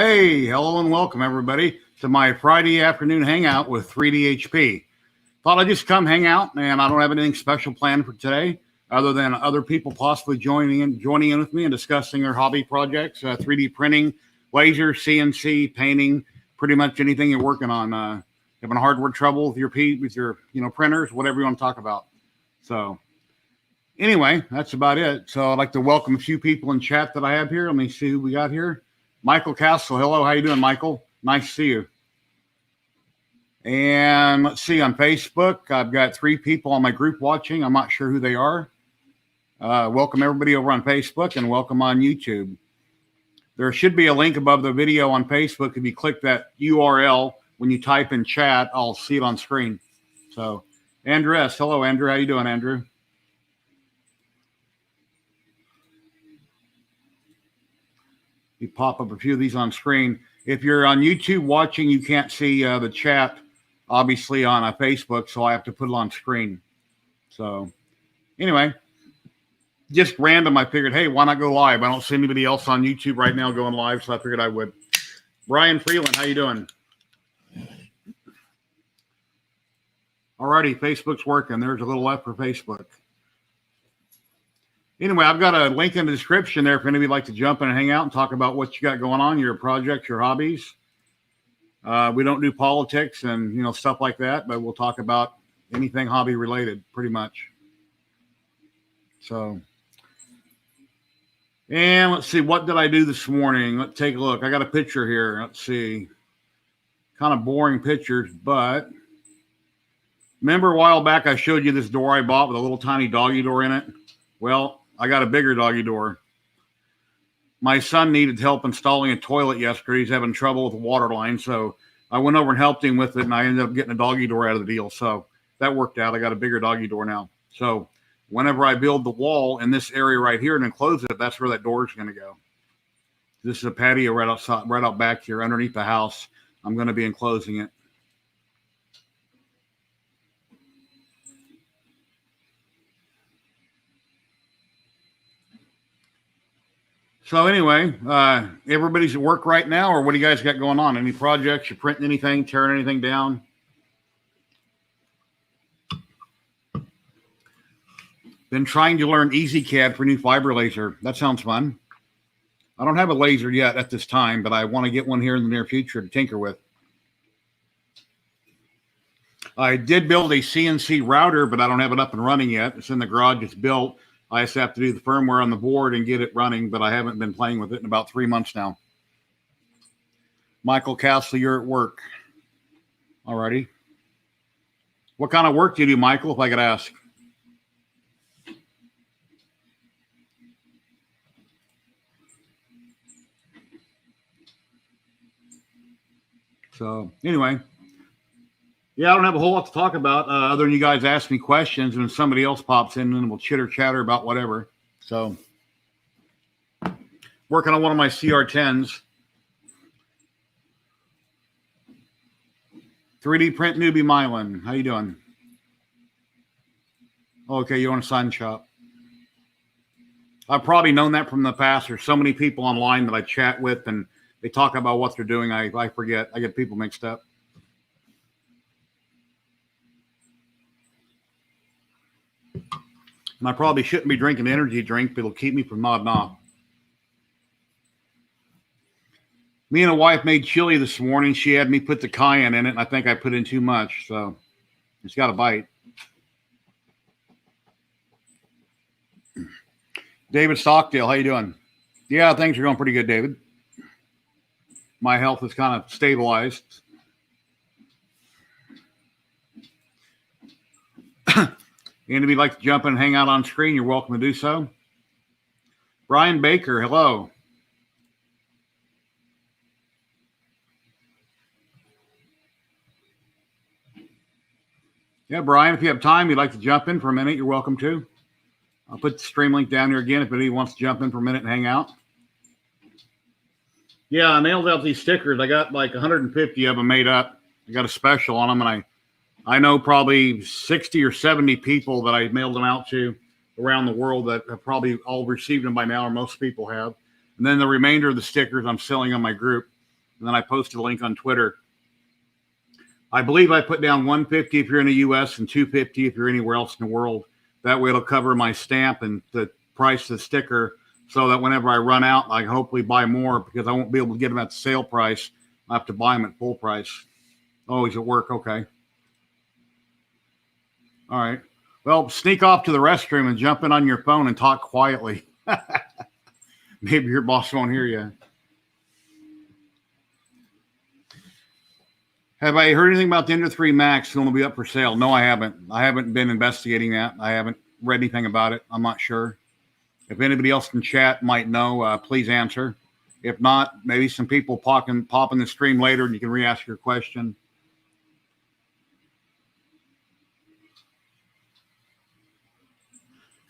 Hey, hello and welcome everybody to my Friday afternoon hangout with 3DHP. Thought I'd just come hang out, and I don't have anything special planned for today other than other people possibly joining in with me and discussing their hobby projects, 3D printing, laser, CNC, painting, pretty much anything you're working on. Having hardware trouble with your printers, whatever you want to talk about. So anyway, that's about it. So I'd like to welcome a few people in chat that I have here. Let me see who we got here. Michael Castle. Hello, how you doing, Michael? Nice to see you. And let's see, on Facebook, I've got 3 people on my group watching. I'm not sure who they are. Welcome everybody over on Facebook and welcome on YouTube. There should be a link above the video on Facebook. If you click that URL, when you type in chat, I'll see it on screen. So, Andrew S. Hello, Andrew. How you doing, Andrew? You pop up a few of these on screen. If you're on YouTube watching, you can't see the chat, obviously, on Facebook, so I have to put it on screen. So, anyway, just random, I figured, hey, why not go live? I don't see anybody else on YouTube right now going live, so I figured I would. Brian Freeland, how you doing? Alrighty, Facebook's working. There's a little F for Facebook. Anyway, I've got a link in the description there for anybody who'd like to jump in and hang out and talk about what you got going on, your projects, your hobbies. We don't do politics and stuff like that, but we'll talk about anything hobby related, pretty much. So, and let's see, what did I do this morning? Let's take a look. I got a picture here. Let's see. Kind of boring pictures, but remember a while back I showed you this door I bought with a little tiny doggy door in it? Well, I got a bigger doggy door. My son needed help installing a toilet yesterday. He's having trouble with the water line, so I went over and helped him with it, and I ended up getting a doggy door out of the deal. So that worked out. I got a bigger doggy door now. So whenever I build the wall in this area right here and enclose it, that's where that door is going to go. This is a patio right outside, right out back here underneath the house. I'm going to be enclosing it. So anyway, everybody's at work right now, or what do you guys got going on? Any projects? You printing anything, tearing anything down? Been trying to learn EasyCAD for new fiber laser. That sounds fun. I don't have a laser yet at this time, but I want to get one here in the near future to tinker with. I did build a CNC router, but I don't have it up and running yet. It's in the garage. It's built. I just have to do the firmware on the board and get it running, but I haven't been playing with it in about 3 months now. Michael Castle, you're at work. Alrighty. What kind of work do you do, Michael, if I could ask? So, anyway. Yeah, I don't have a whole lot to talk about other than you guys ask me questions and somebody else pops in and we'll chitter chatter about whatever. So, working on one of my CR10s. 3D print newbie Mylan. How you doing? Okay, you want a sign shop. I've probably known that from the past. There's so many people online that I chat with and they talk about what they're doing. I forget. I get people mixed up. And I probably shouldn't be drinking an energy drink, but it'll keep me from nodding off. Me and a wife made chili this morning. She had me put the cayenne in it, and I think I put in too much, so it's got a bite. David Stockdale, how you doing? Yeah, things are going pretty good, David. My health is kind of stabilized. Anybody like to jump in and hang out on screen, you're welcome to do so. Brian Baker, hello. Yeah, Brian, if you have time, you'd like to jump in for a minute, you're welcome to. I'll put the stream link down here again if anybody wants to jump in for a minute and hang out. Yeah, I mailed out these stickers. I got like 150 of them made up. I got a special on them, and I know probably 60 or 70 people that I mailed them out to around the world that have probably all received them by now, or most people have. And then the remainder of the stickers I'm selling on my group. And then I posted a link on Twitter. I believe I put down $150 if you're in the U.S. and $250 if you're anywhere else in the world. That way it'll cover my stamp and the price of the sticker, so that whenever I run out, I can hopefully buy more, because I won't be able to get them at the sale price. I have to buy them at full price. Oh, he's at work. Okay. All right. Well, sneak off to the restroom and jump in on your phone and talk quietly. Maybe your boss won't hear you. Have I heard anything about the Ender 3 Max going to be up for sale? No, I haven't. I haven't been investigating that. I haven't read anything about it. I'm not sure. If anybody else in chat might know, please answer. If not, maybe some people pop in the stream later and you can re-ask your question.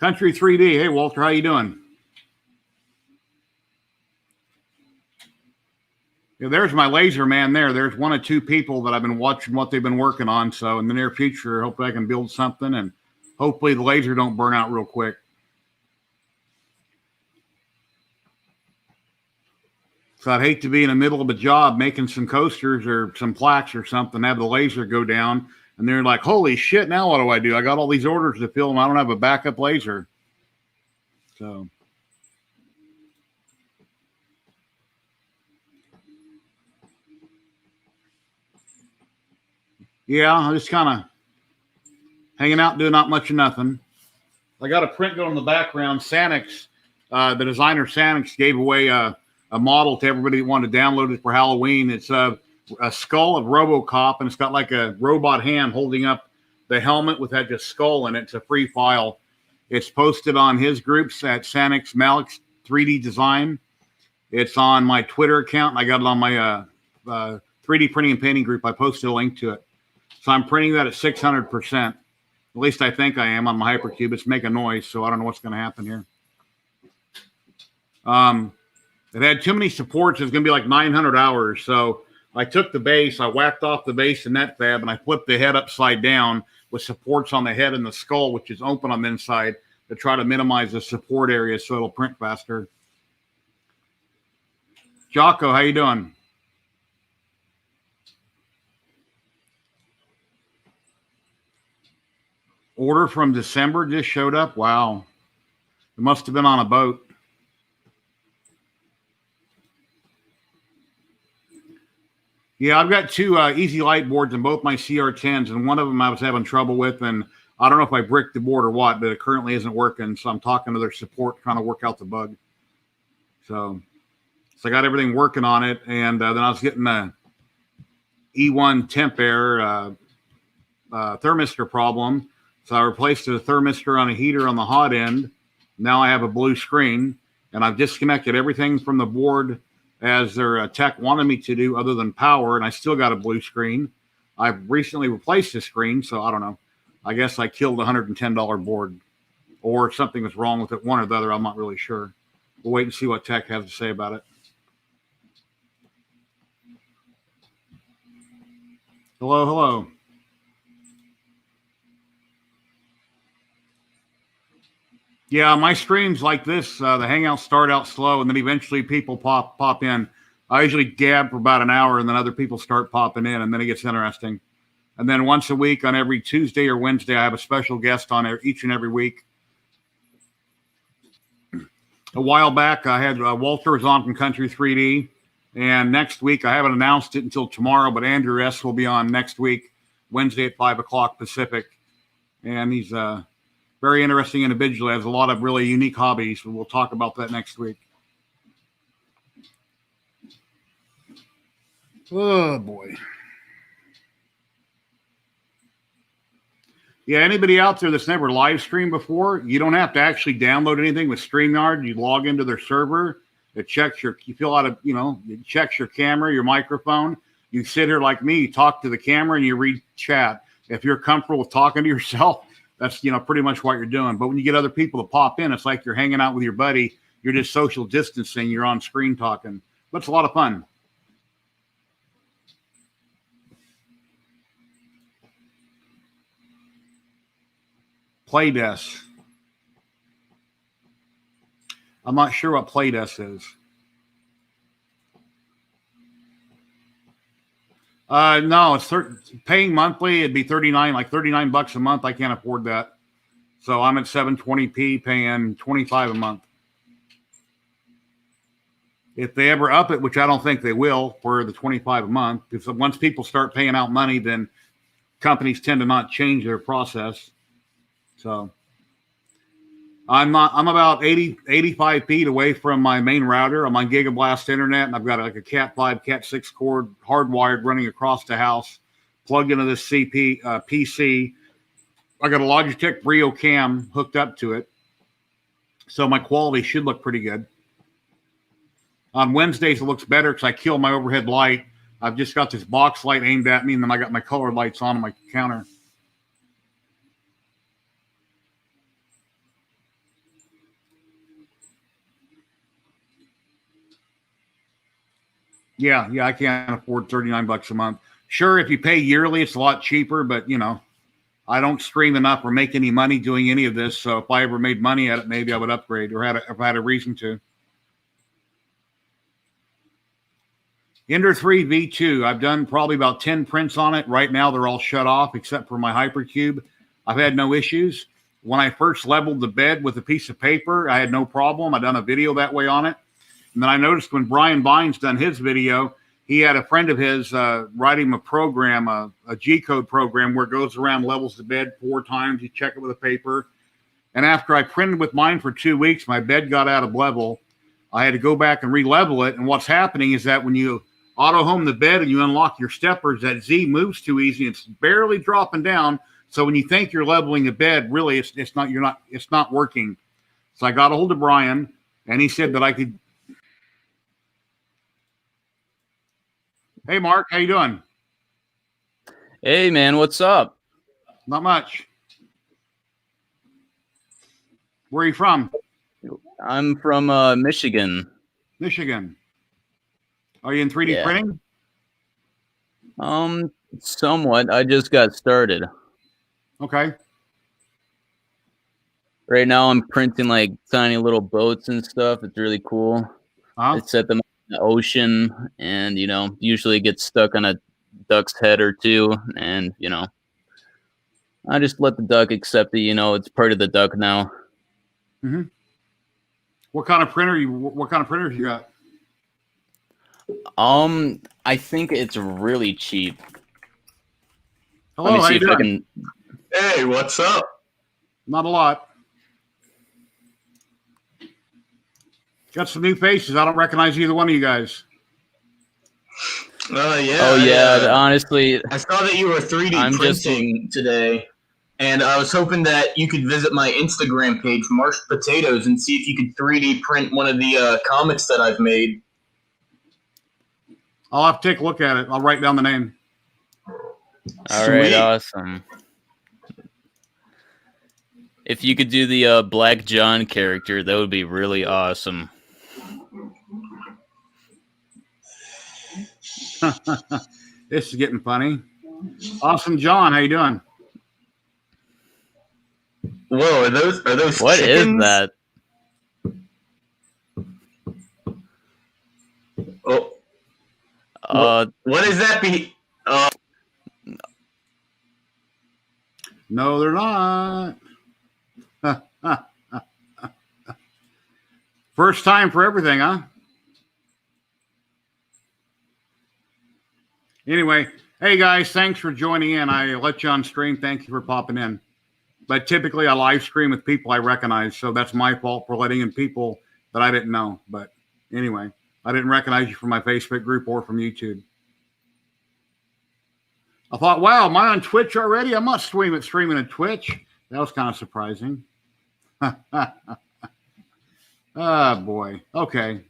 Country 3D. Hey, Walter, how you doing? Yeah, there's my laser man there. There's one or two people that I've been watching what they've been working on. So in the near future, hopefully I can build something, and hopefully the laser don't burn out real quick. So I'd hate to be in the middle of a job making some coasters or some plaques or something, have the laser go down, and they're like, holy shit, now what do I do? I got all these orders to fill, and I don't have a backup laser. So... yeah, I'm just kind of hanging out, doing not much of nothing. I got a print going in the background. Sanix, the designer Sanix, gave away a model to everybody that wanted to download it for Halloween. It's a skull of RoboCop, and it's got like a robot hand holding up the helmet with that just skull in it. It's a free file. It's posted on his groups at Sanix Malik's 3D Design. It's on my Twitter account, and I got it on my 3D printing and painting group. I posted a link to it. So I'm printing that at 600%. At least I think I am on my Hypercube. It's making noise, so I don't know what's going to happen here. It had too many supports. It's going to be like 900 hours. So I took the base, I whacked off the base in NetFab, and I flipped the head upside down with supports on the head and the skull, which is open on the inside, to try to minimize the support area so it'll print faster. Jocko, how you doing? Order from December just showed up. Wow. It must have been on a boat. Yeah, I've got two easy light boards in both my CR10s, and one of them I was having trouble with, and I don't know if I bricked the board or what, but it currently isn't working, so I'm talking to their support trying to work out the bug. So I got everything working on it, and then I was getting a E1 temp air thermistor problem. So I replaced the thermistor on a heater on the hot end. Now I have a blue screen, and I've disconnected everything from the board as their tech wanted me to do other than power, and I still got a blue screen. I've recently replaced the screen, so I don't know. I guess I killed a $110 board, or something was wrong with it, one or the other. I'm not really sure. We'll wait and see what tech has to say about it. Hello, hello. Yeah, my streams like this, the Hangouts start out slow, and then eventually people pop in. I usually gab for about an hour, and then other people start popping in, and then it gets interesting. And then once a week on every Tuesday or Wednesday, I have a special guest on each and every week. A while back, I had Walter was on from Country 3D, and next week, I haven't announced it until tomorrow, but Andrew S. will be on next week, Wednesday at 5 o'clock Pacific. And he's very interesting individual, has a lot of really unique hobbies. We'll talk about that next week. Oh, boy. Yeah, anybody out there that's never live streamed before, you don't have to actually download anything with StreamYard. You log into their server. It checks you fill out it checks your camera, your microphone. You sit here like me, you talk to the camera, and you read chat. If you're comfortable with talking to yourself, that's, pretty much what you're doing. But when you get other people to pop in, it's like you're hanging out with your buddy. You're just social distancing. You're on screen talking. But it's a lot of fun. Playdesk. I'm not sure what Playdesk is. No, it's paying monthly. It'd be 39, like 39 bucks a month. I can't afford that. So I'm at 720p paying 25 a month. If they ever up it, which I don't think they will for the 25 a month, because once people start paying out money, then companies tend to not change their process. So I'm about 85 feet away from my main router. I'm on Gigablast internet, and I've got like a Cat 5, Cat 6 cord hardwired running across the house, plugged into this PC. I got a Logitech Brio cam hooked up to it. So my quality should look pretty good. On Wednesdays, it looks better because I kill my overhead light. I've just got this box light aimed at me, and then I got my colored lights on my counter. Yeah, I can't afford 39 bucks a month. Sure, if you pay yearly, it's a lot cheaper, but, I don't stream enough or make any money doing any of this. So if I ever made money at it, maybe I would upgrade or if I had a reason to. Ender 3 V2. I've done probably about 10 prints on it. Right now, they're all shut off except for my Hypercube. I've had no issues. When I first leveled the bed with a piece of paper, I had no problem. I done a video that way on it. And then I noticed when Brian Vines done his video, he had a friend of his writing a program, a G-code program where it goes around, levels the bed 4 times. You check it with a paper. And after I printed with mine for 2 weeks, my bed got out of level. I had to go back and re-level it. And what's happening is that when you auto home the bed and you unlock your steppers, that Z moves too easy. It's barely dropping down. So when you think you're leveling the bed, really it's not working. So I got a hold of Brian, and he said that I could. Hey Mark, how you doing? Hey man, what's up? Not much. Where are you from? I'm from Michigan. Michigan. Are you in 3D printing? Somewhat. I just got started. Okay. Right now I'm printing like tiny little boats and stuff. It's really cool. I set them in the ocean, and usually get stuck on a duck's head or two, and I just let the duck accept it. It's part of the duck now. Mm-hmm. What kind of printer you got? I think it's really cheap. Hello, Let me see if I can. Hey, what's up? Not a lot. Got some new faces. I don't recognize either one of you guys. Yeah. Oh yeah. Honestly, I saw that you were 3D printing today, and I was hoping that you could visit my Instagram page, Marsh Potatoes, and see if you could 3D print one of the comics that I've made. I'll have to take a look at it. I'll write down the name. All right, awesome. If you could do the Black John character, that would be really awesome. This is getting funny. Awesome John, how you doing? Whoa, are those what chickens? Is that? Oh. What is that? No, they're not. First time for everything, huh? Anyway, hey guys, thanks for joining in. I let you on stream. Thank you for popping in. But typically I live stream with people I recognize, so that's my fault for letting in people that I didn't know. But anyway, I didn't recognize you from my Facebook group or from YouTube. I thought, wow, am I on Twitch already? I'm not streaming at Twitch. That was kind of surprising. Oh, boy. Okay.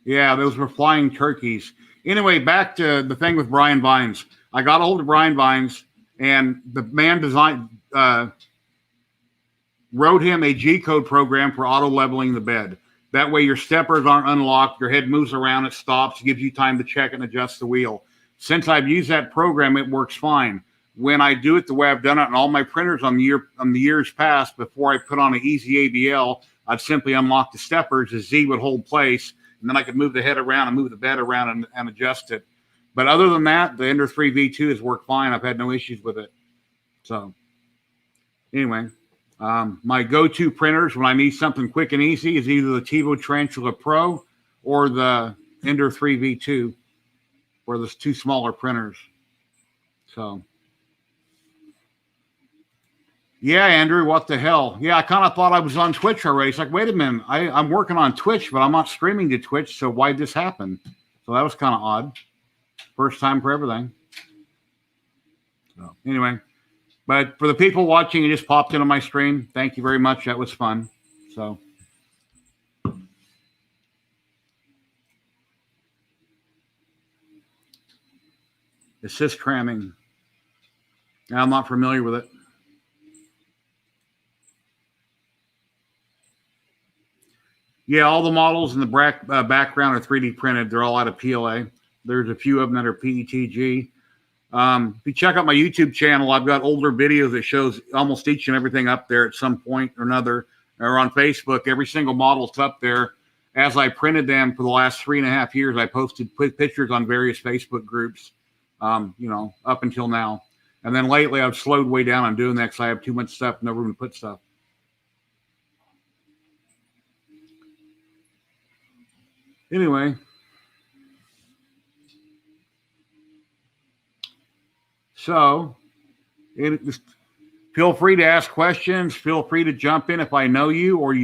Yeah, those were flying turkeys. Anyway, back to the thing with Brian Vines. I got a hold of Brian Vines, and the man wrote him a G-code program for auto-leveling the bed. That way your steppers aren't unlocked, your head moves around, it stops, gives you time to check and adjust the wheel. Since I've used that program, it works fine. When I do it the way I've done it on all my printers on the years past, before I put on an easy ABL, I'd simply unlock the steppers, the Z would hold place, And then I could move the head around and move the bed around and adjust it. But other than that, the Ender 3 V2 has worked fine. I've had no issues with it. So anyway, my go-to printers when I need something quick and easy is either the TiVo Tarantula Pro or the Ender 3 V2, or there's two smaller printers. So yeah, Andrew, what the hell? Yeah, I kind of thought I was on Twitch already. It's like, wait a minute, I'm working on Twitch, but I'm not streaming to Twitch, so why'd this happen? So that was kind of odd. First time for everything. So anyway, but for the people watching, you just popped into my stream. Thank you very much. That was fun. So assist cramming. I'm not familiar with it. Yeah, all the models in the background are 3D printed. They're all out of PLA. There's a few of them that are PETG. If you check out my YouTube channel, I've got older videos that shows almost each and everything up there at some point or another. Or on Facebook, every single model's up there. As I printed them for the last 3.5 years, I posted pictures on various Facebook groups, up until now. And then lately, I've slowed way down on doing that because I have too much stuff, no room to put stuff. Anyway, so just feel free to ask questions. Feel free to jump in if I know you, or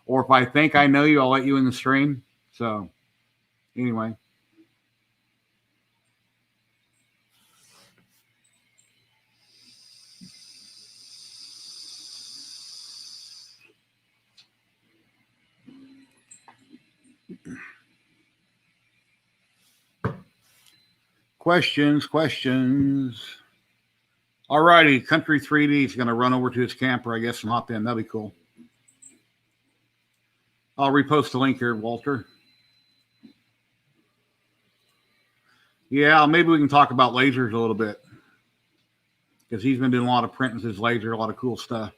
or if I think I know you, I'll let you in the stream. So anyway. Questions. All righty, Country 3D is going to run over to his camper, I guess, and hop in. That'd be cool. I'll repost the link here, Walter. Yeah, maybe we can talk about lasers a little bit, because he's been doing a lot of printing with his laser, a lot of cool stuff.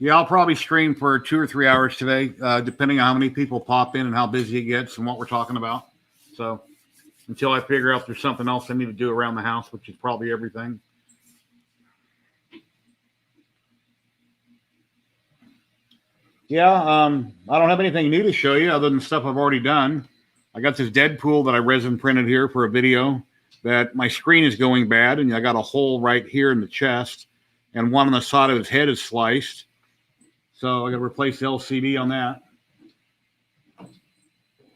Yeah, I'll probably stream for 2 or 3 hours today, depending on how many people pop in and how busy it gets and what we're talking about. So until I figure out there's something else I need to do around the house, which is probably everything. Yeah, I don't have anything new to show you other than stuff I've already done. I got this Deadpool that I resin printed here for a video that my screen is going bad, and I got a hole right here in the chest, and one on the side of his head is sliced. So I got to replace the LCD on that.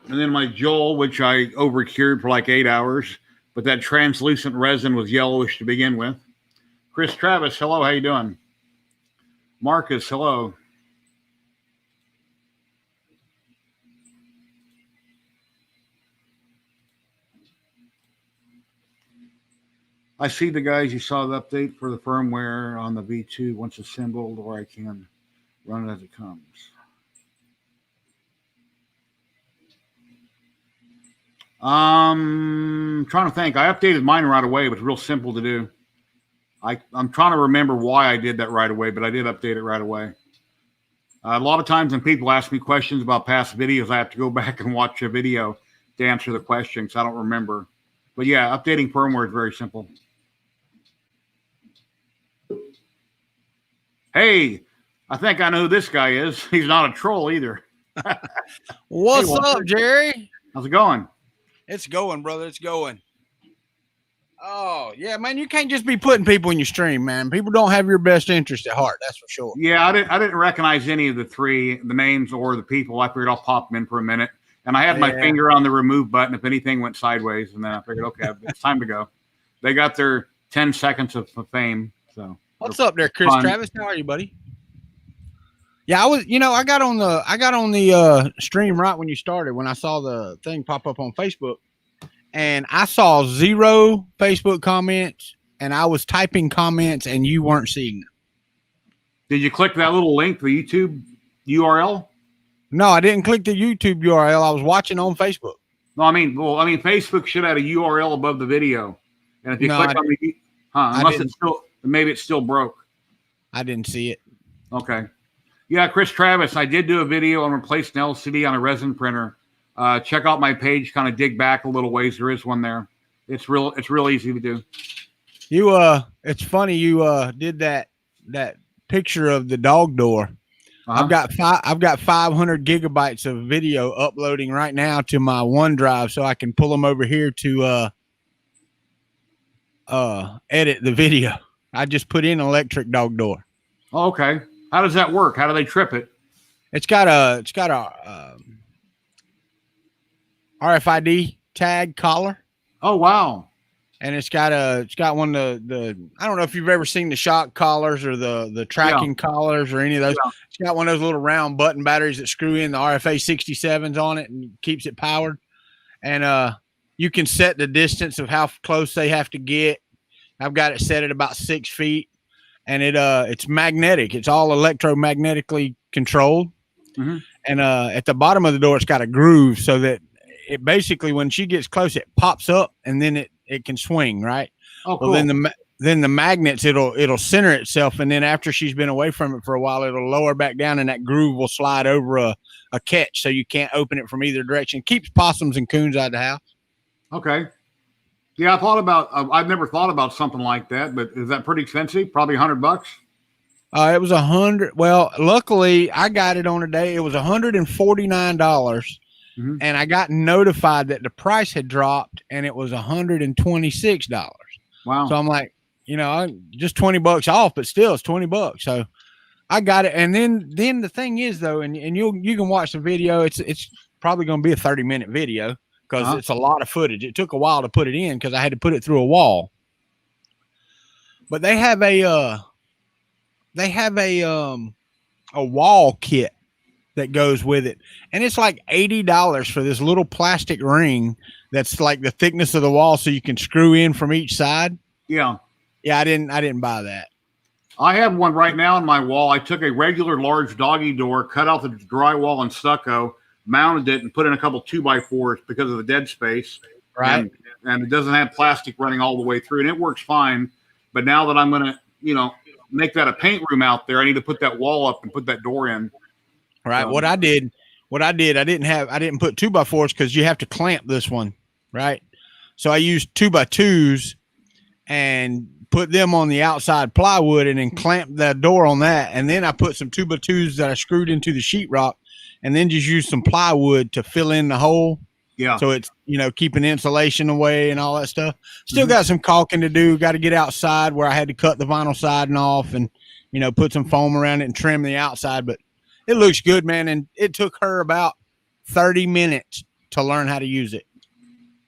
And then my Joel, which I over-cured for like 8 hours, but that translucent resin was yellowish to begin with. Chris Travis, hello, how you doing? Marcus, hello. I see the guys, you saw the update for the firmware on the V2 once assembled, or I can run it as it comes. Trying to think. I updated mine right away. It was real simple to do. I'm trying to remember why I did that right away, but I did update it right away. A lot of times when people ask me questions about past videos, I have to go back and watch a video to answer the question because I don't remember. But yeah, updating firmware is very simple. Hey, I think I know who this guy is. He's not a troll either. What's up, Jerry? How's it going? It's going, brother. It's going. Oh, yeah, man. You can't just be putting people in your stream, man. People don't have your best interest at heart. That's for sure. Yeah, I didn't recognize any of the names or the people. I figured I'll pop them in for a minute. And I had my finger on the remove button if anything went sideways. And then I figured, okay, it's time to go. They got their 10 seconds of fame. So what's up there, Chris Travis? How are you, buddy? Yeah, I got on the stream right when you started, when I saw the thing pop up on Facebook, and I saw 0 Facebook comments, and I was typing comments and you weren't seeing them. Did you click that little link, the YouTube URL? No, I didn't click the YouTube URL. I was watching on Facebook. No, I mean, Facebook should have a URL above the video, and if you click on the, unless it's still, maybe it's still broke. I didn't see it. Okay. Yeah, Chris Travis, I did do a video on replacing LCD on a resin printer. Check out my page, kind of dig back a little ways. There is one there. It's real easy to do. It's funny you did that picture of the dog door. I've got 500 gigabytes of video uploading right now to my OneDrive, so I can pull them over here to edit the video. I just put in electric dog door. Oh, okay. How does that work? How do they trip it? It's got a RFID tag collar. Oh, wow. And it's got one of the I don't know if you've ever seen the shock collars or the tracking collars or any of those. Yeah. It's got one of those little round button batteries that screw in the RFA 67s on it and keeps it powered. And you can set the distance of how close they have to get. I've got it set at about 6 feet, and it's magnetic. It's all electromagnetically controlled. Mm-hmm. And at the bottom of the door, it's got a groove so that it basically, when she gets close, it pops up and then it can swing, right? Oh, cool. Well, then the magnets, it'll center itself, and then after she's been away from it for a while, it'll lower back down, and that groove will slide over a catch, so you can't open it from either direction. Keeps possums and coons out of the house. Okay. Yeah, I've never thought about something like that, but is that pretty expensive? Probably $100. It was $100. Well, luckily I got it on a day. It was $149. And I got notified that the price had dropped and it was $126. Wow. So I'm like, just $20 off, but still it's $20. So I got it. And then the thing is though, and you can watch the video. It's probably going to be a 30-minute video because it's a lot of footage. It took a while to put it in because I had to put it through a wall. But they have a wall kit that goes with it, and it's like $80 for this little plastic ring that's like the thickness of the wall, so you can screw in from each side. Yeah, I didn't buy that. I have one right now on my wall. I took a regular large doggy door, cut out the drywall and stucco, mounted it, and put in a couple 2x4s because of the dead space. Right, and it doesn't have plastic running all the way through, and it works fine. But now that I'm gonna, make that a paint room out there, I need to put that wall up and put that door in. Right. What I did, I didn't put 2x4s because you have to clamp this one. Right. So I used 2x2s and put them on the outside plywood and then clamped that door on that. And then I put some 2x2s that I screwed into the sheetrock and then just used some plywood to fill in the hole. Yeah. So it's, keeping insulation away and all that stuff. Still got some caulking to do. Got to get outside where I had to cut the vinyl siding off and, put some foam around it and trim the outside. But it looks good, man, and it took her about 30 minutes to learn how to use it.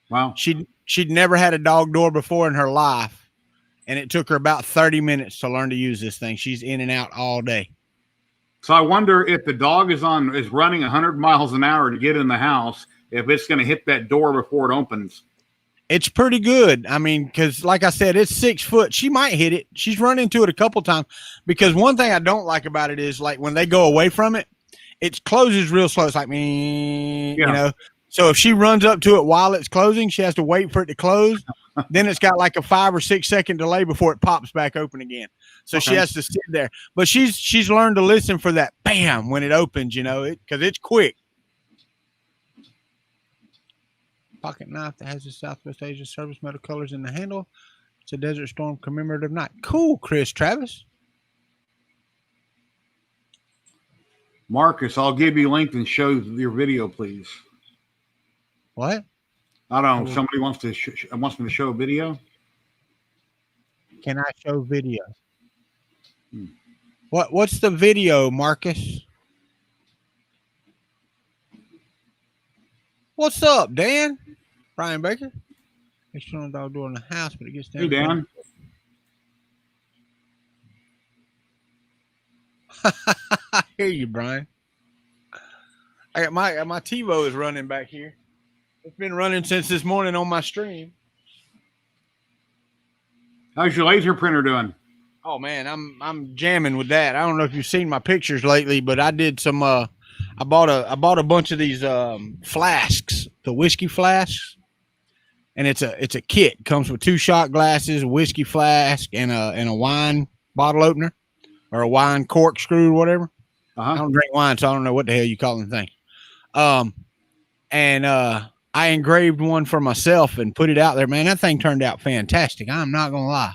Wow. She'd never had a dog door before in her life, and it took her about 30 minutes to learn to use this thing. She's in and out all day. So I wonder if the dog is running 100 miles an hour to get in the house, if it's going to hit that door before it opens. It's pretty good. I mean, because like I said, it's 6 foot. She might hit it. She's run into it a couple times because one thing I don't like about it is like when they go away from it, it closes real slow. It's like me, So if she runs up to it while it's closing, she has to wait for it to close. Then it's got like a 5 or 6 second delay before it pops back open again. So she has to sit there. But she's learned to listen for that bam when it opens, because it's quick. Pocket knife that has the Southwest Asia service metal colors in the handle. It's a Desert Storm commemorative knife. Cool, Chris Travis. Marcus, I'll give you a link and show your video, please. What? I don't know. Somebody wants me to show a video. Can I show video? What's the video, Marcus? What's up, Dan? Brian Baker. External dog door in the house, but it gets down. Hey, Dan. I hear you, Brian. I got my TiVo is running back here. It's been running since this morning on my stream. How's your laser printer doing? Oh man, I'm jamming with that. I don't know if you've seen my pictures lately, but I did some I bought a bunch of these flasks, the whiskey flasks, and it's a kit. It comes with 2 shot glasses, a whiskey flask, and a wine bottle opener or a wine corkscrew or whatever. I don't drink wine, so I don't know what the hell you call them things. And I engraved one for myself and put it out there. Man, that thing turned out fantastic. I'm not gonna lie.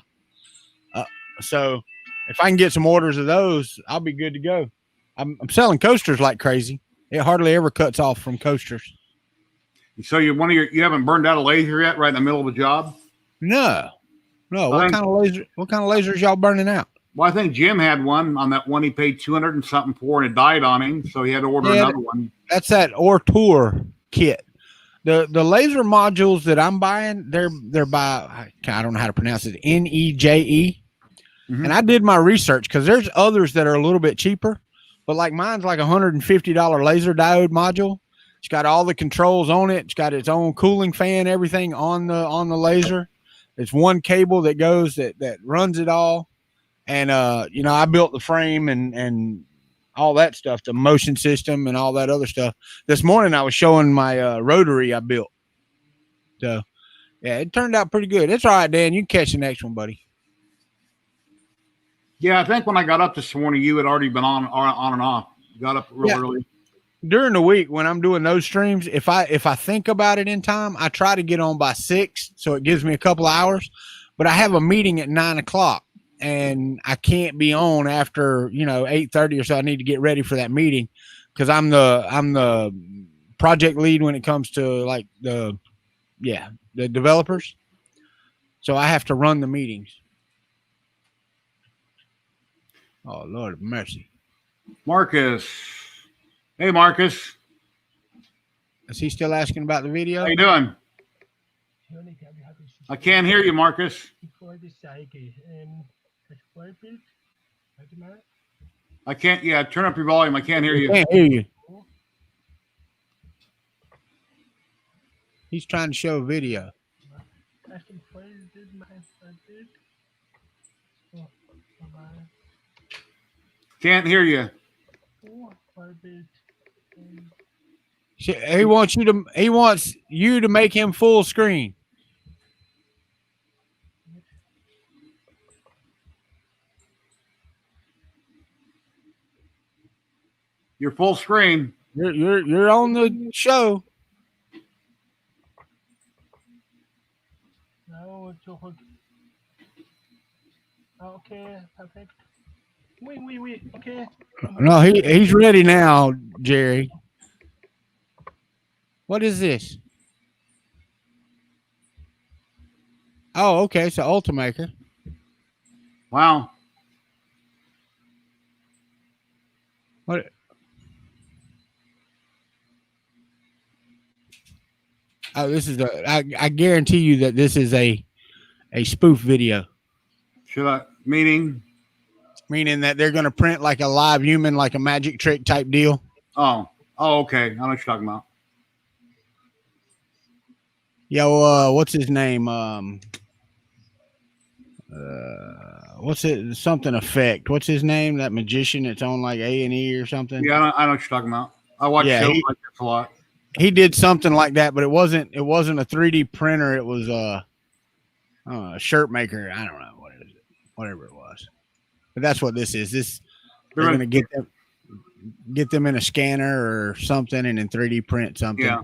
So if I can get some orders of those, I'll be good to go. I'm selling coasters like crazy. It hardly ever cuts off from coasters. So you haven't burned out a laser yet, right in the middle of a job? No. What kind of lasers y'all burning out? Well, I think Jim had one on that one he paid 200 and something for, and it died on him, so he had to order another one. That's that Ortour kit. The laser modules that I'm buying, they're by, I don't know how to pronounce it, NEJE. And I did my research because there's others that are a little bit cheaper, but like mine's like $150 laser diode module. It's got all the controls on it. It's got its own cooling fan, everything on the laser. It's one cable that goes that runs it all. And I built the frame and all that stuff, the motion system and all that other stuff. This morning I was showing my rotary I built. So yeah, it turned out pretty good. It's all right, Dan. You can catch the next one, buddy. Yeah, I think when I got up this morning, you had already been on and off. You got up real early. During the week when I'm doing those streams, if I think about it in time, I try to get on by 6, so it gives me a couple of hours. But I have a meeting at 9:00, and I can't be on after 8:30 or so. I need to get ready for that meeting because I'm the project lead when it comes to like the developers. So I have to run the meetings. Oh, Lord of mercy. Marcus. Hey, Marcus. Is he still asking about the video? How you doing? I can't hear you, Marcus. I can't. Yeah, turn up your volume. I can't hear you. I can't hear you. He's trying to show a video. Can't hear you. He wants you to make him full screen. You're full screen. You're on the show. Okay, perfect. Wait. Okay. No, he's ready now, Jerry. What is this? Oh, okay. So Ultimaker. Wow. What? Oh, this is I guarantee you that this is a spoof video. Meaning that they're going to print like a live human, like a magic trick type deal. Oh, okay. I know what you're talking about. Yo, what's his name? What's it? Something Effect. What's his name? That magician that's on like A&E or something. Yeah, I know what you're talking about. I watch shows like this a lot. He did something like that, but it wasn't a 3D printer. It was a shirt maker. I don't know whatever it was. But that's what this is. They're going to get them in a scanner or something and then 3D print something. Yeah.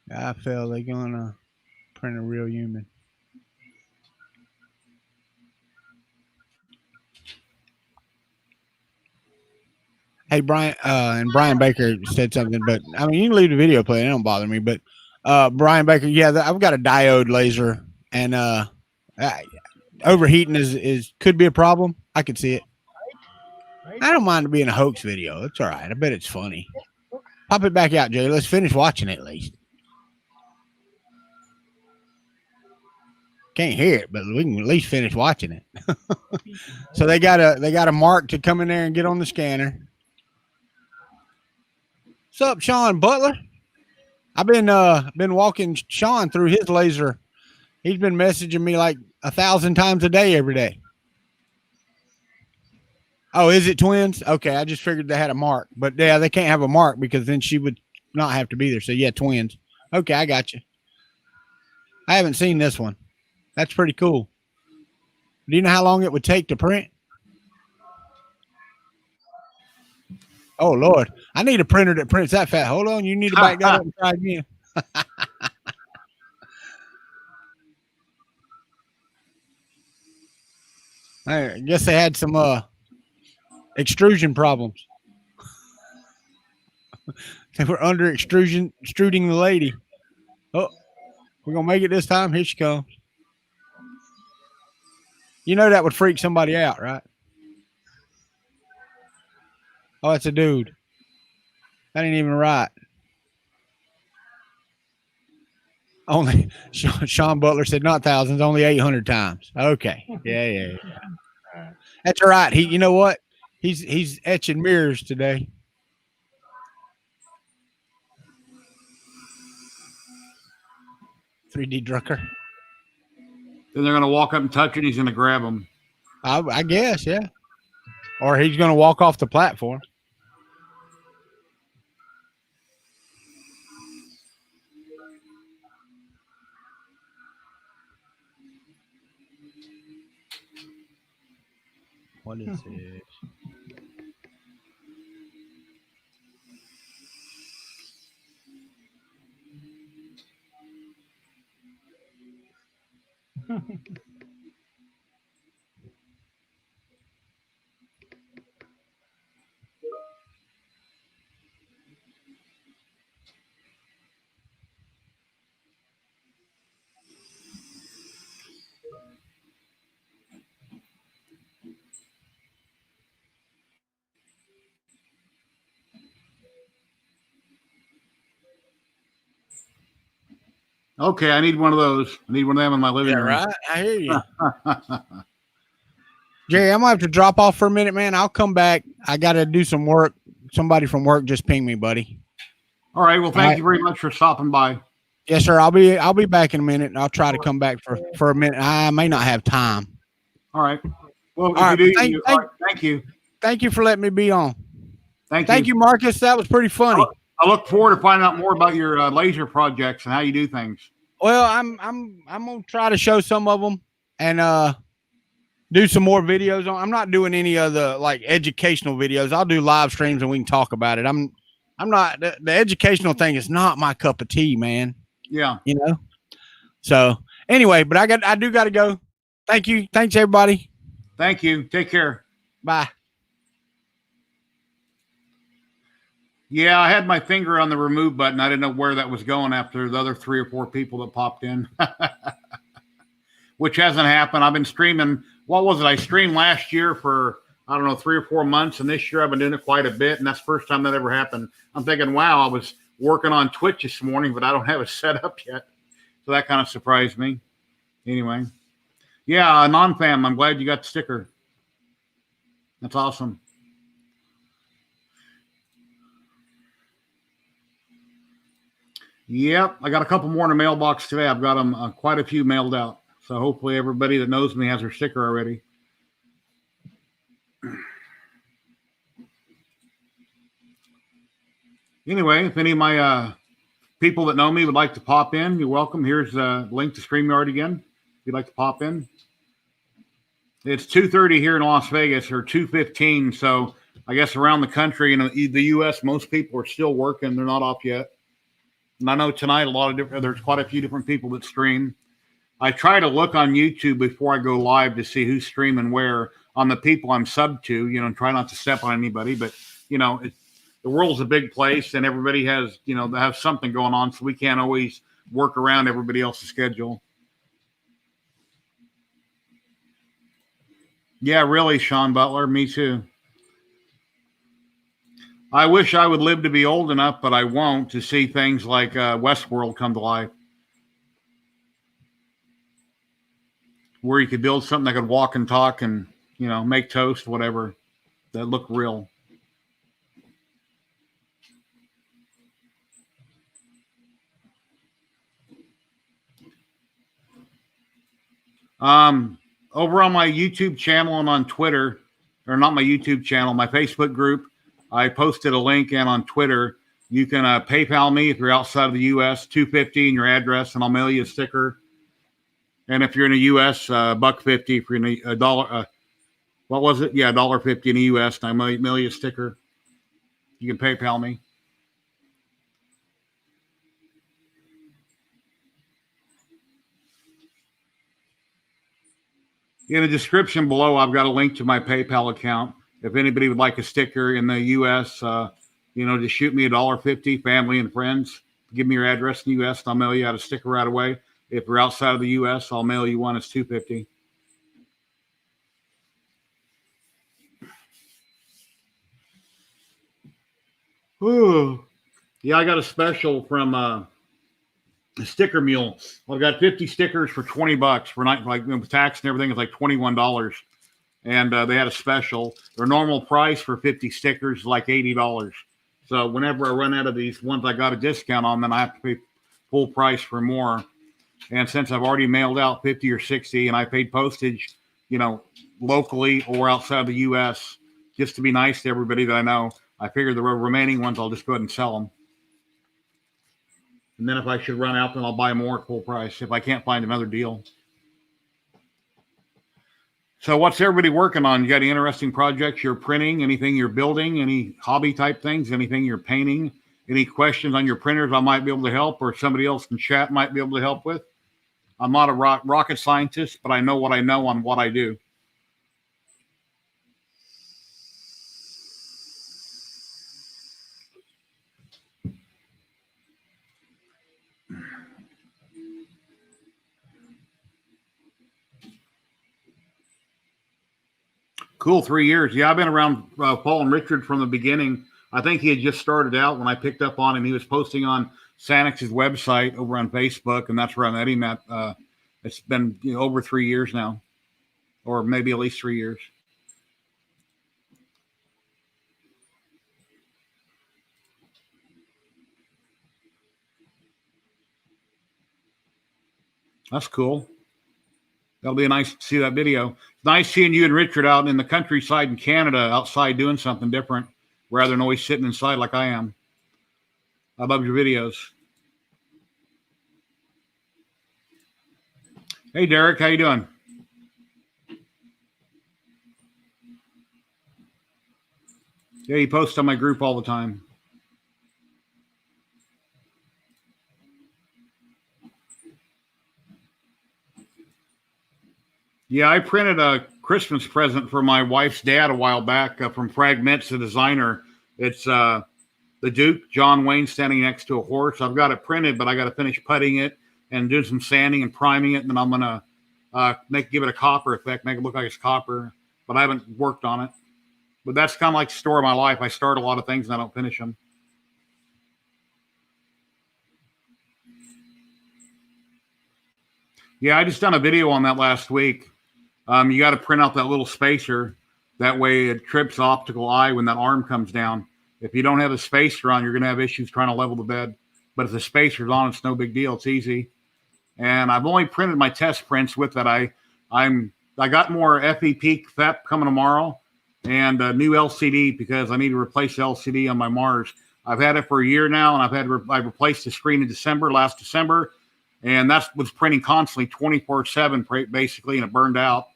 I feel they're going to print a real human. Hey, Brian, and Brian Baker said something, but I mean, you can leave the video playing. It don't bother me, but Brian Baker, I've got a diode laser, and overheating is could be a problem. I could see it. I don't mind it being a hoax video. It's all right. I bet it's funny. Pop it back out, Jay. Let's finish watching it at least. Can't hear it, but we can at least finish watching it. So they got a Mark to come in there and get on the scanner. What's up, Sean Butler? I've been walking Sean through his laser. He's been messaging me like 1,000 times a day every day. Oh, is it twins? Okay, I just figured they had a mark, but yeah, they can't have a mark because then she would not have to be there. So yeah, twins. Okay, I got you. I haven't seen this one. That's pretty cool. Do you know how long it would take to print? Oh Lord, I need a printer that prints that fast. Hold on, you need to back that up and try again. I guess they had some extrusion problems. They were under extruding the lady. Oh, we're gonna make it this time. Here she comes. You know that would freak somebody out, right? Oh, it's a dude. That ain't even right. Only Sean Butler said not thousands, only 800 times. Okay. Yeah. That's all right. You know what? He's etching mirrors today. $3D Drucker. Then they're gonna walk up and touch it. He's gonna grab them. I guess, yeah. Or he's gonna walk off the platform. What is this? Okay, I need one of those. I need one of them in my living room. Right. I hear you. Jerry, I'm gonna have to drop off for a minute, man. I'll come back. I gotta do some work. Somebody from work just pinged me, buddy. All right. Well, thank you very much for stopping by. Yes, sir. I'll be back in a minute. I'll try to come back for a minute. I may not have time. All right. Well, thank you. Thank you for letting me be on. Thank you, Marcus. That was pretty funny. I look forward to finding out more about your laser projects and how you do things. Well, I'm gonna try to show some of them and do some more videos on. I'm not doing any other like educational videos. I'll do live streams and we can talk about it. I'm not the educational thing is not my cup of tea, man. Yeah. You know. So anyway, but I do got to go. Thank you. Thanks everybody. Thank you. Take care. Bye. Yeah, I had my finger on the remove button. I didn't know where that was going after the other 3 or 4 people that popped in, which hasn't happened. I've been streaming. What was it? I streamed last year for, I don't know, 3 or 4 months. And this year I've been doing it quite a bit. And that's the first time that ever happened. I'm thinking, wow, I was working on Twitch this morning, but I don't have it set up yet. So that kind of surprised me. Anyway. Yeah, non-fam, I'm glad you got the sticker. That's awesome. Yep, I got a couple more in the mailbox today. I've got them quite a few mailed out. So hopefully everybody that knows me has their sticker already. Anyway, if any of my people that know me would like to pop in, you're welcome. Here's a link to StreamYard again. If you'd like to pop in. It's 2:30 here in Las Vegas, or 2:15. So I guess around the country, the U.S., most people are still working. They're not off yet. And I know tonight there's quite a few different people that stream. I try to look on YouTube before I go live to see who's streaming where on the people I'm sub to, and try not to step on anybody. But, the world's a big place and everybody has, they have something going on. So we can't always work around everybody else's schedule. Yeah, really, Sean Butler. Me too. I wish I would live to be old enough, but I won't, to see things like Westworld come to life. Where you could build something that could walk and talk and, make toast, whatever, that look real. Over on my YouTube channel and on Twitter, or not my YouTube channel, my Facebook group. I posted a link, and on Twitter, you can PayPal me if you're outside of the U.S. $2.50 and your address, and I'll mail you a sticker. And if you're in the U.S., $1.50 if you're in a dollar. What was it? Yeah, $1.50 in the U.S. And I mail you a sticker. You can PayPal me. In the description below, I've got a link to my PayPal account. If anybody would like a sticker in the U.S., just shoot me $1.50, family and friends. Give me your address in the U.S., and I'll mail you out a sticker right away. If you're outside of the U.S., I'll mail you one. It's $2.50. Ooh. Yeah, I got a special from Sticker Mule. I've got 50 stickers for $20 for with tax and everything. It's like $21. And they had a special. Their normal price for 50 stickers is like $80. So whenever I run out of these ones I got a discount on, then I have to pay full price for more. And since I've already mailed out 50 or 60 and I paid postage, locally or outside of the U.S., just to be nice to everybody that I know, I figure the remaining ones I'll just go ahead and sell them. And then if I should run out, then I'll buy more at full price if I can't find another deal. So what's everybody working on? You got any interesting projects you're printing? Anything you're building? Any hobby type things? Anything you're painting? Any questions on your printers I might be able to help, or somebody else in chat might be able to help with? I'm not a rocket scientist, but I know what I know on what I do. Cool, 3 years. Yeah, I've been around Paul and Richard from the beginning. I think he had just started out when I picked up on him. He was posting on ZYLTECH's website over on Facebook, and that's where I met him at. It's been over 3 years now, or maybe at least 3 years. That's cool. That'll be nice to see that video. It's nice seeing you and Richard out in the countryside in Canada, outside doing something different, rather than always sitting inside like I am. I love your videos. Hey, Derek, how you doing? Yeah, you post on my group all the time. Yeah, I printed a Christmas present for my wife's dad a while back from Fragments, the designer. It's the Duke, John Wayne, standing next to a horse. I've got it printed, but I got to finish putting it and doing some sanding and priming it. And then I'm going to give it a copper effect, make it look like it's copper. But I haven't worked on it. But that's kind of like the story of my life. I start a lot of things and I don't finish them. Yeah, I just done a video on that last week. You got to print out that little spacer. That way it trips optical eye when that arm comes down. If you don't have a spacer on, you're going to have issues trying to level the bed. But if the spacer's on, it's no big deal. It's easy. And I've only printed my test prints with that. I got more FEP coming tomorrow and a new LCD because I need to replace the LCD on my Mars. I've had it for a year now, and I've replaced the screen in last December, and that was printing constantly 24/7 basically, and it burned out.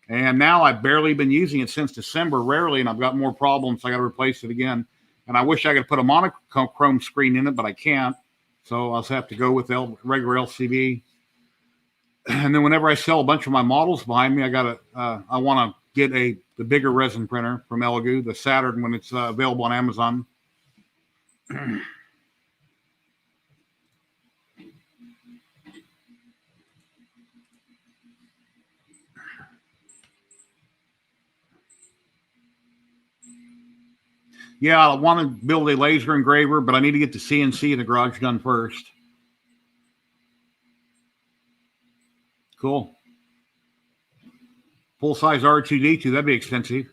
And now I've barely been using it since December, rarely, and I've got more problems. So I got to replace it again. And I wish I could put a monochrome screen in it, but I can't. So I'll have to go with the regular LCD. And then whenever I sell a bunch of my models behind me, I want to get the bigger resin printer from Elegoo, the Saturn, when it's available on Amazon. Yeah, I want to build a laser engraver, but I need to get the CNC in the garage done first. Cool. Full-size R2D2, that'd be expensive.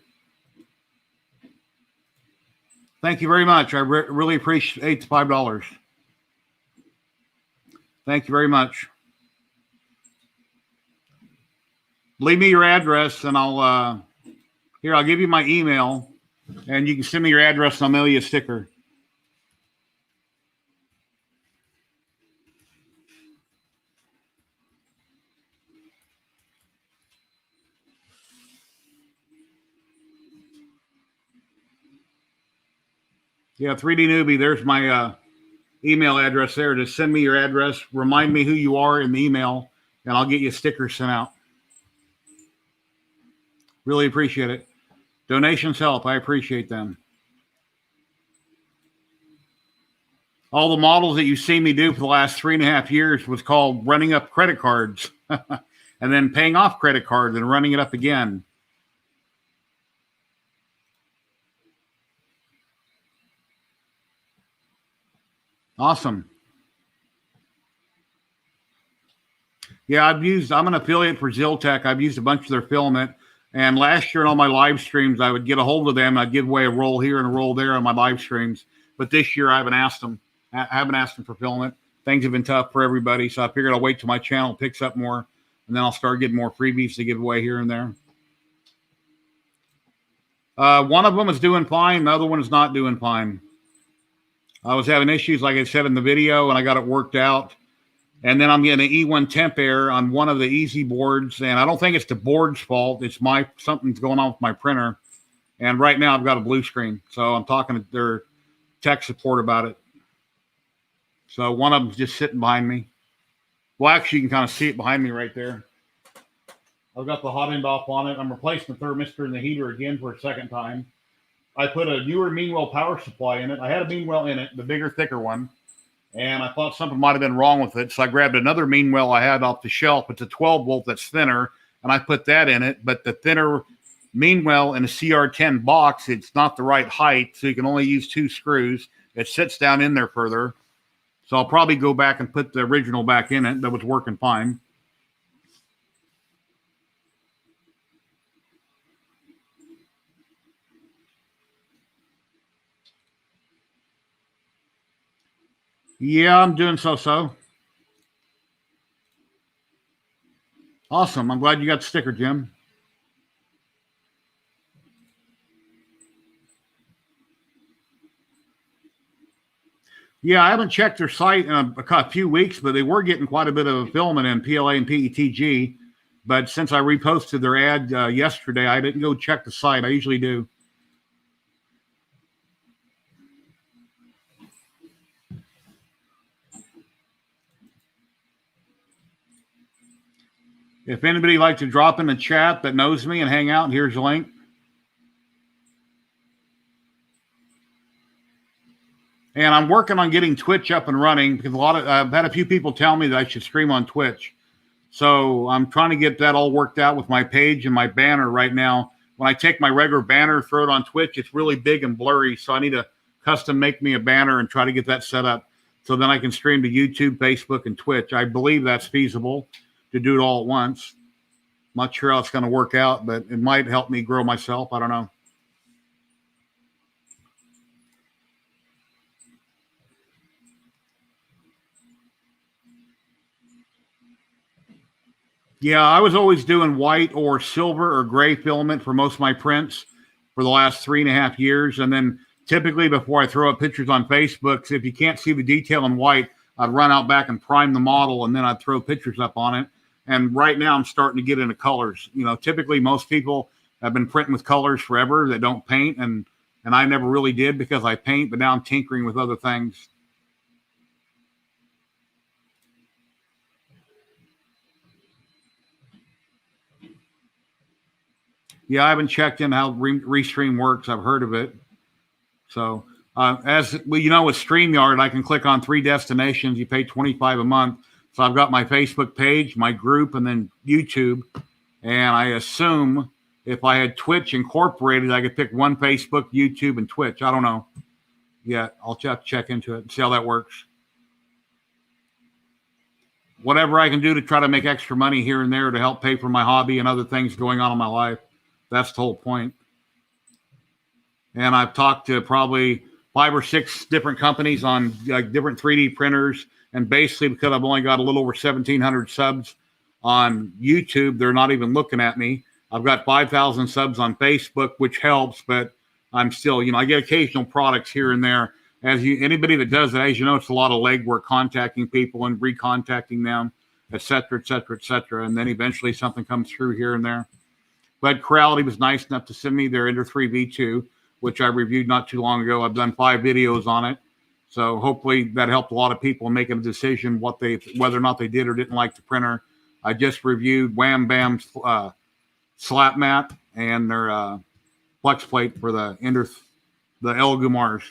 Thank you very much. I really appreciate the $5. Thank you very much. Leave me your address, and I'll Here, I'll give you my email, and you can send me your address, and I'll mail you a sticker. Yeah, 3D Newbie, there's my email address there. Just send me your address, remind me who you are in the email, and I'll get you a sticker sent out. Really appreciate it. Donations help. I appreciate them. All the models that you've seen me do for the last 3.5 years was called running up credit cards and then paying off credit cards and running it up again. Awesome. Yeah, I'm an affiliate for ZYLTECH. I've used a bunch of their filament. And last year on all my live streams, I would get a hold of them. I'd give away a roll here and a roll there on my live streams. But this year, I haven't asked them. I haven't asked them for filament. Things have been tough for everybody. So I figured I'll wait till my channel picks up more. And then I'll start getting more freebies to give away here and there. One of them is doing fine. The other one is not doing fine. I was having issues, like I said in the video, and I got it worked out. And then I'm getting an E1 temp error on one of the easy boards. And I don't think it's the board's fault. It's something's going on with my printer. And right now I've got a blue screen. So I'm talking to their tech support about it. So one of them's just sitting behind me. Well, actually, you can kind of see it behind me right there. I've got the hot end off on it. I'm replacing the thermistor and the heater again for a second time. I put a newer Meanwell power supply in it. I had a Meanwell in it, the bigger, thicker one. And I thought something might have been wrong with it. So I grabbed another Meanwell I had off the shelf. It's a 12 volt that's thinner. And I put that in it. But the thinner Meanwell in a CR10 box, it's not the right height. So you can only use 2 screws. It sits down in there further. So I'll probably go back and put the original back in it. That was working fine. Yeah, I'm doing so-so. Awesome. I'm glad you got the sticker, Jim. Yeah, I haven't checked their site in a few weeks, but they were getting quite a bit of filament in PLA and PETG. But since I reposted their ad yesterday, I didn't go check the site. I usually do. If anybody would like to drop in the chat that knows me and hang out, here's the link. And I'm working on getting Twitch up and running because I've had a few people tell me that I should stream on Twitch. So I'm trying to get that all worked out with my page and my banner right now. When I take my regular banner, throw it on Twitch, it's really big and blurry. So I need to custom make me a banner and try to get that set up so then I can stream to YouTube, Facebook, and Twitch. I believe that's feasible to do it all at once. Not sure how it's going to work out, but it might help me grow myself. I don't know. Yeah, I was always doing white or silver or gray filament for most of my prints for the last 3.5 years. And then typically before I throw up pictures on Facebook, if you can't see the detail in white, I'd run out back and prime the model, and then I'd throw pictures up on it. And right now I'm starting to get into colors. You know, typically most people have been printing with colors forever that don't paint. And I never really did because I paint, but now I'm tinkering with other things. Yeah, I haven't checked in how Restream works. I've heard of it. So as well, you know, with StreamYard, I can click on 3 destinations. You pay $25 a month. So I've got my Facebook page, my group, and then YouTube. And I assume if I had Twitch incorporated, I could pick one Facebook, YouTube, and Twitch. I don't know. Yeah, I'll check into it and see how that works. Whatever I can do to try to make extra money here and there to help pay for my hobby and other things going on in my life. That's the whole point. And I've talked to probably 5 or 6 different companies on different 3D printers. And basically, because I've only got a little over 1,700 subs on YouTube, they're not even looking at me. I've got 5,000 subs on Facebook, which helps, but I'm still, I get occasional products here and there. Anybody that does it, as you know, it's a lot of legwork contacting people and recontacting them, et cetera, et cetera, et cetera. And then eventually something comes through here and there. But Corality was nice enough to send me their Ender 3 V2, which I reviewed not too long ago. I've done 5 videos on it. So hopefully that helped a lot of people make a decision whether or not they did or didn't like the printer. I just reviewed Wham Bam's slap mat and their flex plate for the El Gumars.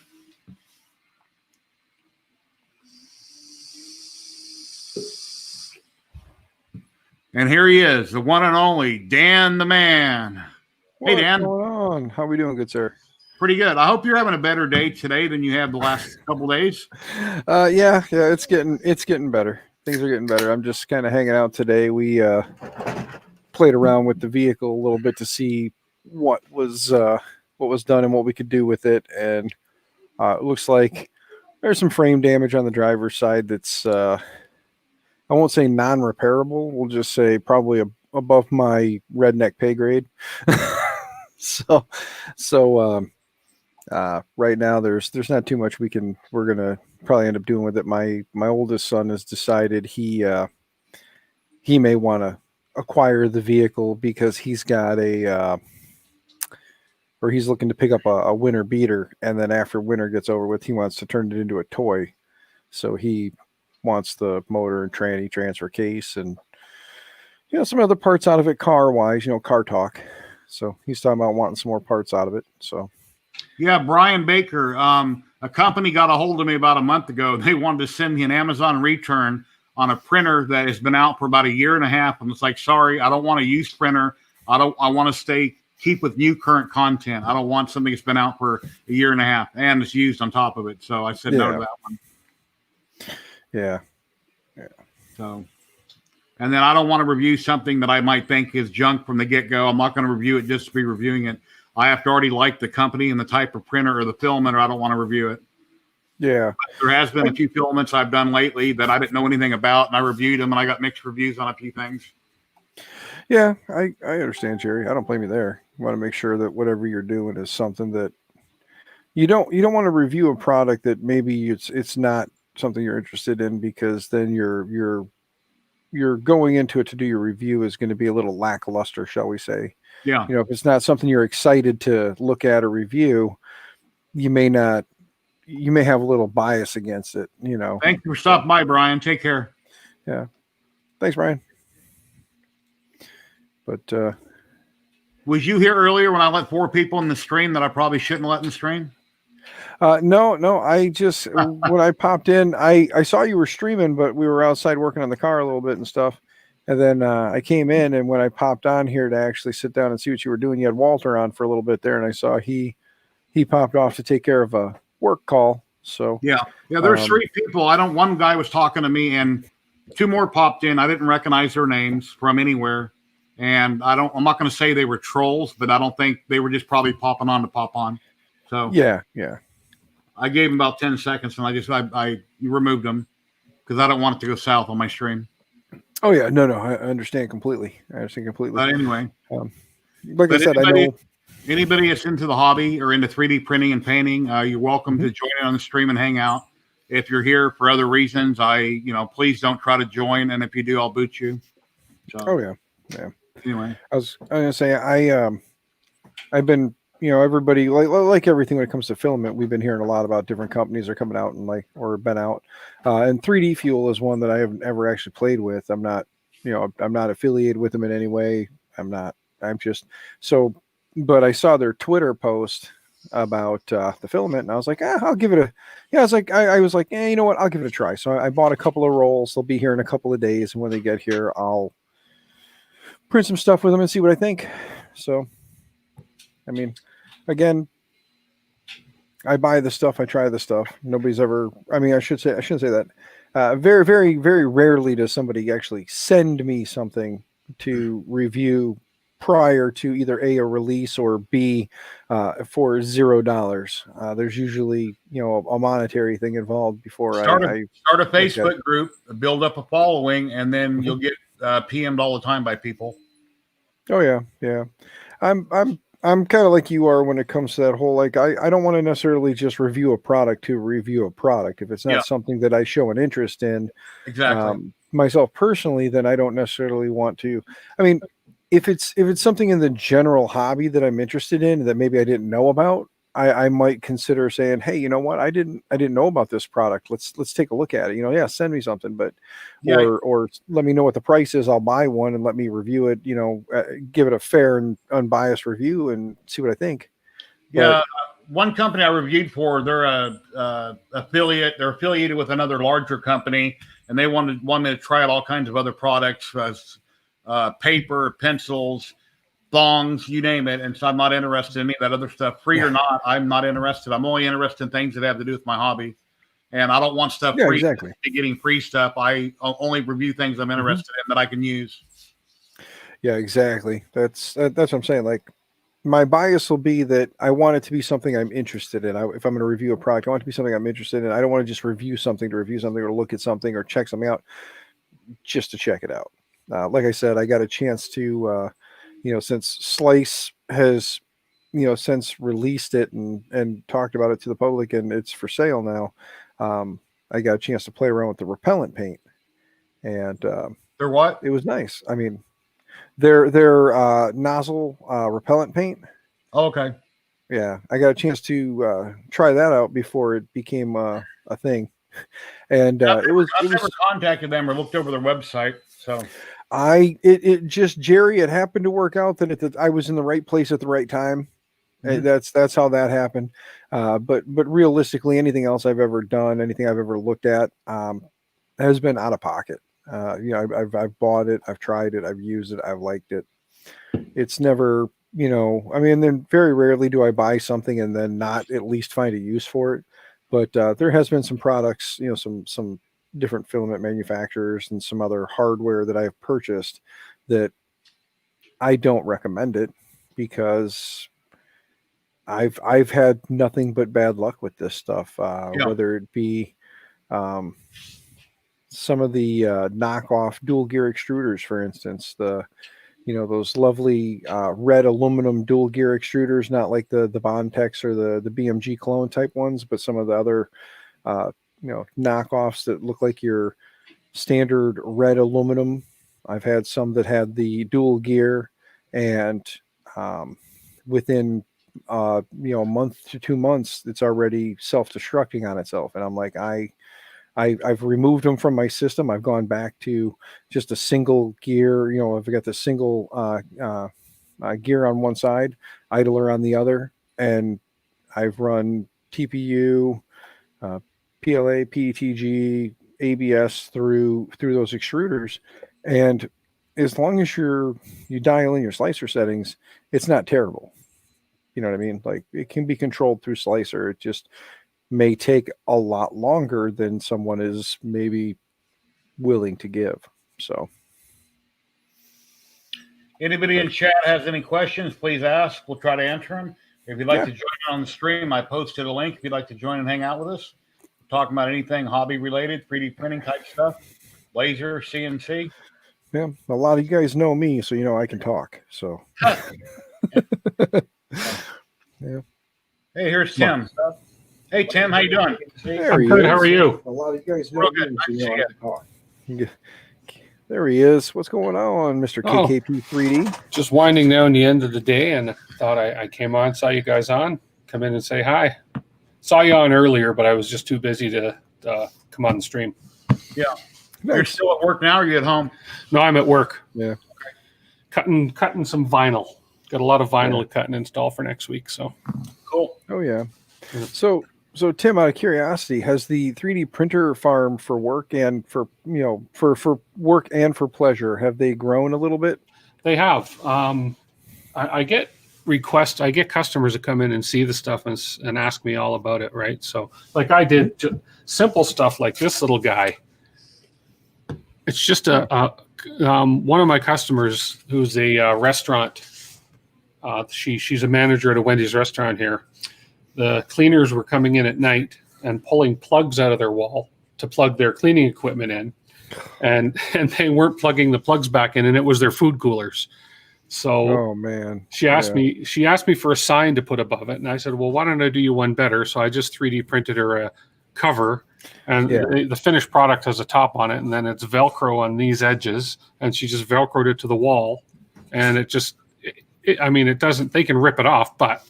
And here he is, the one and only Dan the Man. Hey, Dan. What's going on? How are we doing, good sir? Pretty good. I hope you're having a better day today than you have the last couple days. Yeah, it's getting better. Things are getting better. I'm just kind of hanging out today. We played around with the vehicle a little bit to see what was done and what we could do with it, and it looks like there's some frame damage on the driver's side that's I won't say non-repairable. We'll just say probably above my redneck pay grade. So right now there's not too much we're gonna probably end up doing with it. My oldest son has decided he may want to acquire the vehicle because he's got he's looking to pick up a winter beater, and then after winter gets over with, he wants to turn it into a toy. So he wants the motor and tranny transfer case and some other parts out of it car wise, car talk. So he's talking about wanting some more parts out of it. So yeah, Brian Baker, a company got a hold of me about a month ago. They wanted to send me an Amazon return on a printer that has been out for about a year and a half. I'm just like, sorry, I don't want a used printer. I want to keep with new current content. I don't want something that's been out for a year and a half and it's used on top of it. So I said no to that one. Yeah. So, and then I don't want to review something that I might think is junk from the get-go. I'm not going to review it just to be reviewing it. I have to already like the company and the type of printer or the filament, or I don't want to review it. Yeah. But there has been a few filaments I've done lately that I didn't know anything about, and I reviewed them, and I got mixed reviews on a few things. Yeah, I understand, Jerry. I don't blame you there. You want to make sure that whatever you're doing is something that you don't want to review a product that maybe it's not something you're interested in, because then you're going into it to do your review is going to be a little lackluster, shall we say. Yeah. If it's not something you're excited to look at or review, you may have a little bias against it, Thank you for stopping by, Brian. Take care. Yeah. Thanks, Brian. But was you here earlier when I let 4 people in the stream that I probably shouldn't let in the stream? No. I just when I popped in, I saw you were streaming, but we were outside working on the car a little bit and stuff. And then I came in, and when I popped on here to actually sit down and see what you were doing, you had Walter on for a little bit there, and I saw he popped off to take care of a work call. So yeah. There's 3 people. One guy was talking to me, and 2 more popped in. I didn't recognize their names from anywhere, and I'm not going to say they were trolls, but I don't think they were just probably popping on to pop on. So yeah. I gave them about 10 seconds, and I removed them because I don't want it to go south on my stream. Oh yeah, no, I understand completely. But anyway, like I said, I know anybody that's into the hobby or into 3D printing and painting, you're welcome to join in on the stream and hang out. If you're here for other reasons, please don't try to join, and if you do, I'll boot you. So, oh yeah. Anyway, I was gonna say I've been. Everybody like everything when it comes to filament, we've been hearing a lot about different companies are coming out or been out. And 3D Fuel is one that I haven't ever actually played with. I'm not affiliated with them in any way. But I saw their Twitter post about the filament, and I was like, I'll give it I was like, you know what? I'll give it a try. So I bought a couple of rolls. They'll be here in a couple of days. And when they get here, I'll print some stuff with them and see what I think. So, I mean, again, I buy the stuff, I try the stuff. Nobody's ever, I shouldn't say that. Very, very, very rarely does somebody actually send me something to review prior to either A, a release, or B, for $0. There's usually, a monetary thing involved before start a Facebook group, build up a following, and then you'll get PM'd all the time by people. Oh yeah, yeah. I'm kind of like you are when it comes to that whole, like, I don't want to necessarily just review a product to review a product. If it's not something that I show an interest in, myself personally, then I don't necessarily want to. I mean, if it's something in the general hobby that I'm interested in that maybe I didn't know about, I might consider saying, hey, you know what, I didn't know about this product. Let's take a look at it. Yeah, send me something, but or let me know what the price is. I'll buy one and let me review it. Give it a fair and unbiased review and see what I think. Yeah, one company I reviewed for, they're a affiliate. They're affiliated with another larger company, and they wanted me to try out all kinds of other products, paper, pencils, thongs, you name it. And so I'm not interested in any of that other stuff, free or not. I'm not interested. I'm only interested in things that have to do with my hobby, and I don't want stuff free. Exactly. Getting free stuff. I only review things I'm interested in that I can use. Yeah, exactly. That's what I'm saying. Like, my bias will be that I want it to be something I'm interested in. If I'm going to review a product, I want it to be something I'm interested in. I don't want to just review something or look at something or check something out just to check it out. Like I said, I got a chance to, since Slice has, since released it and talked about it to the public and it's for sale now, I got a chance to play around with the repellent paint. And they're what? It was nice. I mean, they're nozzle repellent paint. Oh, okay. Yeah, I got a chance to try that out before it became a thing, and I've never contacted them or looked over their website. So it just, Jerry, it happened to work out that I was in the right place at the right time. Mm-hmm. That's how that happened. But realistically, anything else I've ever done, anything I've ever looked at, has been out of pocket. I've bought it, I've tried it, I've used it, I've liked it. It's never, then very rarely do I buy something and then not at least find a use for it. But there has been some products, some different filament manufacturers and some other hardware that I've purchased that I don't recommend it because I've had nothing but bad luck with this stuff. Whether it be some of the knockoff dual gear extruders, for instance, those lovely red aluminum dual gear extruders, not like the Bondtex or the BMG clone type ones, but some of the other knockoffs that look like your standard red aluminum. I've had some that had the dual gear, and within a month to 2 months, it's already self-destructing on itself. And I'm like, I've removed them from my system. I've gone back to just a single gear. I've got the single gear on one side, idler on the other, and I've run TPU, PLA, PETG, ABS through those extruders, and as long as you dial in your slicer settings, it's not terrible. You know what I mean? Like, it can be controlled through slicer. It just may take a lot longer than someone is maybe willing to give. So anybody in chat has any questions, please ask. We'll try to answer them. If you'd like to join on the stream, I posted a link. If you'd like to join and hang out with us, talking about anything hobby related, 3D printing type stuff, laser, CNC. Yeah, a lot of you guys know me, so I can talk. So yeah. Hey, here's Tim. Hey, Tim, how you doing? I'm good. How are you? A lot of you guys know me, so I can talk. There he is. What's going on, Mr. KKP 3D? Just winding down the end of the day, and thought I came on, saw you guys on, come in and say hi. Saw you on earlier, but I was just too busy to come on the stream. Yeah. Nice. You're still at work now, or are you at home? No, I'm at work. Yeah. Cutting some vinyl. Got a lot of vinyl to cut and install for next week. So cool. Oh yeah. So Tim, out of curiosity, has the 3D printer farm for work and for work and for pleasure, have they grown a little bit? They have. I get requests. I get customers that come in and see the stuff and ask me all about it. Right. So like I did simple stuff like this little guy. It's just one of my customers who's a restaurant. She's a manager at a Wendy's restaurant here. The cleaners were coming in at night and pulling plugs out of their wall to plug their cleaning equipment in, and they weren't plugging the plugs back in, and it was their food coolers. So oh man, she asked me for a sign to put above it, and I said, well, why don't I do you one better? So I just 3D printed her a cover, and the finished product has a top on it, and then it's Velcro on these edges, and she just Velcroed it to the wall, and it just, it doesn't, they can rip it off, but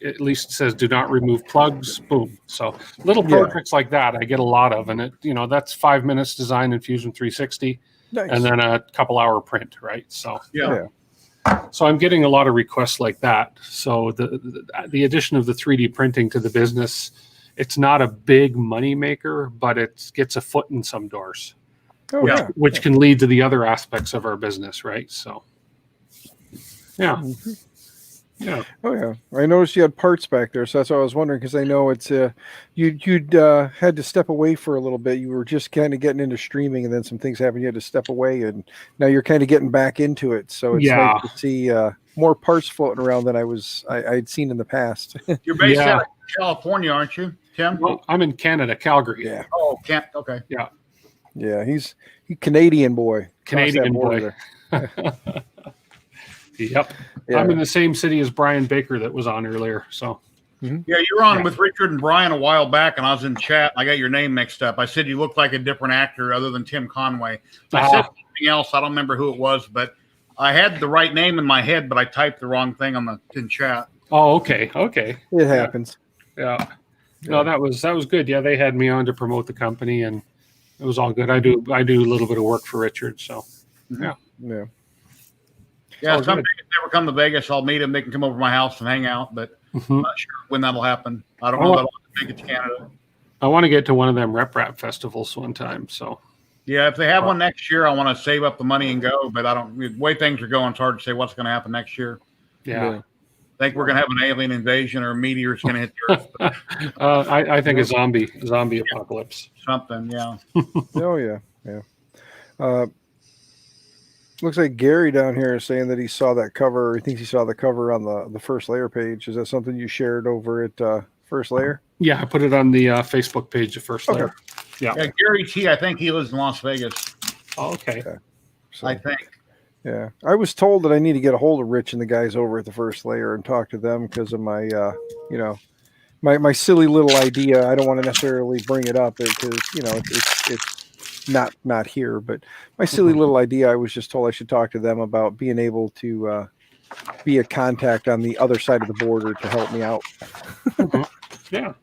at least it says do not remove plugs, boom. So little projects like that I get a lot of, and it, that's 5 minutes design in Fusion 360, nice. And then a couple hour print, right? So so I'm getting a lot of requests like that. So the addition of the 3D printing to the business, it's not a big money maker, but it gets a foot in some doors, which can lead to the other aspects of our business, right? So yeah. Yeah. Oh yeah. I noticed you had parts back there, so that's what I was wondering, because I know it's you'd had to step away for a little bit. You were just kind of getting into streaming, and then some things happened. You had to step away, and now you're kind of getting back into it. So it's nice to see more parts floating around than I'd seen in the past. You're based out of California, aren't you, Tim? Well, I'm in Canada, Calgary. Yeah. Oh, okay. Yeah. Yeah, he's Canadian boy. Canadian boy. Yep. Yeah. I'm in the same city as Brian Baker that was on earlier. So yeah, you were on with Richard and Brian a while back, and I was in chat. I got your name mixed up. I said you looked like a different actor other than Tim Conway. I said something else. I don't remember who it was, but I had the right name in my head, but I typed the wrong thing in chat. Oh, okay. It happens. Yeah. No, that was good. Yeah, they had me on to promote the company, and it was all good. I do a little bit of work for Richard, so yeah. Yeah, someday if they ever come to Vegas, I'll meet them. They can come over to my house and hang out, but I'm not sure when that'll happen. I don't know that I'll make it to Canada. I want to get to one of them rep rap festivals one time. So yeah, if they have one next year, I want to save up the money and go. But the way things are going, it's hard to say what's going to happen next year. Yeah. I think we're going to have an alien invasion or a meteor's going to hit the Earth. I think a zombie apocalypse. Something, yeah. Oh yeah. Looks like Gary down here is saying that he saw that cover. He thinks he saw the cover on the First Layer page. Is that something you shared over at First Layer? Yeah, I put it on the Facebook page of First Layer. Yeah, Gary T, I think he lives in Las Vegas. Oh, okay. So, I think. Yeah. I was told that I need to get a hold of Rich and the guys over at the First Layer and talk to them because of my, my silly little idea. I don't want to necessarily bring it up because, it's not here, but my silly little idea, I was just told I should talk to them about being able to be a contact on the other side of the border to help me out. Yeah.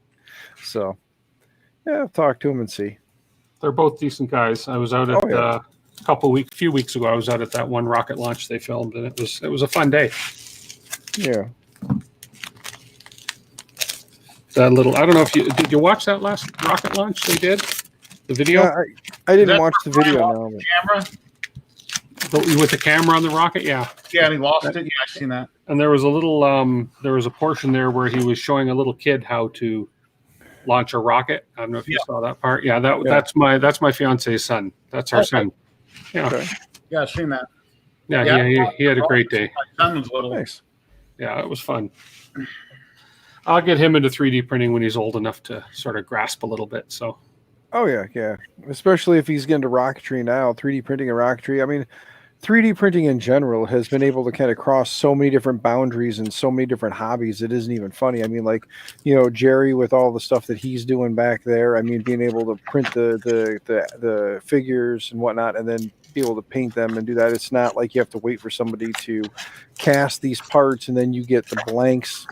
So, yeah, I'll talk to them and see. They're both decent guys. I was out at a few weeks ago. I was out at that one rocket launch they filmed, and it was a fun day. Yeah. That little, I don't know if did you watch that last rocket launch they did? The video? I didn't watch the video. Camera? With the camera on the rocket? Yeah. Yeah, and he lost it. Yeah, I've seen that. And there was a little, there was a portion there where he was showing a little kid how to launch a rocket. I don't know if you saw that part. Yeah, that's my fiance's son. That's our son. Yeah. Okay. Yeah, I've seen that. Yeah, he had a great day. My son was little. Nice. Yeah, it was fun. I'll get him into 3D printing when he's old enough to sort of grasp a little bit. So. Oh yeah. Especially if he's getting to rocketry now, 3D printing and rocketry. I mean, 3D printing in general has been able to kind of cross so many different boundaries and so many different hobbies. It isn't even funny. I mean, like, Jerry with all the stuff that he's doing back there. I mean, being able to print the figures and whatnot, and then be able to paint them and do that. It's not like you have to wait for somebody to cast these parts and then you get the blanks,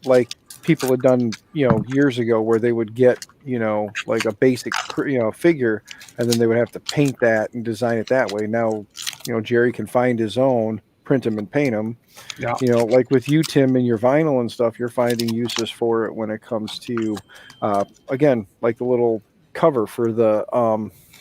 like people had done, years ago, where they would get, like a basic, figure, and then they would have to paint that and design it that way. Now, Jerry can find his own, print them and paint them. Yeah. Like with you, Tim, and your vinyl and stuff, you're finding uses for it when it comes to, again, like the little cover for the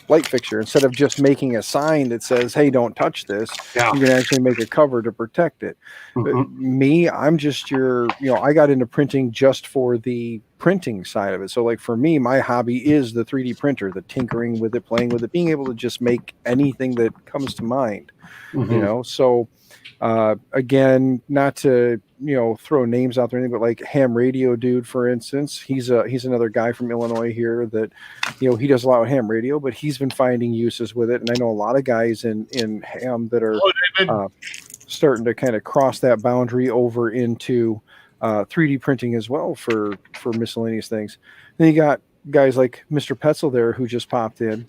light fixture. Instead of just making a sign that says, hey, don't touch this, you can actually make a cover to protect it. Me, I'm just I got into printing just for the printing side of it. So like for me, my hobby is the 3D printer, the tinkering with it, playing with it, being able to just make anything that comes to mind. So again, not to throw names out there or anything, but like Ham Radio Dude, for instance, he's another guy from Illinois here that he does a lot with ham radio, but he's been finding uses with it. And I know a lot of guys in ham that are starting to kind of cross that boundary over into 3D printing as well for miscellaneous things. Then you got guys like Mr. Petzel there who just popped in.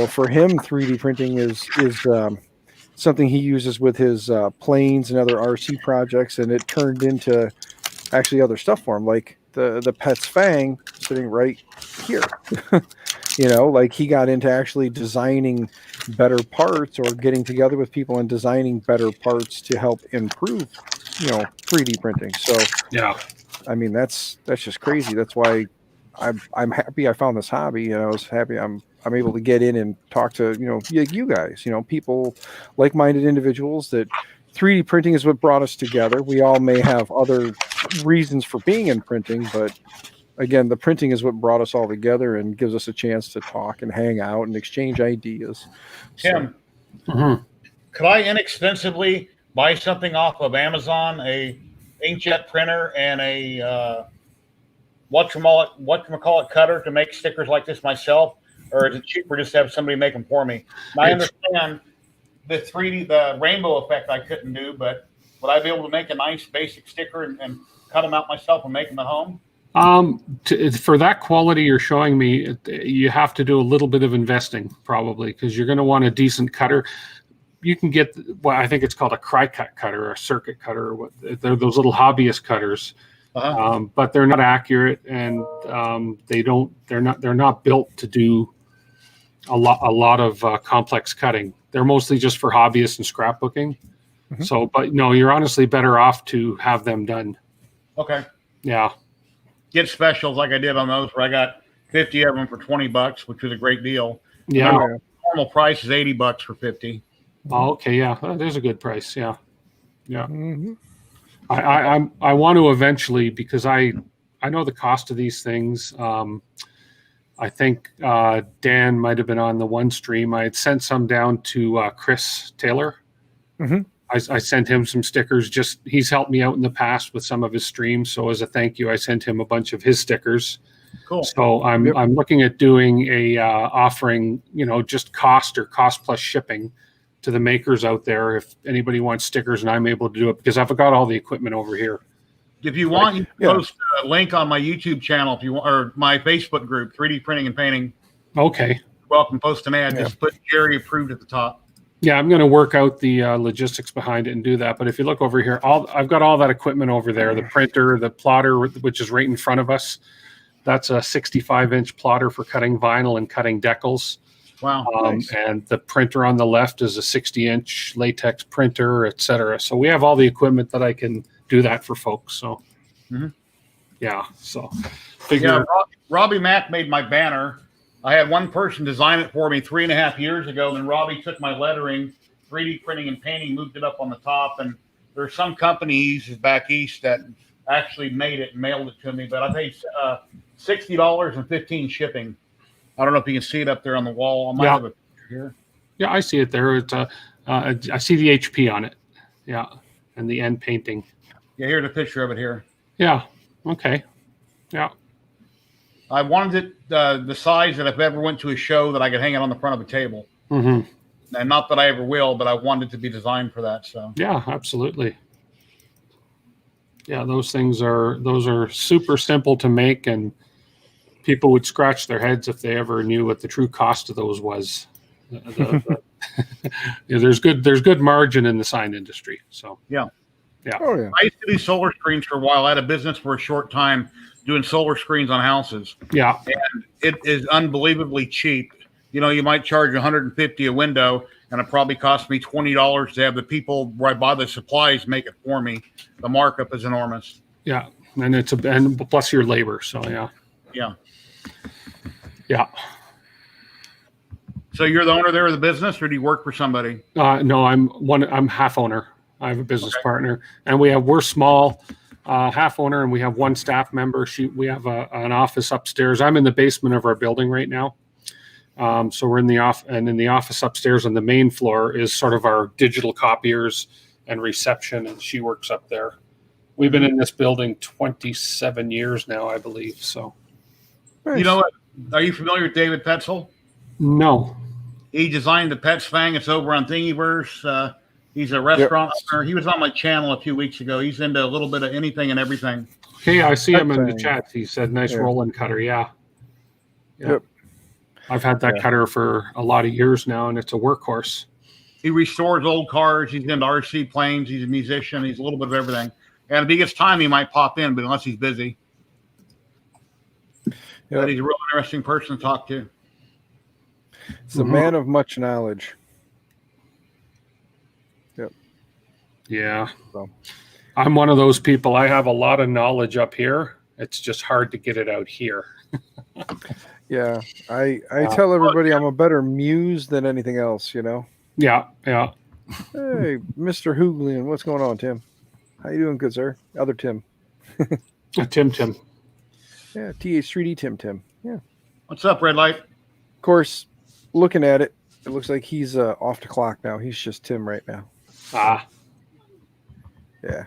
For him, 3D printing is something he uses with his planes and other RC projects, and it turned into actually other stuff for him, like the Pet's Fang sitting right here. Like he got into actually designing better parts, or getting together with people and designing better parts to help improve 3D printing. So yeah, I mean that's just crazy. That's why I'm happy I found this hobby. I was happy I'm able to get in and talk to you guys, people, like-minded individuals. That 3D printing is what brought us together. We all may have other reasons for being in printing, but again, the printing is what brought us all together and gives us a chance to talk and hang out and exchange ideas. Tim, could I inexpensively buy something off of Amazon, a inkjet printer and a whatchamacallit cutter to make stickers like this myself, or is it cheaper just to have somebody make them for me? And I understand the 3D, the rainbow effect I couldn't do, but would I be able to make a nice basic sticker and cut them out myself and make them at home? For that quality you're showing me, you have to do a little bit of investing probably, because you're going to want a decent cutter. You can get I think it's called a Cry-Cut cutter or a circuit cutter. They're those little hobbyist cutters, but they're not accurate, and they're not built to do a lot of complex cutting. They're mostly just for hobbyists and scrapbooking. So, but no, you're honestly better off to have them done. Okay. Yeah. Get specials like I did on those, where I got 50 of them for $20, which was a great deal. Yeah. Normal price is $80 for 50. Oh, okay. Yeah. There's a good price. Yeah. Yeah. I want to eventually, because I know the cost of these things. I think Dan might have been on the one stream. I had sent some down to Chris Taylor. I sent him some stickers. He's helped me out in the past with some of his streams. So as a thank you, I sent him a bunch of his stickers. Cool. So I'm looking at doing a offering, just cost or cost plus shipping to the makers out there. If anybody wants stickers and I'm able to do it, because I've got all the equipment over here. If you want, you can post a link on my YouTube channel if you want, or my Facebook group, 3D Printing and Painting. Okay. You're welcome. Post an ad. Just put Jerry approved at the top. Yeah, I'm going to work out the logistics behind it and do that. But if you look over here, I've got all that equipment over there. The printer, the plotter, which is right in front of us. That's a 65-inch plotter for cutting vinyl and cutting decals. Wow. Nice. And the printer on the left is a 60-inch latex printer, etc. So we have all the equipment that I can do that for folks. So, yeah. So, Robbie Mack made my banner. I had one person design it for me 3.5 years ago. Then Robbie took my lettering, 3D printing and painting, moved it up on the top. And there's some companies back east that actually made it and mailed it to me. But I paid $60 and $15 shipping. I don't know if you can see it up there on the wall. I might have a picture here. Yeah, I see it there. It's I see the HP on it. Yeah, and the end painting. Yeah, here's a picture of it here. Yeah. Okay. Yeah. I wanted it the size that if I ever went to a show that I could hang it on the front of a table. And not that I ever will, but I wanted it to be designed for that. So yeah, absolutely. Yeah, those are super simple to make, and people would scratch their heads if they ever knew what the true cost of those was. There's good margin in the sign industry. So yeah. Oh, yeah. I used to do solar screens for a while. I had a business for a short time doing solar screens on houses. Yeah. And it is unbelievably cheap. You might charge $150 a window, and it probably cost me $20 to have the people where I buy the supplies make it for me. The markup is enormous. Yeah. And and plus your labor. So yeah. Yeah. Yeah. So you're the owner there of the business, or do you work for somebody? No, I'm half owner. I have a business partner, and we're small, half owner, and we have one staff member. We have an office upstairs. I'm in the basement of our building right now. So we're in the office, and in the office upstairs on the main floor is sort of our digital copiers and reception, and she works up there. We've been in this building 27 years now, I believe. So, you know what? Are you familiar with David Petzel? No. He designed the Pet's Fang. It's over on Thingiverse. He's a restaurant owner. He was on my channel a few weeks ago. He's into a little bit of anything and everything. Hey, I see him in the chat. He said, nice rolling cutter. Yeah. Yep. I've had that cutter for a lot of years now, and it's a workhorse. He restores old cars. He's into RC planes. He's a musician. He's a little bit of everything. And if he gets time, he might pop in, but unless he's busy. But he's a real interesting person to talk to. He's a man of much knowledge. Yep. Yeah. So. I'm one of those people. I have a lot of knowledge up here. It's just hard to get it out here. Yeah. I tell everybody I'm a better muse than anything else, you know? Yeah. Yeah. Hey, Mr. Hooglian. What's going on, Tim? How you doing, good sir? Other Tim. Tim. Yeah, TH3D Tim. Yeah. What's up, Red Light? Of course, looking at it, it looks like he's off the clock now. He's just Tim right now. Ah. Yeah.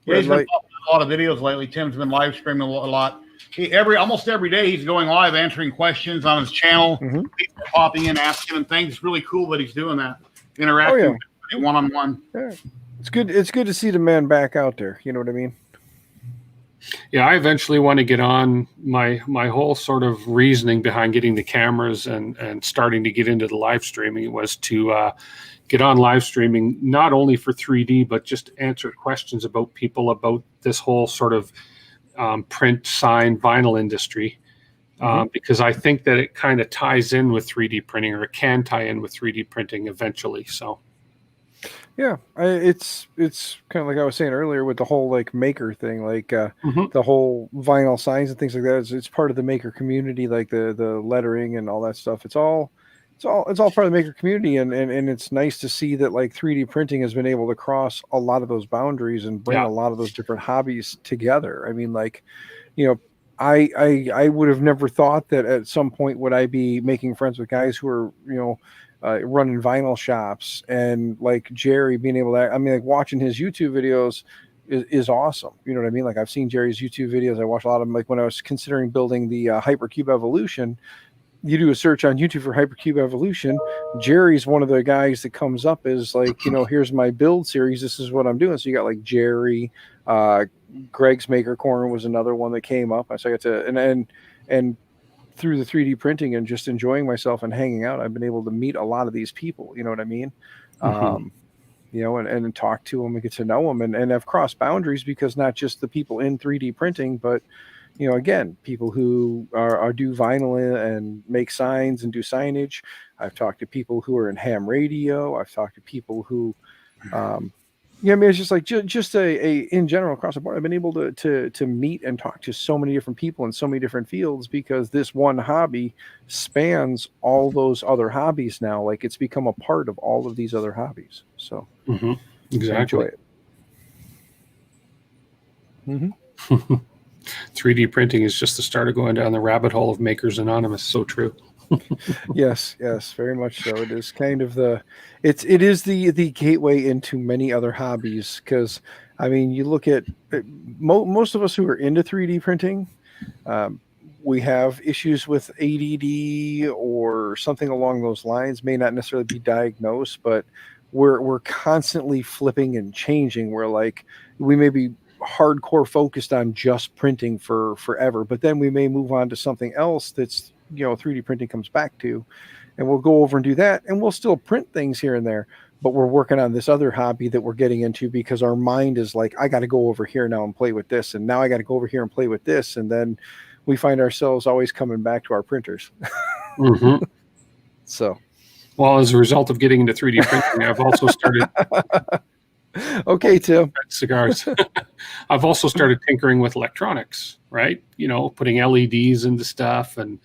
Yeah, he's been popping a lot of videos lately. Tim's been live streaming a lot. Almost every day he's going live answering questions on his channel. People popping in, asking him things. It's really cool that he's doing that. Interacting with one-on-one. Yeah. It's good to see the man back out there. You know what I mean? Yeah, I eventually want to get on my whole sort of reasoning behind getting the cameras and starting to get into the live streaming was to get on live streaming, not only for 3D, but just answer questions about people about this whole sort of print, sign, vinyl industry. Because I think that it kind of ties in with 3D printing, or it can tie in with 3D printing eventually. So. Yeah, it's kind of like I was saying earlier with the whole like maker thing, like the whole vinyl signs and things like that. It's part of the maker community, like the lettering and all that stuff. It's all part of the maker community, and it's nice to see that like 3D printing has been able to cross a lot of those boundaries and bring a lot of those different hobbies together. I mean, like, you know, I would have never thought that at some point would I be making friends with guys who are, you know, running vinyl shops, and like Jerry being able to, I mean, like watching his YouTube videos is awesome. You know what I mean? Like I've seen Jerry's YouTube videos. I watch a lot of them. Like when I was considering building the Hypercube Evolution, you do a search on YouTube for Hypercube Evolution. Jerry's one of the guys that comes up as like, you know, here's my build series. This is what I'm doing. So you got like Jerry, Greg's Maker Corner was another one that came up. So I got to, and through the 3D printing and just enjoying myself and hanging out, I've been able to meet a lot of these people. You know what I mean? You know, and talk to them and get to know them, and have crossed boundaries, because not just the people in 3D printing, but, you know, again, people who are do vinyl and make signs and do signage. I've talked to people who are in ham radio. I've talked to people who, yeah, I mean, it's just like just a in general across the board. I've been able to meet and talk to so many different people in so many different fields, because this one hobby spans all those other hobbies now. Like it's become a part of all of these other hobbies. So exactly. Enjoy it. 3D printing is just the start of going down the rabbit hole of Makers Anonymous. So true. Yes, very much so. It is kind of it is the gateway into many other hobbies, because I mean, you look at most of us who are into 3D printing, we have issues with ADD or something along those lines. May not necessarily be diagnosed, but we're constantly flipping and changing. We're like, we may be hardcore focused on just printing for forever, but then we may move on to something else that's, you know, 3D printing comes back to, and we'll go over and do that, and we'll still print things here and there, but we're working on this other hobby that we're getting into, because our mind is like, I got to go over here now and play with this, and now I got to go over here and play with this, and then we find ourselves always coming back to our printers. So, well, as a result of getting into 3D printing, I've also started okay, Tim. Cigars. I've also started tinkering with electronics, right? You know, putting LEDs into stuff, and,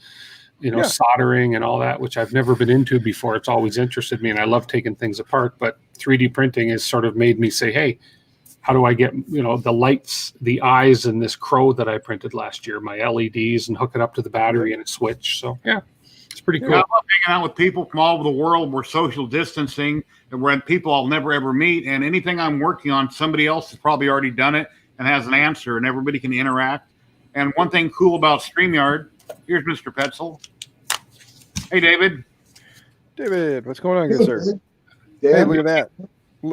you know, soldering and all that, which I've never been into before. It's always interested me, and I love taking things apart. But 3D printing has sort of made me say, hey, how do I get, you know, the lights, the eyes in this crow that I printed last year, my LEDs, and hook it up to the battery and a switch. So, yeah, it's pretty cool. I love hanging out with people from all over the world. We're social distancing, and we're people I'll never, ever meet. And anything I'm working on, somebody else has probably already done it and has an answer, and everybody can interact. And one thing cool about StreamYard, here's Mr. Petzel. Hey, David. David, what's going on, good sir? Hey, look at that.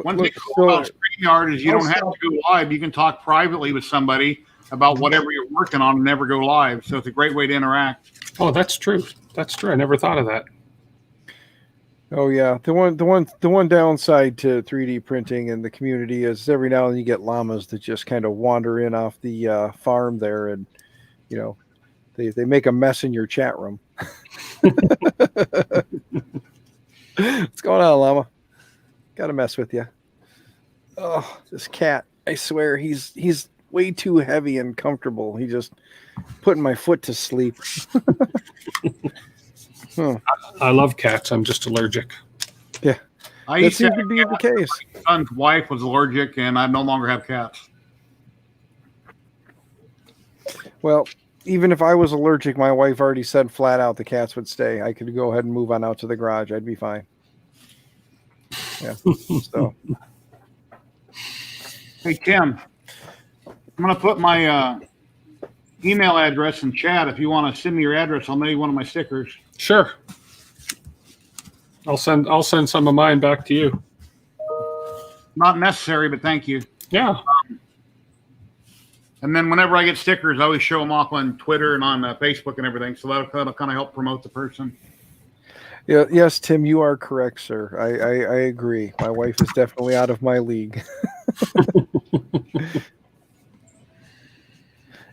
One thing about StreamYard is you don't have to go live. You can talk privately with somebody about whatever you're working on and never go live. So it's a great way to interact. Oh, that's true. That's true. I never thought of that. Oh yeah, the one downside to 3D printing in the community is every now and then you get llamas that just kind of wander in off the farm there, and you know they make a mess in your chat room. What's going on, llama? Got to mess with you. Oh, this cat! I swear he's way too heavy and comfortable. He just putting my foot to sleep. I love cats. I'm just allergic. Yeah, that seems to be the case. My son's wife was allergic, and I no longer have cats. Well, even if I was allergic, my wife already said flat out the cats would stay. I could go ahead and move on out to the garage. I'd be fine. Yeah. So, hey Tim, I'm gonna put my email address in chat. If you want to send me your address, I'll mail you one of my stickers. Sure. I'll send some of mine back to you. Not necessary, but thank you. Yeah. And then whenever I get stickers, I always show them off on Twitter and on Facebook and everything. So that'll kind of help promote the person. Yeah, yes, Tim, you are correct, sir. I agree. My wife is definitely out of my league.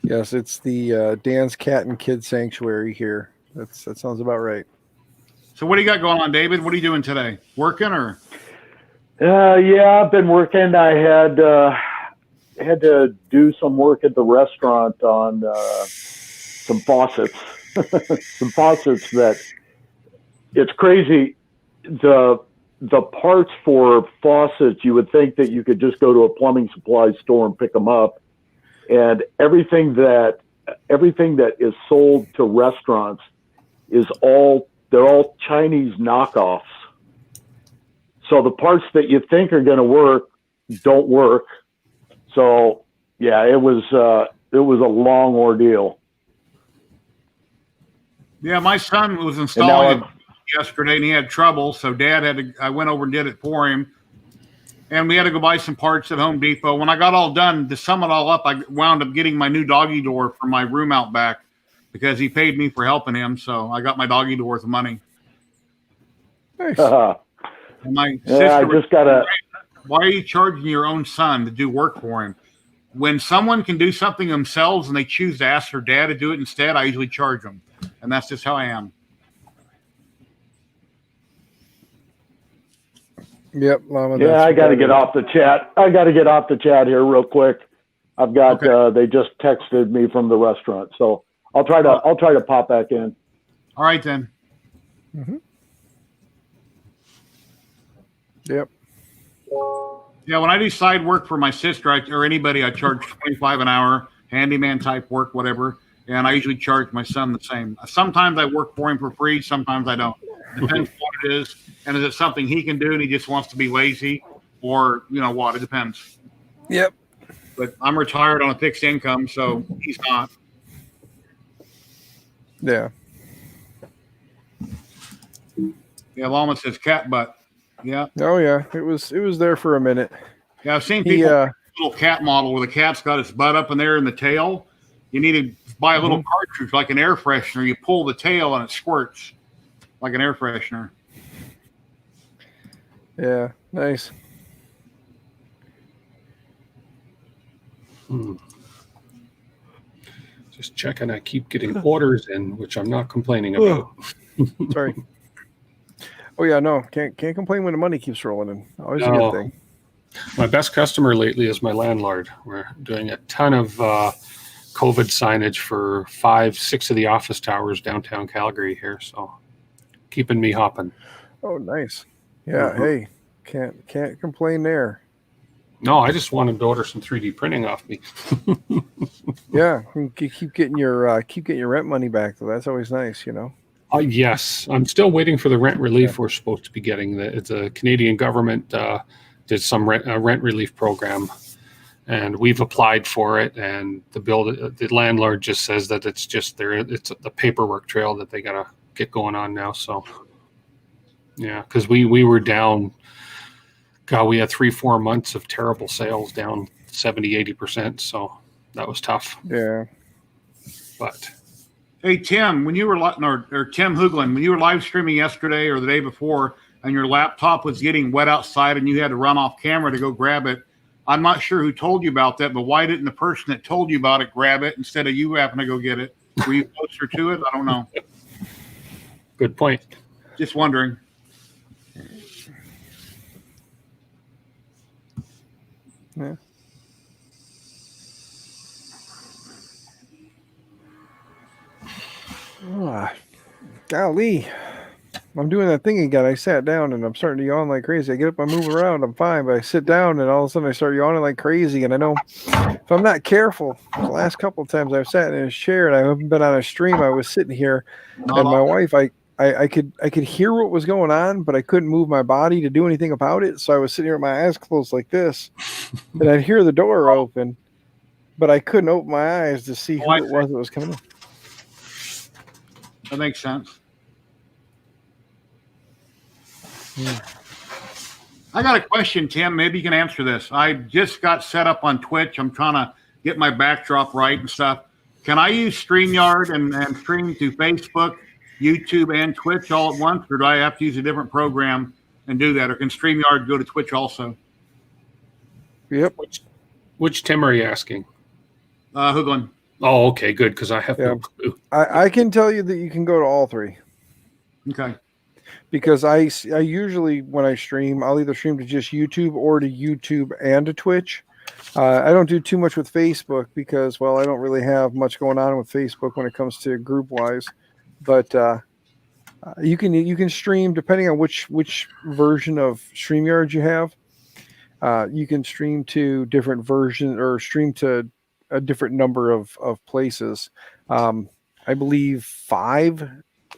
Yes, it's the Dan's Cat and Kid Sanctuary here. That sounds about right. So what do you got going on, David? What are you doing today? Working or? Yeah, I've been working. I had to do some work at the restaurant on some faucets. Some faucets that it's crazy. The parts for faucets, you would think that you could just go to a plumbing supply store and pick them up. And everything that is sold to restaurants they're all Chinese knockoffs. So the parts that you think are going to work don't work. So yeah, it was a long ordeal. Yeah, my son was installing it yesterday and he had trouble. So I went over and did it for him. And we had to go buy some parts at Home Depot. When I got all done, to sum it all up, I wound up getting my new doggy door for my room out back because he paid me for helping him. So I got my doggy door worth of money. Nice. And my sister I just got why are you charging your own son to do work for him? When someone can do something themselves and they choose to ask their dad to do it instead, I usually charge them. And that's just how I am. Yep. Llama, yeah, I got to get off the chat. I got to get off the chat here real quick. I've got they just texted me from the restaurant, so I'll try to pop back in. All right then. Mm-hmm. Yep. Yeah, when I do side work for my sister or anybody, I charge $25 an hour, handyman type work, whatever. And I usually charge my son the same. Sometimes I work for him for free. Sometimes I don't. Depends what it is. And is it something he can do and he just wants to be lazy, or what? It depends. Yep. But I'm retired on a fixed income, so he's not. Yeah. Yeah, Llama says cat butt. Yeah. Oh yeah, it was there for a minute. Yeah, I've seen people make a little cat model where the cat's got its butt up in there in the tail. You need to buy a little cartridge like an air freshener. You pull the tail and it squirts like an air freshener. Yeah, nice. Just checking. I keep getting orders in, which I'm not complaining about. Sorry. Oh yeah, no, can't complain when the money keeps rolling in. Always a good thing. My best customer lately is my landlord. We're doing a ton of COVID signage for 5-6 of the office towers downtown Calgary here, so keeping me hopping. Oh, nice. Yeah, hey, can't complain there. No, I just wanted to order some 3D printing off me. Yeah, you keep getting your rent money back though. That's always nice, Yes, I'm still waiting for the rent relief we're supposed to be getting. The Canadian government did some rent relief program, and we've applied for it. And the landlord just says that it's just there. It's the paperwork trail that they gotta get going on now. So, yeah, because we were down God, we had 3-4 months of terrible sales, down 70-80%. So that was tough. Yeah. But hey, Tim, when you were or Tim Hooglin, when you were live streaming yesterday or the day before, and your laptop was getting wet outside, and you had to run off camera to go grab it, I'm not sure who told you about that, but why didn't the person that told you about it grab it instead of you having to go get it? Were you closer to it? I don't know. Good point. Just wondering. Yeah. Golly. I'm doing that thing again. I sat down and I'm starting to yawn like crazy. I get up, I move around, I'm fine, but I sit down and all of a sudden I start yawning like crazy. And I know if I'm not careful, the last couple of times I've sat in a chair and I haven't been on a stream, I was sitting here and my wife, I could hear what was going on, but I couldn't move my body to do anything about it. So I was sitting here with my eyes closed like this, and I'd hear the door open, but I couldn't open my eyes to see who it was that was coming in. That makes sense. I got a question, Tim. Maybe you can answer this. I just got set up on Twitch. I'm trying to get my backdrop right and stuff. Can I use StreamYard and stream to Facebook, YouTube, and Twitch all at once, or do I have to use a different program and do that? Or can StreamYard go to Twitch also? Yep. Which Tim are you asking? Hooglin. Oh, okay, good, because I have no clue. I can tell you that you can go to all three. Okay. Because I usually, when I stream, I'll either stream to just YouTube or to YouTube and to Twitch. I don't do too much with Facebook because, well, I don't really have much going on with Facebook when it comes to group-wise. But you can stream, depending on which version of StreamYard you have. You can stream to different versions or stream to a different number of places. I believe 5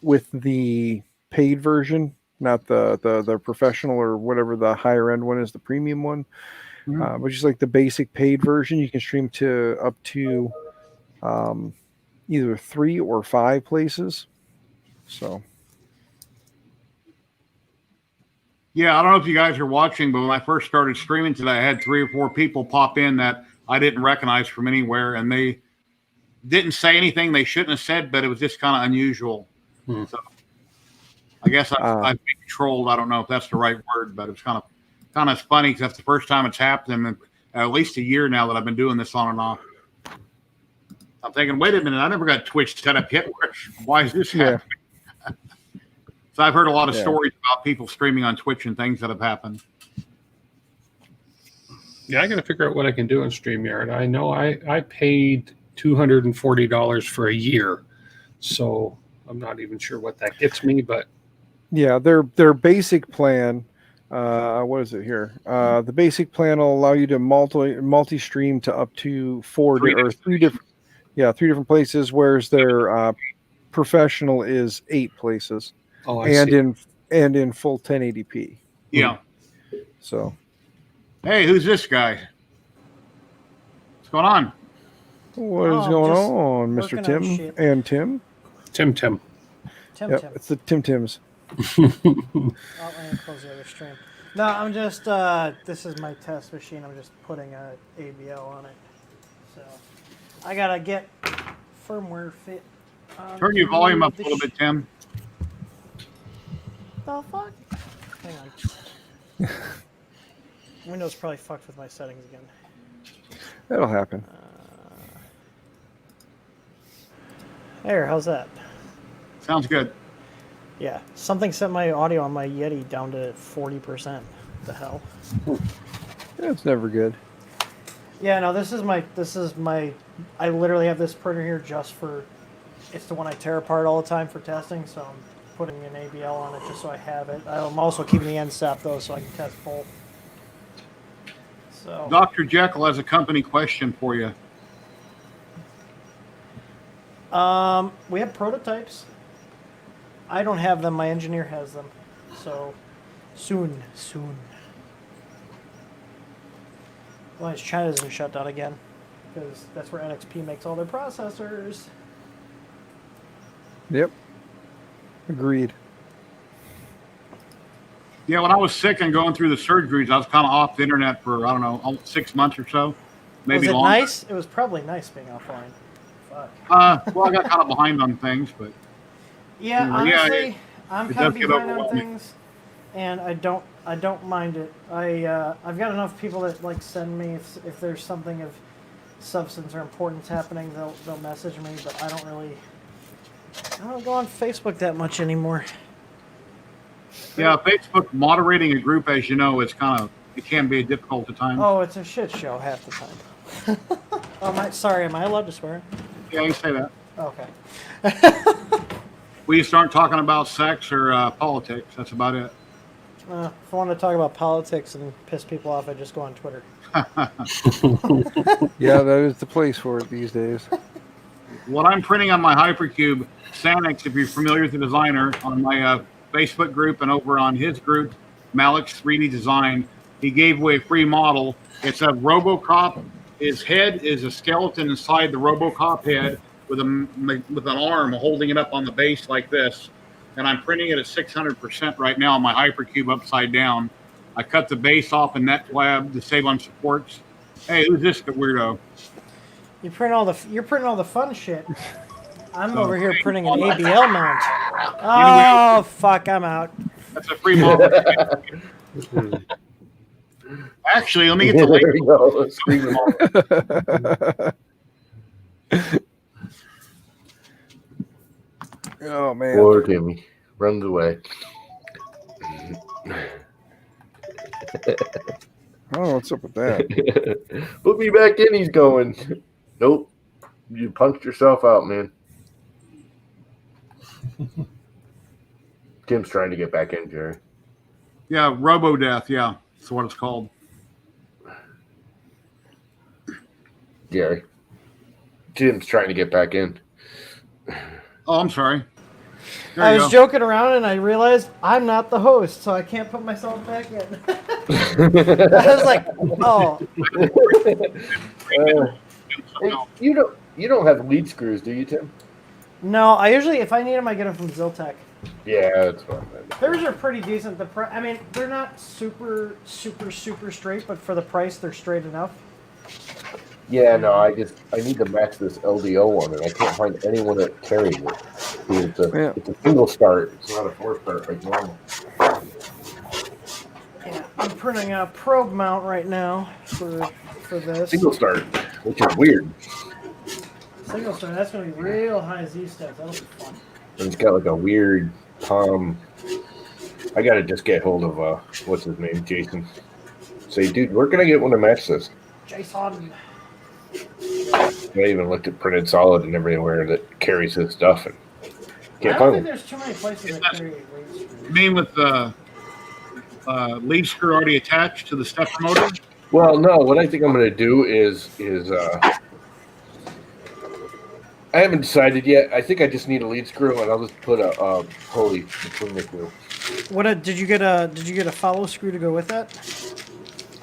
with the paid version, not the professional or whatever the higher end one is, the premium one, which is like the basic paid version. You can stream to up to either 3 or 5 places. So yeah, I don't know if you guys are watching, but when I first started streaming today, I had 3 or 4 people pop in that I didn't recognize from anywhere, and they didn't say anything they shouldn't have said, but it was just kind of unusual. So I guess I've been trolled. I don't know if that's the right word, but it's kind of funny because that's the first time it's happened in at least a year now that I've been doing this on and off. I'm thinking, wait a minute, I never got Twitch set up yet. Why is this happening? So I've heard a lot of stories about people streaming on Twitch and things that have happened. Yeah, I got to figure out what I can do on StreamYard. I know I paid $240 for a year, so I'm not even sure what that gets me, but yeah, their basic plan. What is it here? The basic plan will allow you to multi-stream to up to 3 different places, whereas their professional is 8 places. Oh, I see. and in full 1080p. Yeah. So, hey, who's this guy? What's going on? What is going on, Mr. Tim and Tim? Tim. Yep, it's the Tims. Oh, and close the other stream. No, I'm just, this is my test machine. I'm just putting a ABL on it. So, I gotta get firmware fit. Turn your volume up a little bit, Tim. The fuck? Hang on. Windows probably fucked with my settings again. That'll happen. There, how's that? Sounds good. Yeah, something set my audio on my Yeti down to 40%. The hell? That's never good. Yeah, no, this is my, I literally have this printer here just for, it's the one I tear apart all the time for testing, so I'm putting an ABL on it just so I have it. I'm also keeping the end Sept though, so I can test both. So Dr. Jekyll has a company question for you. We have prototypes. I don't have them. My engineer has them. So soon. As long as China doesn't shut down again, because that's where NXP makes all their processors. Yep. Agreed. Yeah, when I was sick and going through the surgeries, I was kind of off the internet for, I don't know, almost 6 months or so. Maybe was it longer. nice? It was probably nice being offline. Fuck. Well, I got kind of behind on things, but yeah, honestly, I'm it kind of does get behind on overwhelming. things, and I don't mind it. I've got enough people that like send me if there's something of substance or importance happening, they'll message me, but I don't go on Facebook that much anymore. Yeah, Facebook moderating a group, as you know, it can be difficult at times. Oh, it's a shit show half the time. Sorry, am I allowed to swear? Yeah, you say that. Okay. We start talking about sex or politics. That's about it. If I want to talk about politics and piss people off, I just go on Twitter. Yeah, that is the place for it these days. What I'm printing on my Hypercube, Sanix, if you're familiar with the designer, on my Facebook group and over on his group, Malik's 3D Design, he gave away a free model. It's a RoboCop. His head is a skeleton inside the RoboCop head with an arm holding it up on the base like this. And I'm printing it at 600% right now on my Hypercube upside down. I cut the base off in NetLab to save on supports. Hey, who's this weirdo? You're printing all the fun shit. I'm over here printing an ABL mount. Oh fuck, I'm out. That's a free model. Actually, let me get the link. Oh man. Poor Timmy runs away. I don't know what's up with that. Put me back in, he's going. Nope. You punched yourself out, man. Tim's trying to get back in, Jerry. Yeah, Robo-Death, yeah. That's what it's called. Jerry. Tim's trying to get back in. Oh, I'm sorry. I was joking around and I realized I'm not the host, so I can't put myself back in. I was like, oh. You don't have lead screws, do you, Tim? No, I usually, if I need them, I get them from ZYLTECH. Yeah, that's fine. Theirs are pretty decent. I mean, they're not super straight, but for the price, they're straight enough. Yeah, no, I need to match this LDO one, and I can't find anyone that carries it. It's a single start. It's not a 4-start like normal. Yeah, I'm printing a probe mount right now for this. Single start, which is weird. Single start, that's going to be real high Z steps. That'll be fun. And it's got like a weird palm. I got to just get hold of, what's his name, Jason. Say, dude, where can I get one to match this? Jason. I even looked at Printed Solid and everywhere that carries his stuff. And I don't think there's too many places that carry lead screws. You mean with the lead screw already attached to the stepper motor? Well, no. What I think I'm going to do is I haven't decided yet. I think I just need a lead screw, and I'll just put a pulley between the two. Did you get a follow screw to go with that?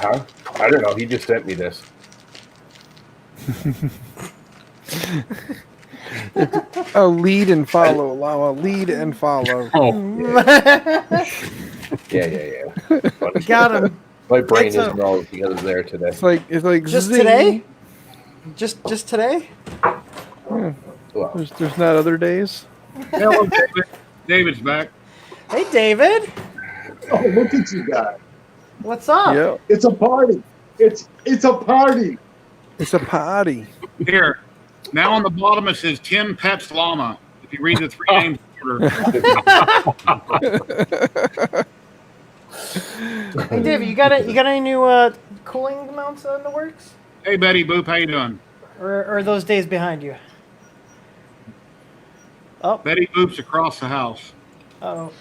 Huh? I don't know. He just sent me this. A lead and follow, Llama. Lead and follow. Oh. Yeah. Got him. My brain isn't all together there today. It's like just zing. today. Just today. Yeah. Well, There's not other days. Hello, David. David's back. Hey, David. Oh, look at you guys. What's up? Yeah. It's a party. It's a party. It's a party. Here. Now on the bottom it says Tim Pets Llama. If you read the 3 names order. Hey, David, you got any new cooling mounts in the works? Hey, Betty Boop, how you doing? Or are those days behind you? Oh. Betty Boop's across the house. Oh.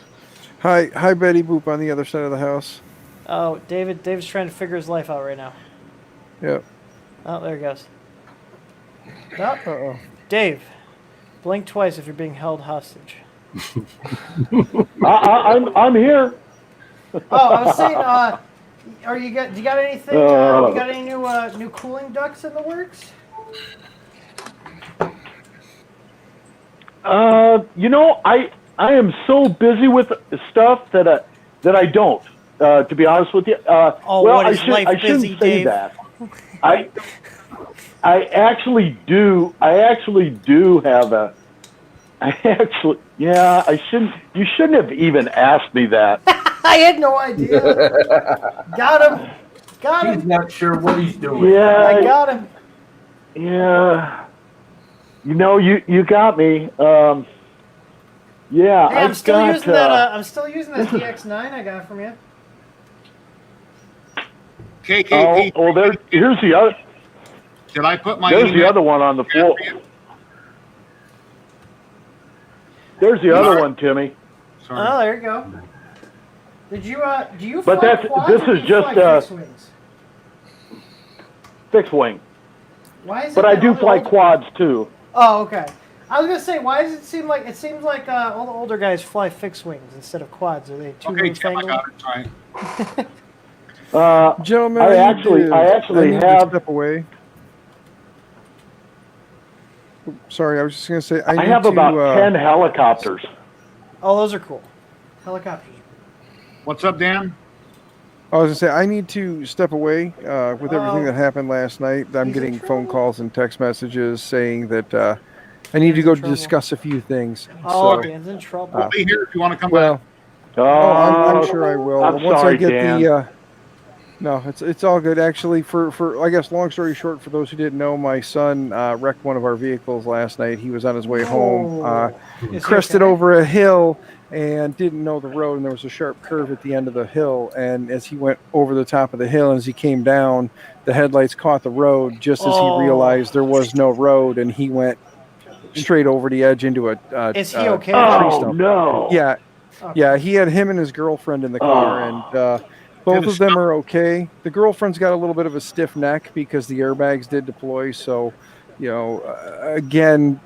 Hi, Betty Boop on the other side of the house. Oh, David's trying to figure his life out right now. Yep. Oh, there he goes. Oh, Uh-oh. Dave, blink twice if you're being held hostage. I'm here. Oh, I was saying, do you got anything? You got any new cooling ducts in the works? I am so busy with stuff that that I don't. To be honest with you, well, I shouldn't say that. I actually do. Have a. I shouldn't. You shouldn't have even asked me that. I had no idea. Got him. He's not sure what he's doing. Yeah, I got him. Yeah. You got me. Yeah, hey, I'm still using that. I'm still using that DX9 I got from you. KKP. Oh, here's the other. Did I put my? There's the other one on the floor. There's the other one, Timmy. Sorry. Oh, there you go. Did you? Do you? But this is just fixed wing. Why is it? But I do fly quads too. Oh, okay. I was gonna say, why does it seem like all the older guys fly fixed wings instead of quads? Are they too Tim, I got it. Sorry. Gentlemen, I actually have to step away. Sorry, I was just gonna say I have about 10 helicopters. Oh, those are cool. Helicopters. What's up, Dan? I was gonna say I need to step away with everything that happened last night. I'm getting phone calls and text messages saying that I need to go discuss a few things. Oh, Dan's in trouble. I'll be here if you want to come back. I'm sure I will. I'm Once sorry, I get Dan. No, it's all good. Actually, for I guess long story short, for those who didn't know, my son wrecked one of our vehicles last night. He was on his way home, crested over a hill, and didn't know the road, and there was a sharp curve at the end of the hill. And as he went over the top of the hill, and as he came down, the headlights caught the road just as he realized there was no road, and he went straight over the edge into a Is he okay? Oh, stump. no. Yeah. Yeah, he had him and his girlfriend in the car, and both of them are okay. The girlfriend's got a little bit of a stiff neck because the airbags did deploy. So, again,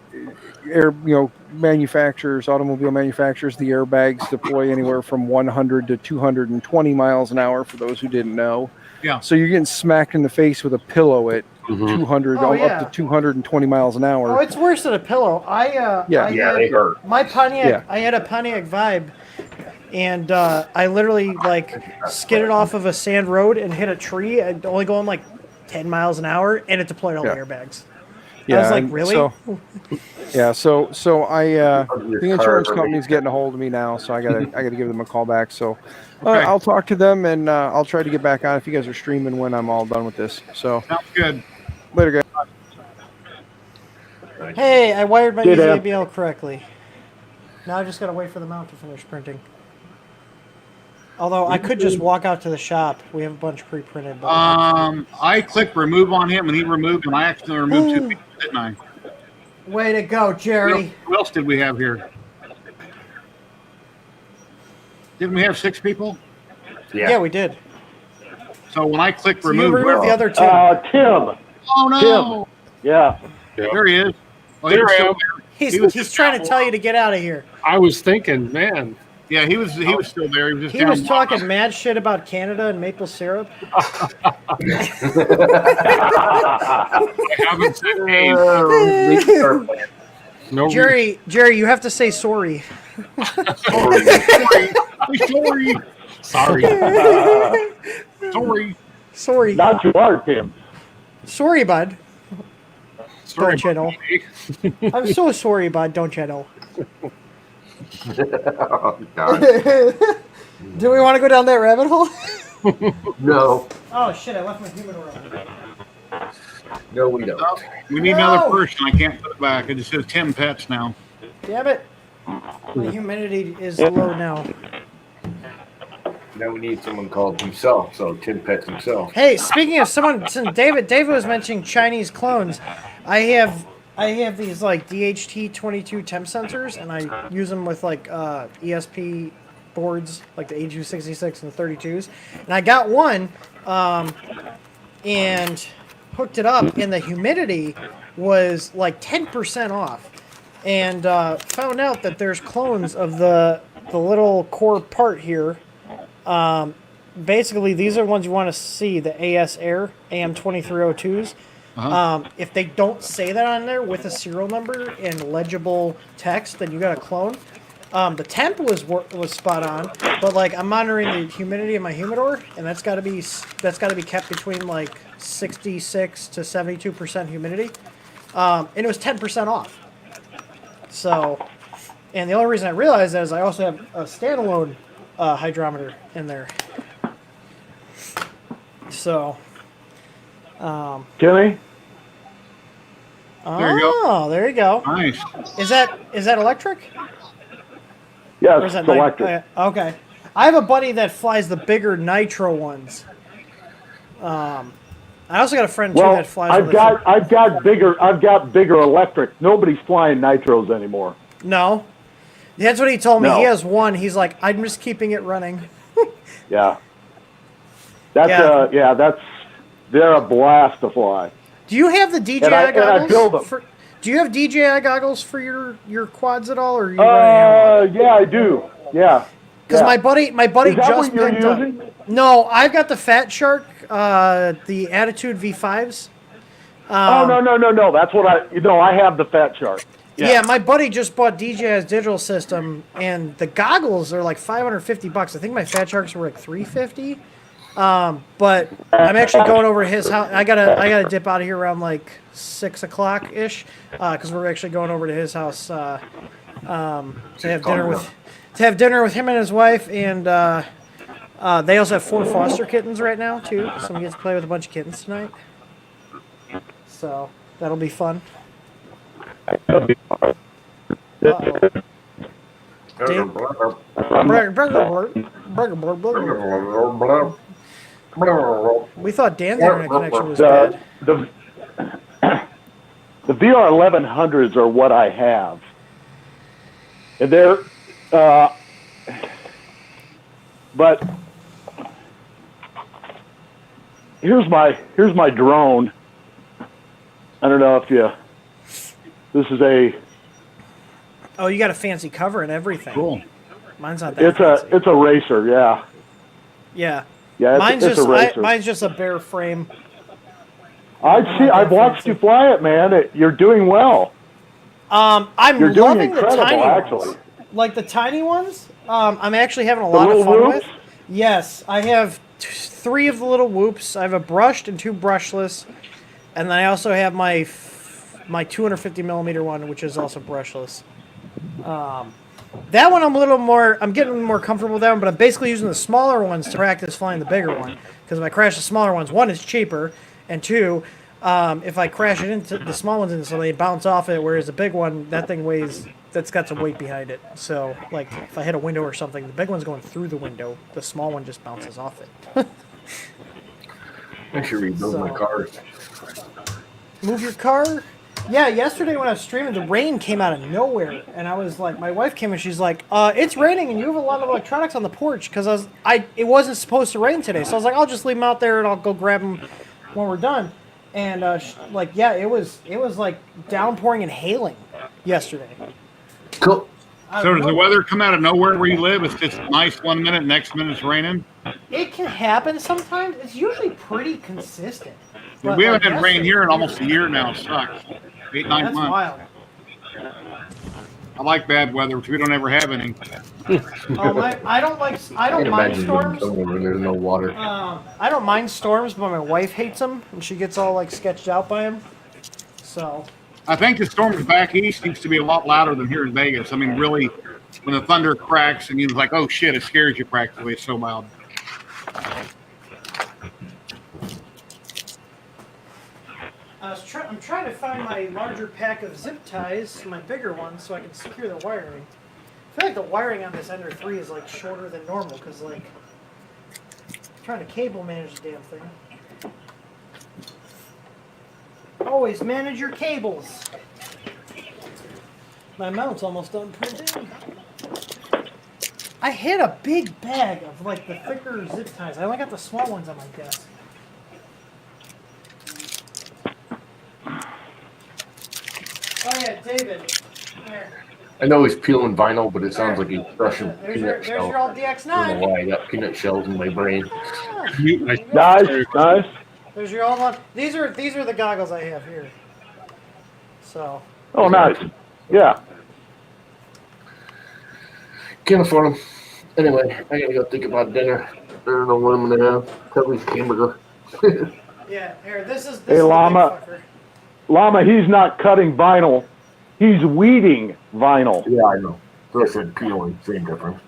manufacturers, automobile manufacturers, the airbags deploy anywhere from 100 to 220 miles an hour, for those who didn't know. Yeah. So you're getting smacked in the face with a pillow at 200, up to 220 miles an hour. Oh, it's worse than a pillow. They hurt. My Pontiac, I had a Pontiac Vibe, and I literally skidded off of a sand road and hit a tree, and only going 10 miles an hour, and it deployed all the airbags. Yeah, I was like, really? So I the insurance company's getting a hold of me now, so I gotta give them a call back. So I'll talk to them, and I'll try to get back on if you guys are streaming when I'm all done with this. So sounds good. Later, guys. Hey, I wired my ABL correctly. Now I just gotta wait for the mount to finish printing. Although I could just walk out to the shop. We have a bunch pre-printed. I clicked remove on him, and he removed, and I accidentally removed 2 people, didn't I? Way to go, Jerry. Who else did we have here? Didn't we have 6 people? Yeah, we did. So when I clicked So remove, you removed the other 2. Tim. Oh no! Tim. Yeah. There he is. Oh, There I am. He's trying to tell you to get out of here. I was thinking, man. Yeah, he was still there. He was just He was talking mad shit about Canada and maple syrup. I haven't said No Jerry, you have to say sorry. Sorry. Not you are, Tim. Sorry, bud. Sorry, don't you know? I'm so sorry, bud. Don't you know? Oh, God. Do we want to go down that rabbit hole? No. Oh shit! I left my humidor on. No, we don't. We need another person. I can't put it back. It just says Tim Pets now. Damn it! My humidity is low now. Now we need someone called himself, so Tim Pets himself. Hey, speaking of someone, since David was mentioning Chinese clones, I have these DHT 22 temp sensors, and I use them with ESP boards, like the A266 and the 32s. And I got one, and hooked it up, and the humidity was 10% off. And found out that there's clones of the little core part here. Basically, these are ones you want to see, the AS Air AM2302s. If they don't say that on there with a serial number and legible text, then you got a clone. The temp was spot on, but like I'm monitoring the humidity in my humidor, and that's got to be kept between like 66 to 72% humidity, and it was 10% off. So, and the only reason I realized that is I also have a standalone hydrometer in there. So, Jimmy. There you go. There you go. Nice. Is that electric? Yes, Or is that it's electric. Okay. I have a buddy that flies the bigger nitro ones. I also got a friend too that flies. I've got bigger electric. Nobody's flying nitros anymore. No, that's what he told me. No. He has one. He's like, I'm just keeping it running. Yeah. They're a blast to fly. Do you have the DJI goggles? And I build them. Do you have DJI goggles for your quads at all, or are you running yeah, I do. Yeah. Because my buddy Is that just what you're picked up. using? No, I've got the Fat Shark, the Attitude V5s. No. That's what I have the Fat Shark. Yeah, my buddy just bought DJI's digital system, and the goggles are like $550. I think my Fat Sharks were like $350. But I'm actually going over to his house. I gotta dip out of here around like 6 o'clock ish, because we're actually going over to his house to have dinner with him and his wife, and they also have 4 foster kittens right now too. So we get to play with a bunch of kittens tonight. So that'll be fun. We thought Dan's internet connection was bad. The VR1100s are what I have. And they're, but here's my drone. I don't know if this is a. Oh, you got a fancy cover and everything. Cool. Mine's not that fancy. It's a racer, yeah. Yeah. Yeah, mine's a racer. Mine's just a bare frame. I've watched you fly it, man. You're doing well. I'm You're doing loving the tiny actually. ones. Like the tiny ones, I'm actually having a lot of fun with. Yes, I have 3 of the little whoops. I have a brushed and 2 brushless, and then I also have my 250 millimeter one, which is also brushless. That one I'm getting more comfortable with that one, but I'm basically using the smaller ones to practice flying the bigger one. Because if I crash the smaller ones, 1, it's cheaper, and 2, if I crash it into the small ones into something, they bounce off it, whereas the big one, that's got some weight behind it. So, like, if I hit a window or something, the big one's going through the window, the small one just bounces off it. I should rebuild my car. Move your car? Yeah, yesterday when I was streaming, the rain came out of nowhere, and I was like, my wife came and she's like, it's raining and you have a lot of electronics on the porch, because it wasn't supposed to rain today, so I was like, I'll just leave them out there and I'll go grab them when we're done. And it was like downpouring and hailing yesterday. Cool. So does the weather come out of nowhere where you live? It's just nice 1 minute, next minute it's raining? It can happen sometimes. It's usually pretty consistent. But we haven't had rain here in almost a year now. It sucks. 8, 9 That's months. wild. I like bad weather, which we don't ever have any. I don't mind storms. There's no water. I don't mind storms, but my wife hates them, and she gets all like sketched out by them. So. I think the storms back east used to be a lot louder than here in Vegas. I mean, really, when the thunder cracks and you're like, oh shit, it scares you practically. It's so loud. I'm trying to find my larger pack of zip ties, my bigger ones, so I can secure the wiring. I feel like the wiring on this Ender 3 is like shorter than normal, because like I'm trying to cable manage the damn thing. Always manage your cables. My mount's almost done printing. I hit a big bag of like the thicker zip ties. I only got the small ones on my desk. Oh yeah, David. There. I know he's peeling vinyl, but it sounds like he's crushing peanut shells. There's your old DX9. I don't know why I got peanut shells in my brain. Nice. There's your old one. These are the goggles I have here. So. Oh, nice. Yeah. Can't afford them. Anyway, I gotta go think about dinner. I don't know what I'm gonna have. Probably hamburger. Yeah, here, this is Hey, the Llama. big fucker. Llama, he's not cutting vinyl. He's weeding vinyl. Yeah, I know. So I said peeling, same difference.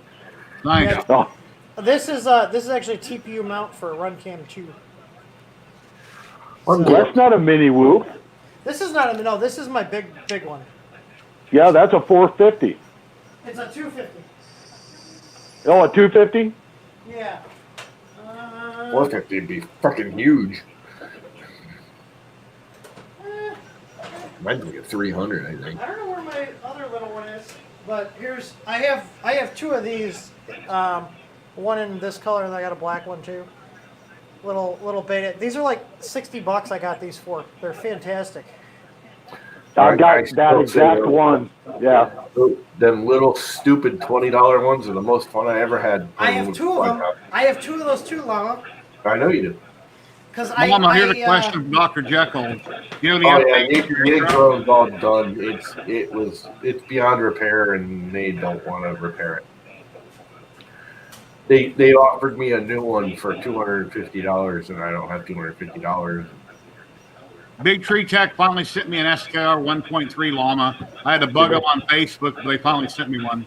Nice. Yeah. Oh, This is actually a TPU mount for a run cam 2. well, that's not a mini whoop. This is not a no. This is my big one. Yeah, that's a 450. It's a 250. Oh, a 250? Yeah. 450 would be fucking huge. Mine's like a 300, I think. I don't know where my other little one is, but I have 2 of these. One in this color, and I got a black one too. Little beta. These are like $60. I got these for. They're fantastic. I got that exact one. Yeah. Them little stupid $20 ones are the most fun I ever had. I have 2 of them. I have 2 of those too, Llama. I know you do. Because Llama, here's a question from Dr. Jekyll. You know Nature Grow's all done. It's beyond repair, and they don't want to repair it. They offered me a new one for $250, and I don't have $250. Big Tree Tech finally sent me an SKR 1.3 Llama. I had to bug them on Facebook, but they finally sent me one.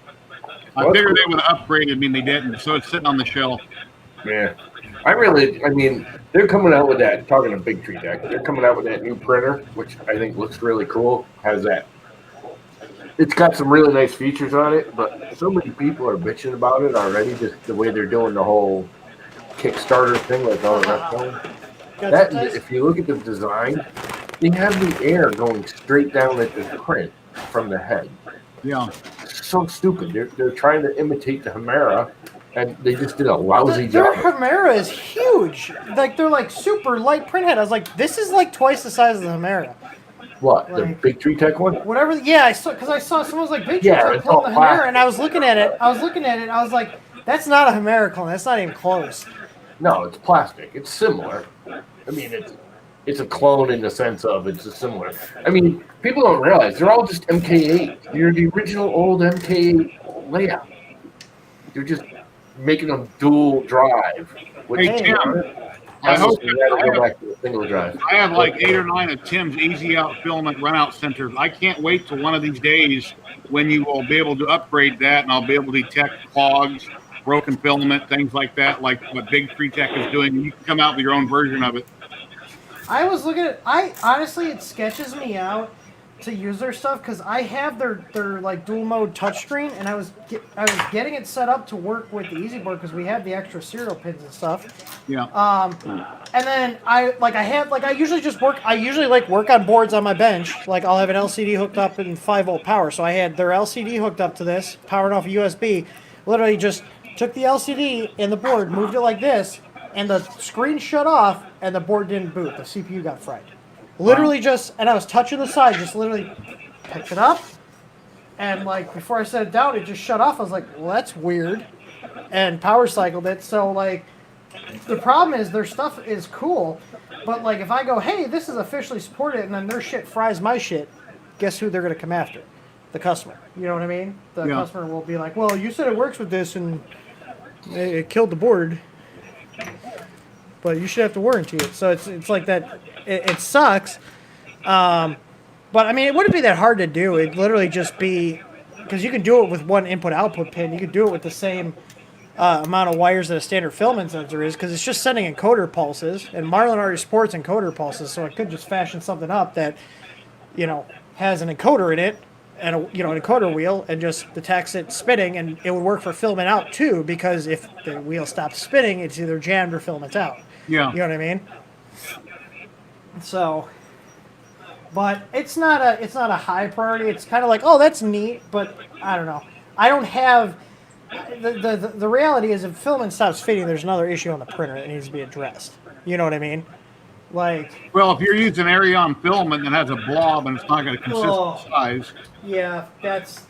I figured they would have upgraded me, and they didn't, so it's sitting on the shelf. Yeah. I mean, they're coming out with that, talking to Big Tree Tech, they're coming out with that new printer, which I think looks really cool. Has that. It's got some really nice features on it, but so many people are bitching about it already, just the way they're doing the whole Kickstarter thing, like all the rest of them. That, if you look at the design, they have the air going straight down at the print from the head. Yeah. So stupid. They're trying to imitate the Hemera, and they just did a lousy job. Their Hemera is huge. Like, they're like super light print head. I was like, this is like twice the size of the Hemera. What, like, the Big Tree Tech one? Whatever. Yeah, I saw, because I saw someone was like Big Tree Tech clone the Hemera, and I was looking at it. I was like, that's not a Hemera clone. That's not even close. No, it's plastic. It's similar. I mean, it's a clone in the sense of it's a similar. I mean, people don't realize they're all just MK8. They're the original old MK8 layout. They're just making them dual drive. Hey, Tim, I hope go back to the single drive. I have like 8 or 9 of Tim's Easy Out Filament Runout Centers. I can't wait till one of these days when you will be able to upgrade that, and I'll be able to detect clogs, broken filament, things like that, like what Big Tree Tech is doing. And you can come out with your own version of it. I was looking at. I honestly, it sketches me out to use their stuff because I have their like dual mode touchscreen, and I was getting it set up to work with the Easy Board because we have the extra serial pins and stuff. Yeah. And then I usually just work. I usually like work on boards on my bench. Like I'll have an LCD hooked up in 5-volt power, so I had their LCD hooked up to this, powered off a USB. Literally just took the LCD and the board, moved it like this, and the screen shut off, and the board didn't boot. The CPU got fried. Literally and I was touching the side, just literally picked it up, and like before I set it down, it just shut off. I was like, well, that's weird, and power cycled it. So like, the problem is their stuff is cool, but like if I go, hey, this is officially supported, and then their shit fries my shit, guess who they're gonna come after? The customer. You know what I mean? The customer will be like, well, you said it works with this, and it killed the board, but you should have to warranty it. So it's like that. It sucks, but I mean, it wouldn't be that hard to do. It'd literally just be because you can do it with one input-output pin. You could do it with the same amount of wires that a standard filament sensor is, because it's just sending encoder pulses, and Marlin already supports encoder pulses, so I could just fashion something up that has an encoder in it and an encoder wheel, and just detects it spinning, and it would work for filament out too, because if the wheel stops spinning, it's either jammed or filament's out. Yeah. You know what I mean? So, but it's not a high priority. It's kind of like, oh, that's neat, but I don't know. I don't have the reality is if filament stops fitting, there's another issue on the printer that needs to be addressed. You know what I mean? Like, well, if you're using Aeron filament that has a blob and it's not got a consistent size. Yeah, that's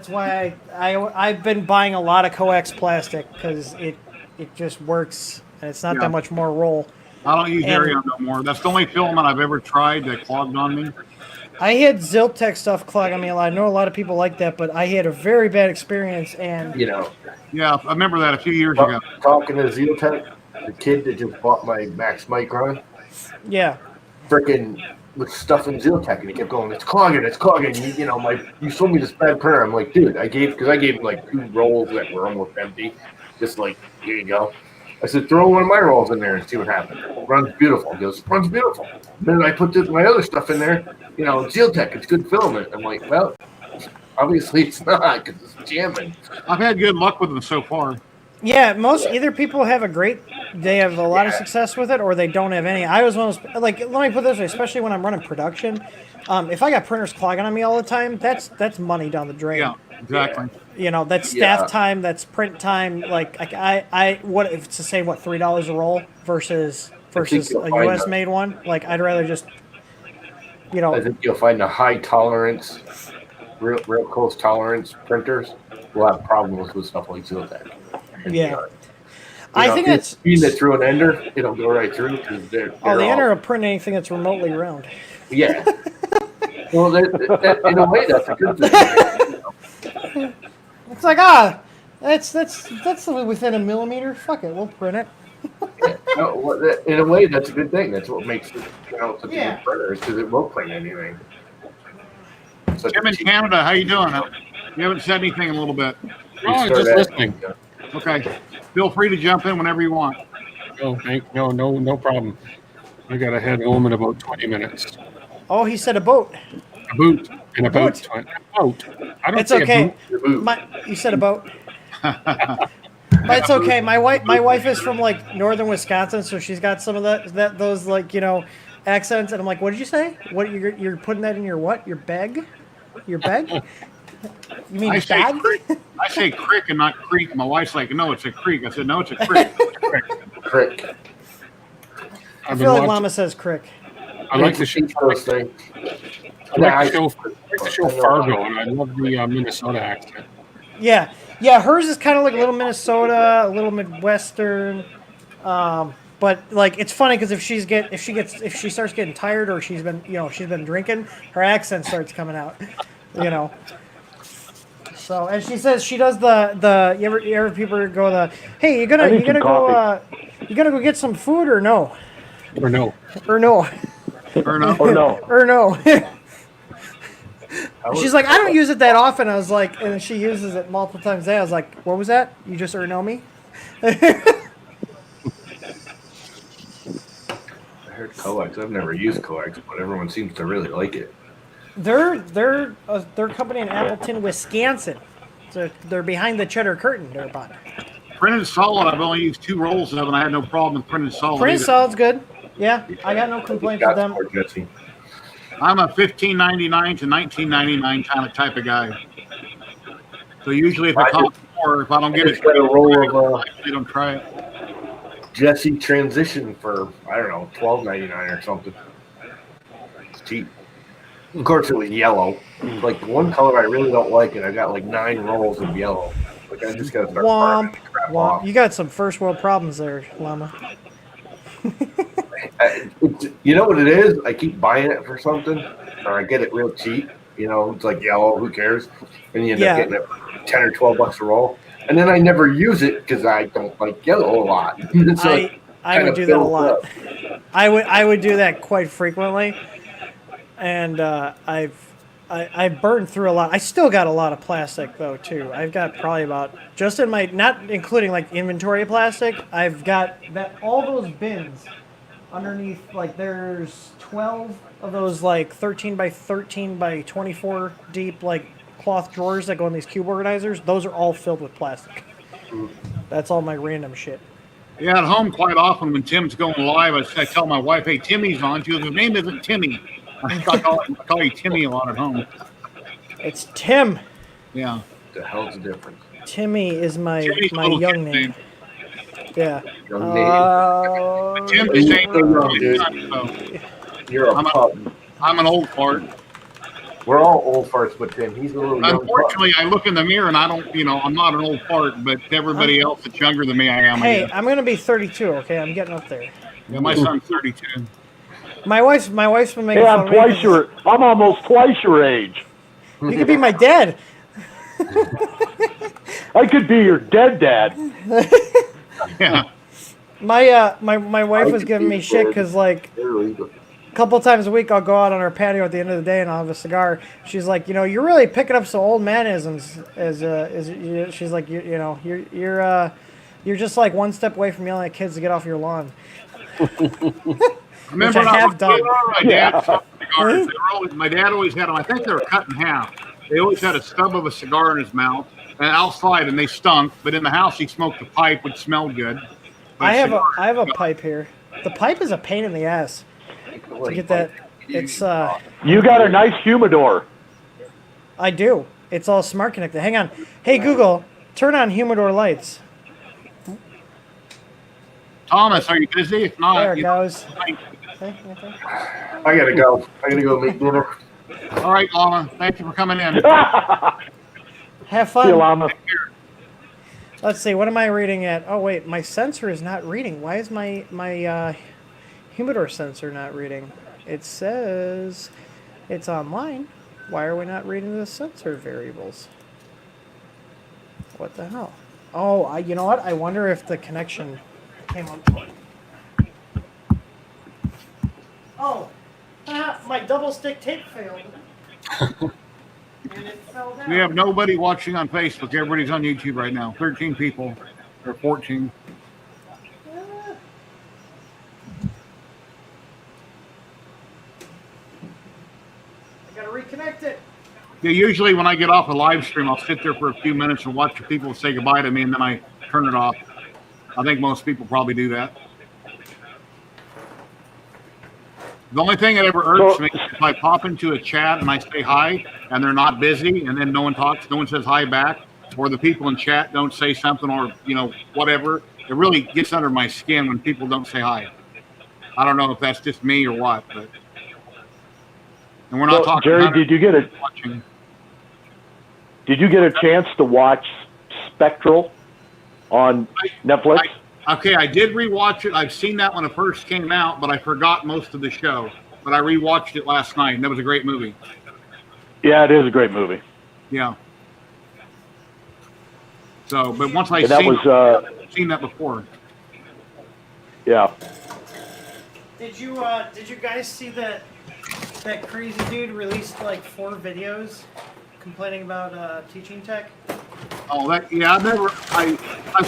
why I've been buying a lot of coax plastic, because it just works, and it's not that much more roll. I don't use Aeron no more. That's the only filament I've ever tried that clogged on me. I had ZYLTECH stuff clog on me a lot. I know a lot of people like that, but I had a very bad experience. And Yeah, I remember that a few years ago. Talking to ZYLTECH, the kid that just bought my Max Micron. Yeah. Freaking with stuff in ZYLTECH, and he kept going, it's clogging. You sold me this bad printer. I'm like, dude, I gave him like 2 rolls that were almost empty. Just like, here you go. I said, throw one of my rolls in there and see what happens. Runs beautiful. He goes, runs beautiful. Then I put my other stuff in there. ZYLTECH, it's good filament. I'm like, well, obviously it's not because it's jamming. I've had good luck with them so far. Yeah, either people have they have a lot of success with it, or they don't have any. I was one of those, like, let me put it this way, especially when I'm running production. If I got printers clogging on me all the time, that's money down the drain. Yeah, exactly. That's staff time, that's print time. Like, what if it's to say $3 a roll versus a US made one? Like, I'd rather just, I think you'll find the high tolerance, real close tolerance printers will have problems with stuff like ZYLTECH. Yeah. I think it's feed it through an ender, it'll go right through because they're the ender will print anything that's remotely round. Yeah. Well, that in a way, that's a good thing. It's like that's within a millimeter. Fuck it, we'll print it. In a way, that's a good thing. That's what makes it such a good printer is because it will print anything. Jim in Canada, how you doing? You haven't said anything in a little bit. Oh, just listening. Okay. Feel free to jump in whenever you want. No problem. I got to head home in about 20 minutes. Oh, he said a boat. A boat. In a boat. A boat. I don't it's okay. You said a boat. But it's okay. My wife is from like northern Wisconsin, so she's got some of those like accents, and I'm like, what did you say? What you're putting that in your what? Your bag? Your bag? You mean bag? I say crick and not creek. My wife's like, no, it's a creek. I said, no, it's a crick. Crick. I feel like Llama says crick. I like the first thing. I like the show Fargo, and I love the Minnesota accent. Yeah, hers is kind of like a little Minnesota, a little Midwestern. But like it's funny because if she starts getting tired or she's been drinking, her accent starts coming out. So, and she says she does the you ever people go hey, you gonna go get some food or no? Or no. She's like, I don't use it that often. I was like, and she uses it multiple times a day. I was like, what was that? You just know me? I heard coax. I've never used coax, but everyone seems to really like it. They're company in Appleton, Wisconsin. So they're behind the cheddar curtain. They're about printed solid. I've only used 2 rolls of, and I had no problem with printed solid. Printed solid's good. Yeah, I got no complaints with them. I'm a $15.99 to $19.99 kind of type of guy. So usually, if it costs more, if I don't get it, a roll of they don't try it. Jesse Transition for $12.99 or something. It's cheap. Of course, it was yellow. Like the one color I really don't like, and I got like 9 rolls of yellow. Like I just got to start burning the crap off. You got some first world problems there, Llama. You know what it is? I keep buying it for something, or I get it real cheap. It's like yellow. Who cares? And you end up getting it for $10 or $12 a roll, and then I never use it because I don't like yellow a lot. I would do that a lot. I would do that quite frequently, and I've burned through a lot. I still got a lot of plastic though too. I've got probably about just in my not including like inventory plastic. I've got all those bins underneath. Like there's 12 of those like 13 by 13 by 24 deep like cloth drawers that go in these cube organizers. Those are all filled with plastic. That's all my random shit. Yeah, at home quite often when Tim's going live, I tell my wife, "Hey, Timmy's on." She goes, "His name isn't Timmy." I call you Timmy a lot at home. It's Tim. Yeah. The hell's the difference? Timmy is my young name. Yeah. Tim's the same. You're a pup. I'm an old fart. We're all old farts, but Tim, he's a little young. Unfortunately, I look in the mirror and I don't, I'm not an old fart, but everybody else that's younger than me, I am. Hey, I'm going to be 32, okay? I'm getting up there. Yeah, my son's 32. My wife's been making Hey, fun of me. I'm almost twice your age. You could be my dad. I could be your dead dad. Yeah. My wife was giving me shit because like a couple times a week I'll go out on our patio at the end of the day and I'll have a cigar. She's like, you know, you're really picking up some old manisms. She's like, you're just like one step away from yelling at kids to get off your lawn. Remember, I have done. My dad always had them. I think they were cut in half. They always had a stub of a cigar in his mouth, and outside, and they stunk. But in the house, he smoked a pipe, which smelled good. But I have a pipe here. The pipe is a pain in the ass to get that. It's You got a nice humidor. I do. It's all smart connected. Hang on. Hey Google, turn on humidor lights. Thomas, are you busy? If not, There it goes. I gotta go. I gotta go make dinner. All right, Lama. Thank you for coming in. Have fun. See you, Llama. Let's see. What am I reading at? Oh wait, my sensor is not reading. Why is my humidor sensor not reading? It says it's online. Why are we not reading the sensor variables? What the hell? Oh, you know what? I wonder if the connection came up. Oh, my double stick tape failed. And it fell down. We have nobody watching on Facebook. Everybody's on YouTube right now. 13 people, or 14. I gotta reconnect it. Yeah, usually when I get off a live stream, I'll sit there for a few minutes and watch people say goodbye to me, and then I turn it off. I think most people probably do that. The only thing that ever irks me is if I pop into a chat and I say hi, and they're not busy, and then no one talks, no one says hi back, or the people in chat don't say something, or whatever. It really gets under my skin when people don't say hi. I don't know if that's just me or what, but and we're not talking. Jerry, did you get a chance to watch Spectral on Netflix? Okay, I did rewatch it. I've seen that when it first came out, but I forgot most of the show. But I rewatched it last night, and that was a great movie. Yeah, it is a great movie. Yeah. So, but once I've seen that before. Yeah. Did you guys see that crazy dude released like 4 videos complaining about teaching tech? Oh, I've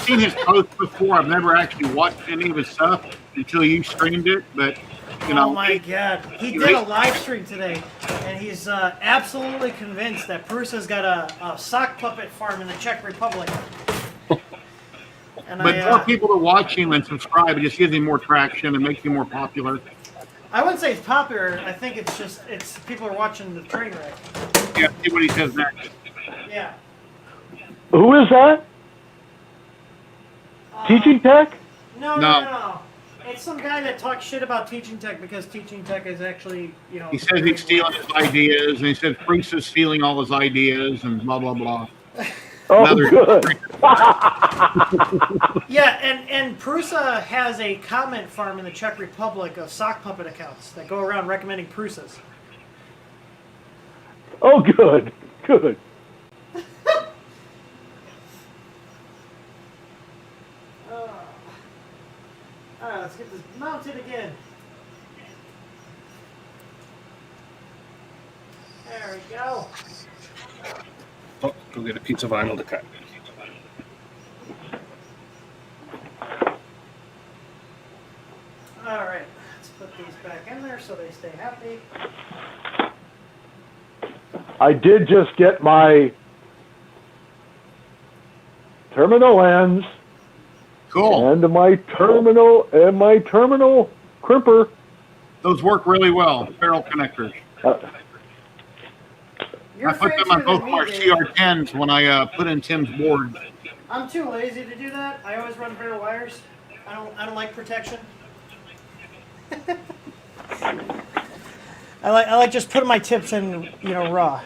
seen his posts before. I've never actually watched any of his stuff until you streamed it. But oh my god, he did a live stream today, and he's absolutely convinced that Prusa's got a sock puppet farm in the Czech Republic. And but more people to watch him and subscribe. It just gives him more traction and makes him more popular. I wouldn't say it's popular. I think it's people are watching the train wreck. Yeah, see what he says next. Yeah. Who is that? Teaching Tech? No. It's some guy that talks shit about teaching tech because teaching tech is actually, He says he's stealing his ideas, and he says Prusa's stealing all his ideas, and blah, blah, blah. Oh, good. Yeah, and Prusa has a comment farm in the Czech Republic of sock puppet accounts that go around recommending Prusas. Oh, good. Good. All right, let's get this mounted again. There we go. Oh, go get a piece of vinyl to cut. All right, let's put these back in there so they stay happy. I did just get my terminal ends. Cool. And my terminal crimper. Those work really well. Barrel connectors. I put them on both our CR10s when I put in Tim's board. I'm too lazy to do that. I always run bare wires. I don't like protection. I like just putting my tips in, raw.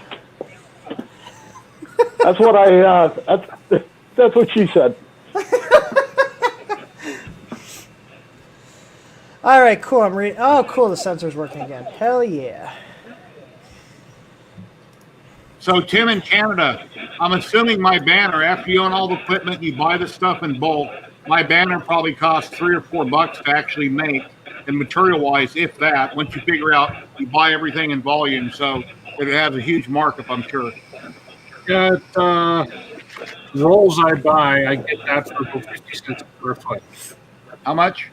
That's what that's what she said. All right, cool. I'm reading. Oh, cool. The sensor's working again. Hell yeah. So, Tim in Canada, I'm assuming my banner, after you own all the equipment, you buy the stuff in bulk, my banner probably costs $3 or $4 to actually make, and material-wise, if that, once you figure out you buy everything in volume, so it has a huge markup, I'm sure. Got rolls I buy, I get that for about 50 cents a square foot. How much?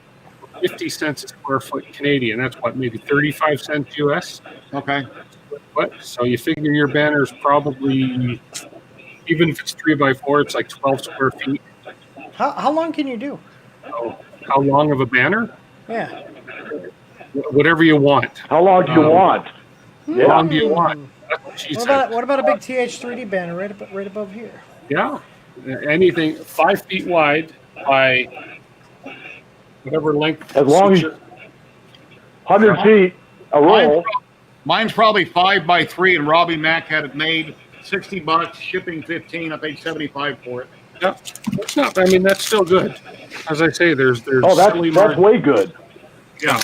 50 cents a square foot Canadian. That's what, maybe 35 cents US? Okay. What? So you figure your banner is probably, even if it's 3x4, it's like 12 square feet. How long can you do? So how long of a banner? Yeah. Whatever you want. How long do you want? How long do you want? That's what she said. What about a big TH3D banner right above here? Yeah. Anything 5 feet wide by whatever length. As long as 100 feet a roll. Mine's probably 5x3, and Robbie Mack had it made. $60, shipping $15. I paid $75 for it. Yeah, that's not. I mean, that's still good. As I say, there's. Oh, that's way good. Yeah,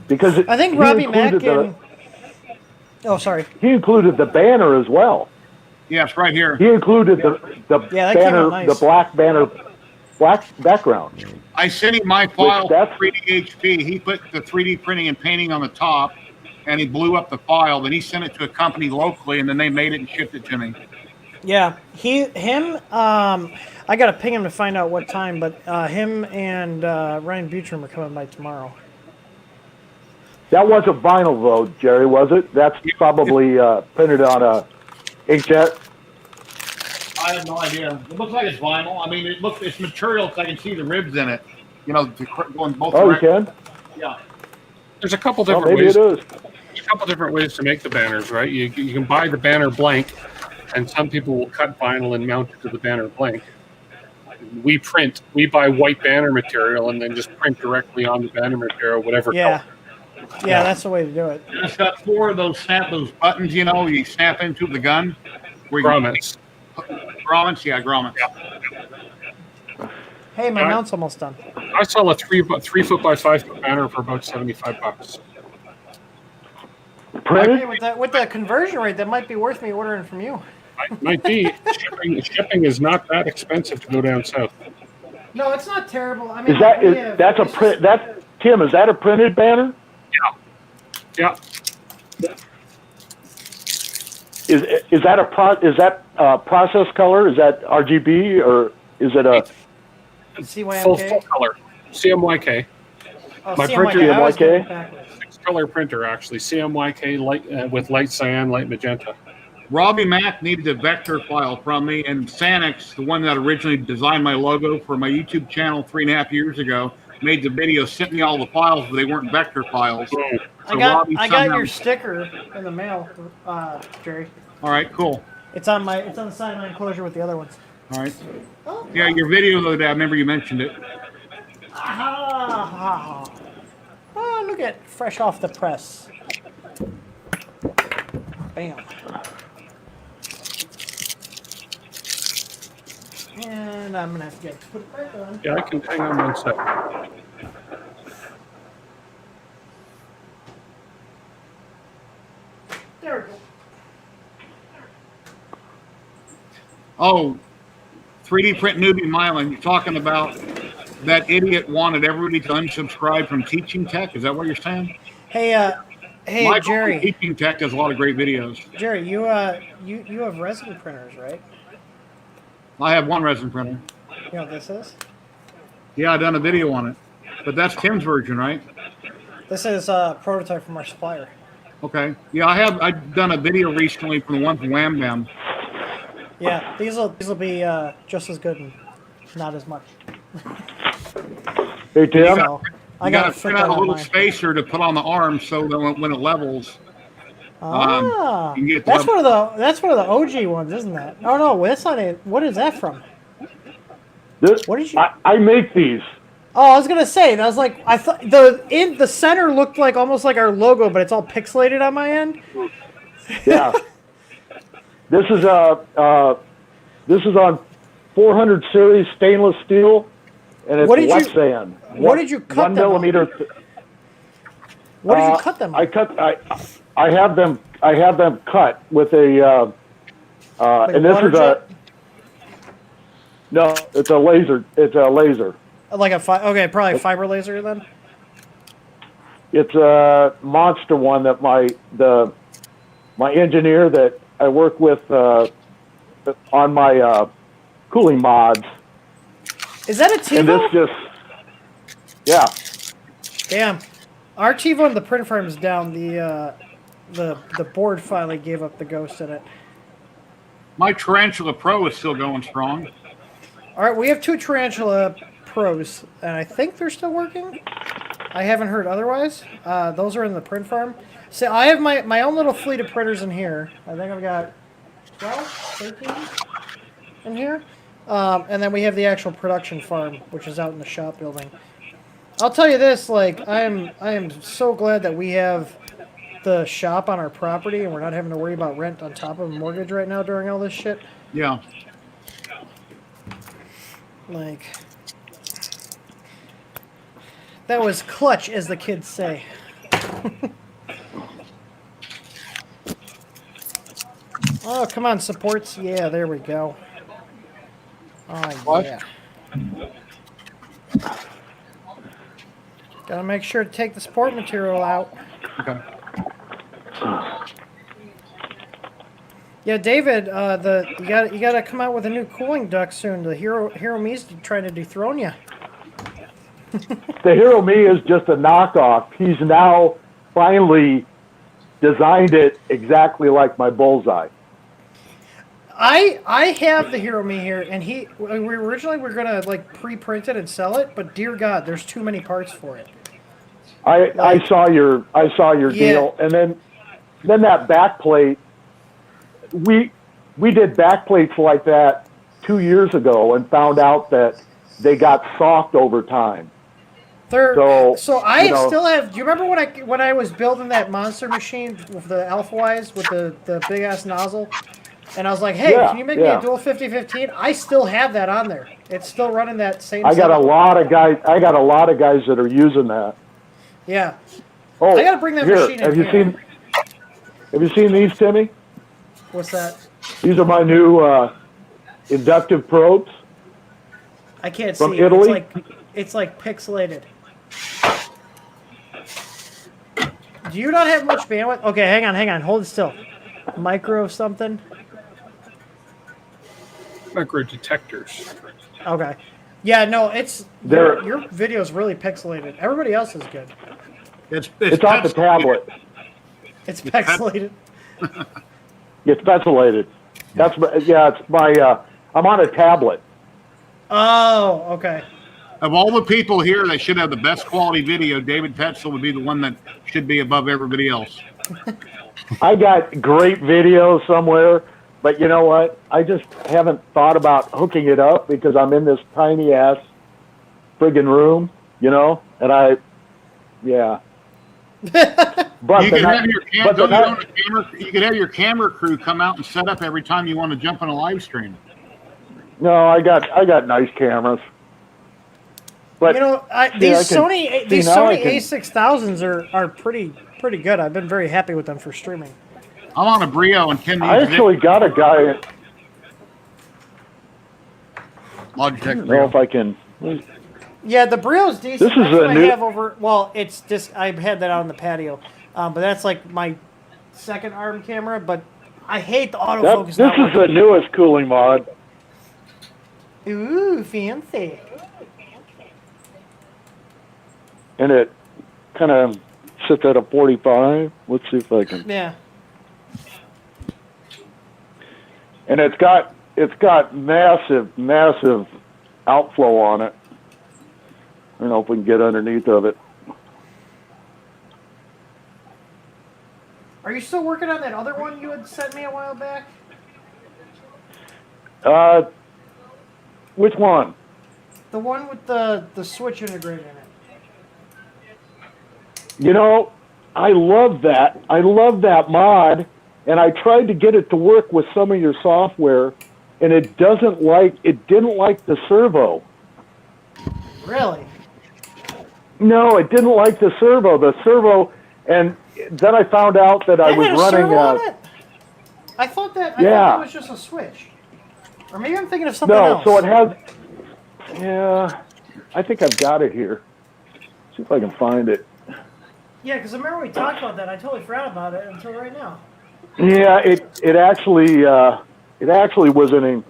because I think Robbie Mack and. Oh, sorry. He included the banner as well. Yes, right here. He included the banner, nice. the black background. I sent him my file for 3D HP. He put the 3D printing and painting on the top, and he blew up the file. Then he sent it to a company locally, and then they made it and shipped it to me. Yeah, I got to ping him to find out what time, but him and Ryan Butrum are coming by tomorrow. That wasn't vinyl, though, Jerry, was it? That's probably printed on a inkjet. I have no idea. It looks like it's vinyl. I mean, it's material because I can see the ribs in it. You know, going both directions. You can? Yeah. there's a couple different ways. Maybe it is. A couple different ways to make the banners, right? You can buy the banner blank, and some people will cut vinyl and mount it to the banner blank. We buy white banner material and then just print directly on the banner material, whatever color. Yeah, that's the way to do it. It's got 4 of those buttons, you know, you snap into the gun. Grommets. Grommets, yeah, grommets. Yeah. Hey, my mount's almost done. I saw a 3 foot by 5 foot banner for about $75. Printed? With the conversion rate, that might be worth me ordering from you. Might be. Shipping is not that expensive to go down south. No, it's not terrible. I mean, Tim, is that a printed banner? Yeah. Is that process color? Is that RGB or is it a CYMK? Full color? CMYK. Oh, My CMYK. printer, 6-color printer actually. CMYK light with light cyan, light magenta. Robbie Mack needed a vector file from me, and Sanix, the one that originally designed my logo for my YouTube channel 3.5 years ago, made the video, sent me all the files, but they weren't vector files. So I got your sticker in the mail, Jerry. All right, cool. It's on the side of my enclosure with the other ones. All right. Yeah, your video the other day, I remember you mentioned it. Oh, look at fresh off the press. Bam. And I'm gonna have to put it back on. Yeah, I can hang on one sec. There we go. Oh, 3D print newbie Mylan, you're talking about that idiot wanted everybody to unsubscribe from Teaching Tech. Is that what you're saying? Hey, Michael Jerry. Teaching Tech does a lot of great videos. Jerry, you have resin printers, right? I have one resin printer. You know what this is? Yeah, I've done a video on it. But that's Tim's version, right? This is a prototype from our supplier. Okay. Yeah, I've done a video recently from the one from Wham Bam. Yeah, these will be just as good and not as much. Hey, Tim. So, I got to print out a little spacer to put on the arm so that when it levels, you can get that's one of the OG ones, isn't that? Oh no, that's not it. What is that from? What did you? I make these. Oh, I was gonna say. I was like, I thought the center looked like almost like our logo, but it's all pixelated on my end. Yeah. This is on 400 series stainless steel, and it's wet sand. What did you cut 1 millimeter? What did you cut them? I have them cut with a Like and this is jet? no, it's a laser. It's a laser. Like okay, probably a fiber laser then. It's a monster one that my engineer that I work with on my cooling mods. Is that a TiVo? And this just, yeah. Damn, our TiVo and the print frame is down. The board finally gave up the ghost in it. My Tarantula Pro is still going strong. All right, we have 2 Tarantula Pros, and I think they're still working. I haven't heard otherwise. Those are in the print farm. So I have my own little fleet of printers in here. I think I've got 12, 13 in here. And then we have the actual production farm, which is out in the shop building. I'll tell you this, like, I am so glad that we have the shop on our property and we're not having to worry about rent on top of a mortgage right now during all this shit. Yeah. Like, that was clutch, as the kids say. Oh, come on, supports. Yeah, there we go. Oh, What? yeah. Gotta make sure to take the support material out. Okay. Yeah, David, you gotta come out with a new cooling duct soon. The Hero Me's trying to dethrone you. The Hero Me is just a knockoff. He's now finally designed it exactly like my Bullseye. I have the Hero Me here, and we originally were gonna like pre-print it and sell it, but dear God, there's too many parts for it. I saw your deal, and then that backplate. We did backplates like that 2 years ago and found out that they got soft over time. So I still have. Do you remember when I was building that monster machine with the Alpha Ys with the big ass nozzle? And I was like, hey, can you make me a dual 5015? I still have that on there. It's still running that same. I got a lot of guys that are using that. Yeah. Oh, I gotta bring that machine in. Have you seen these, Timmy? What's that? These are my new inductive probes. I can't from see. Italy. It's like pixelated. Do you not have much bandwidth? Okay, hang on. Hold it still. Micro something. Micro detectors. Okay. Yeah, no, your video is really pixelated. Everybody else is good. It's off the tablet. It's pixelated. It's pixelated. It's my. I'm on a tablet. Oh, okay. Of all the people here that should have the best quality video, David Petzel would be the one that should be above everybody else. I got great video somewhere, but you know what? I just haven't thought about hooking it up because I'm in this tiny ass friggin' room, and But you could have your camera crew come out and set up every time you want to jump on a live stream. No, I got nice cameras. But these Sony A6000s are pretty good. I've been very happy with them for streaming. I'm on a Brio and Ken. I actually got a guy. Logitech. I don't know if I can. Yeah, the Brio's decent. This is that's what a new. I have over. Well, it's just I've had that out on the patio, but that's like my second arm camera. But I hate the autofocus. This is the newest cooling mod. Ooh, fancy. And it kind of sits at a 45. Let's see if I can. Yeah. And it's got massive outflow on it. I don't know if we can get underneath of it. Are you still working on that other one you had sent me a while back? Which one? The one with the switch integrated in it. I love that. I love that mod, and I tried to get it to work with some of your software, and it didn't like the servo. Really? No, it didn't like the servo. The servo And then I found out that I was had a running. servo on it? I thought that was just a switch. Or maybe I'm thinking of something else. No, so it has. Yeah, I think I've got it here. See if I can find it. Yeah, because I remember we talked about that. I totally forgot about it until right now. Yeah, it actually was an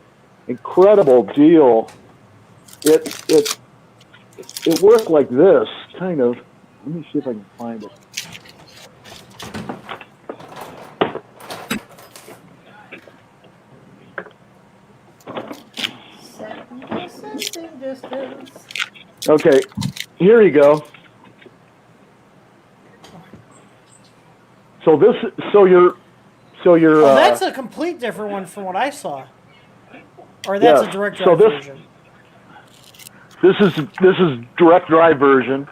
incredible deal. It worked like this, kind of. Let me see if I can find it. Okay, here you go. So you're. Oh, that's a complete different one from what I saw. Or that's a direct drive version. This is direct drive version,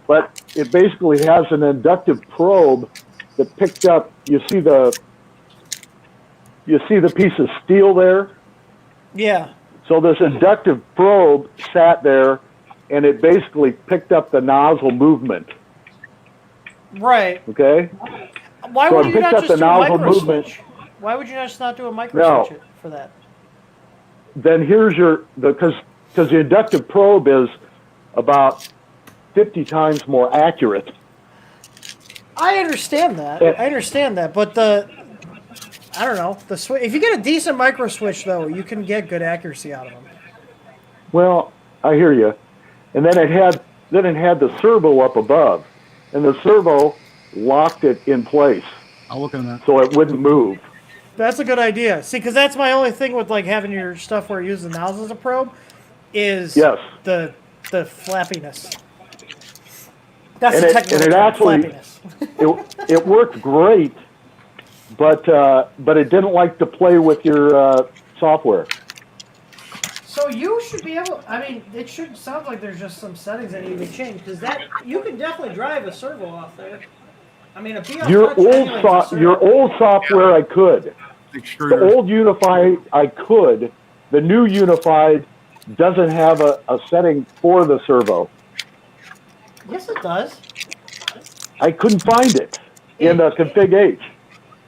but it basically has an inductive probe that picked up. You see the piece of steel there? Yeah. So this inductive probe sat there, and it basically picked up the nozzle movement. Right. Okay. Why would you not just do a micro switch? Why would you just not do a micro switch for that? Then here's because the inductive probe is about 50 times more accurate. I understand that. But I don't know, the switch. If you get a decent micro switch, though, you can get good accuracy out of them. Well, I hear you. And then it had the servo up above, and the servo locked it in place. I'll look at that. So it wouldn't move. That's a good idea. See, because that's my only thing with like having your stuff where you use the nozzle as a probe is the flappiness. That's the technical flappiness. it worked great, but it didn't like to play with your software. So you should be able. I mean, it should sound like there's just some settings that need to be changed because you can definitely drive a servo off there. I mean, your old software I could. The old Unified I could. The new Unified doesn't have a setting for the servo. Yes, it does. I couldn't find it in the config H.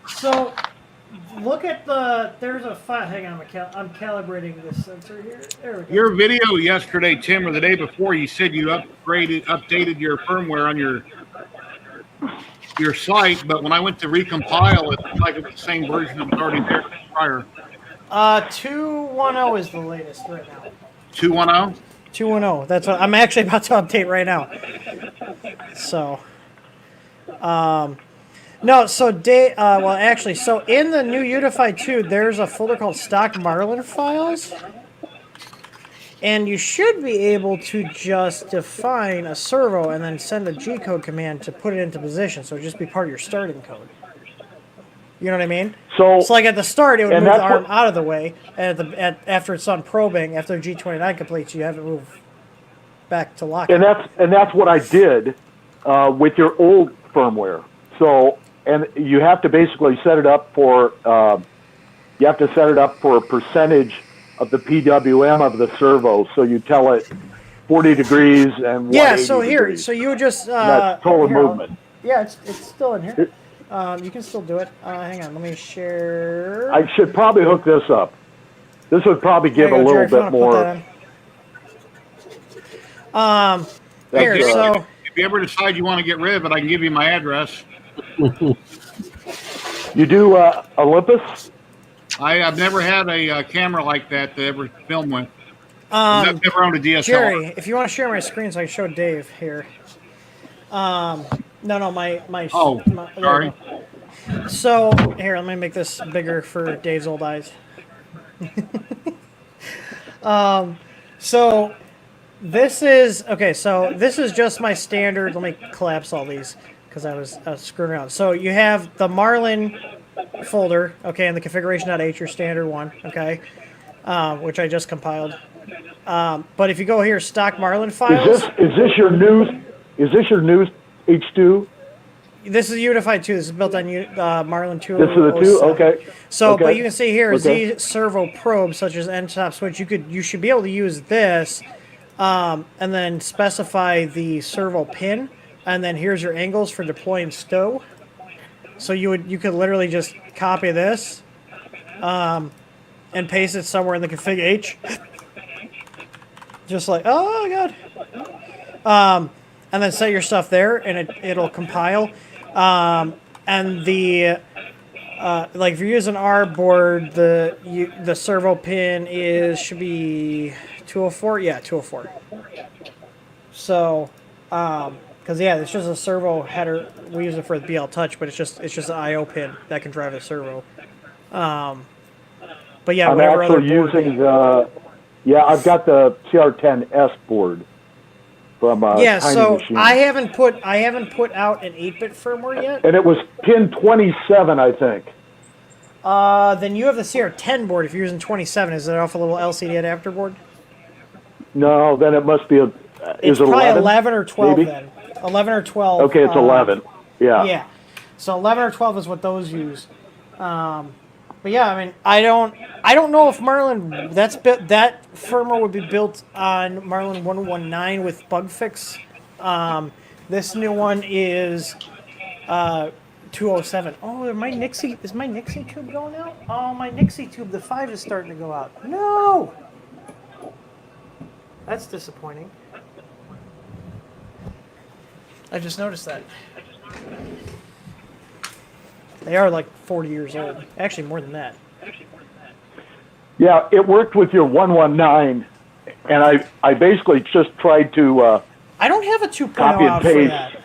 So look at there's a file. Hang on, I'm calibrating this sensor here. There we go. Your video yesterday, Tim, or the day before, you said you updated your firmware on your site, but when I went to recompile, it looked like it was the same version that was already there prior. 2.10 is the latest right now. 2.10? 2.10. That's what I'm actually about to update right now. So, no. So so in the new Unified 2, there's a folder called Stock Marlin Files. And you should be able to just define a servo and then send a G-code command to put it into position. So it'd just be part of your starting code. You know what I mean? So like at the start, it would move the arm out of the way. And after it's done probing, after G29 completes, you have it move back to lock. And that's what I did with your old firmware. So, and you have to basically set it up for a percentage of the PWM of the servo. So you tell it 40 degrees and 180 so here, degrees. so you would just that's total movement. Yeah, it's still in here. You can still do it. Hang on, let me share. I should probably hook this up. This would probably give a little bit more. Here, so if you ever decide you want to get rid of it, I can give you my address. You do Olympus? I've never had a camera like that to ever film with. I've never owned a DSLR. Jerry, if you want to share my screen so I can show Dave here. No, my. Oh, sorry. So here, let me make this bigger for Dave's old eyes. So this is okay. So this is just my standard. Let me collapse all these because I was screwing around. So you have the Marlin folder, okay, and the configuration.h, your standard one, okay, which I just compiled. But if you go here, stock Marlin files. Is this your new H2? This is Unified 2. This is built on Marlin 2. This is the 2? Okay. So, okay. But you can see here, Z servo probes, such as end-top switch, you should be able to use this and then specify the servo pin and then here's your angles for deploying stow. So you could literally just copy this, and paste it somewhere in the config H. Just like, oh god. And then set your stuff there, and it'll compile. And the like if you're using our board, the servo pin should be 204. Yeah, 204. So, because yeah, it's just a servo header. We use it for the ZYLTECH, but it's just an I/O pin that can drive a servo. But yeah, I'm actually using I've got the CR10S board from Tiny so Machine. I haven't put out an 8-bit firmware yet. And it was pin 27, I think. Then you have the CR10 board if you're using 27. Is that off a little LCD adapter board? No, then it must be It's probably 11 or 12 maybe? then. 11 or 12. Okay, it's 11. Yeah. Yeah. So 11 or 12 is what those use. But yeah, I mean, I don't know if Marlin that firmware would be built on Marlin 119 with bug fix. This new one is 207. Oh, is my Nixie tube going out? Oh, my Nixie tube, the 5 is starting to go out. No! That's disappointing. I just noticed that. They are like 40 years old. Actually, more than that. Yeah, it worked with your 119, and I basically just tried to I don't have a 2.0 copy and out for paste. that.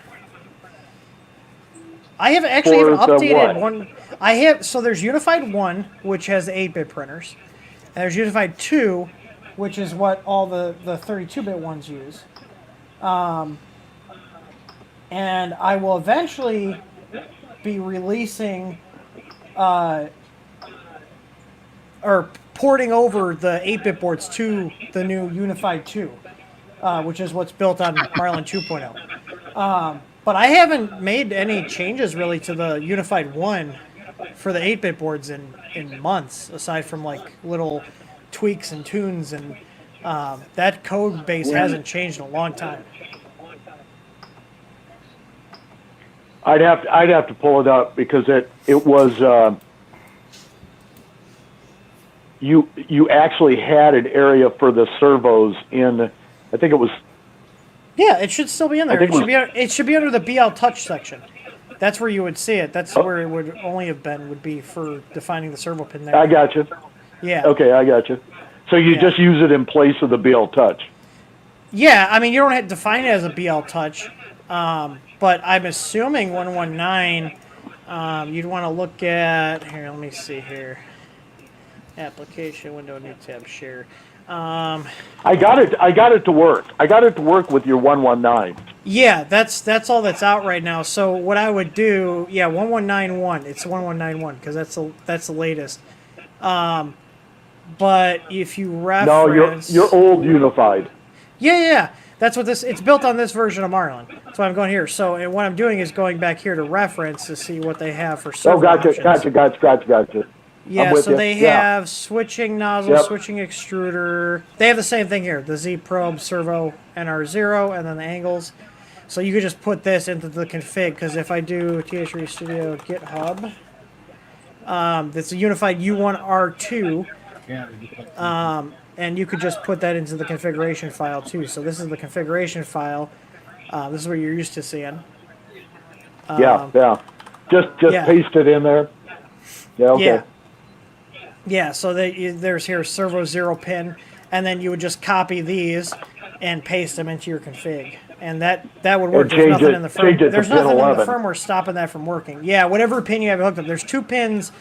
I have actually even updated one. I have, so there's Unified 1, which has the 8-bit printers. And there's Unified 2, which is what all the 32-bit ones use. And I will eventually be releasing or porting over the 8-bit boards to the new Unified 2, which is what's built on Marlin 2.0. But I haven't made any changes really to the Unified 1 for the 8-bit boards in months, aside from like little tweaks and tunes, and that code base hasn't changed in a long time. I'd have to pull it up because it was you actually had an area for the servos in, I think it was. Yeah, it should still be in there. It should be under the ZYLTECH section. That's where you would see it. That's where it would only have been, would be for defining the servo pin there. I got you. Yeah. Okay, I got you. So you just use it in place of the ZYLTECH. Yeah, I mean, you don't have to define it as a ZYLTECH, but I'm assuming 119, you'd want to look at, here, let me see here. Application, window, new tab, share. I got it to work. I got it to work with your 119. Yeah, that's all that's out right now. So what I would do, 1191. It's 1191 because that's the latest. But if you reference, no, you're old Unified. Yeah. That's what this. It's built on this version of Marlin. So I'm going here. So and what I'm doing is going back here to reference to see what they have for servo options. Gotcha. Yeah, so they have switching nozzle, switching extruder. They have the same thing here, the Z probe, servo, NR0, and then the angles. So you could just put this into the config, because if I do TH3 Studio GitHub, that's a unified U1R2, and you could just put that into the configuration file too. So this is the configuration file. This is what you're used to seeing. Just paste it in there. Yeah, okay. Yeah, so there's here servo 0 pin, and then you would just copy these and paste them into your config, and that would work. There's nothing in the firmware stopping that from working. Yeah, whatever pin you have hooked up. There's 2 pins,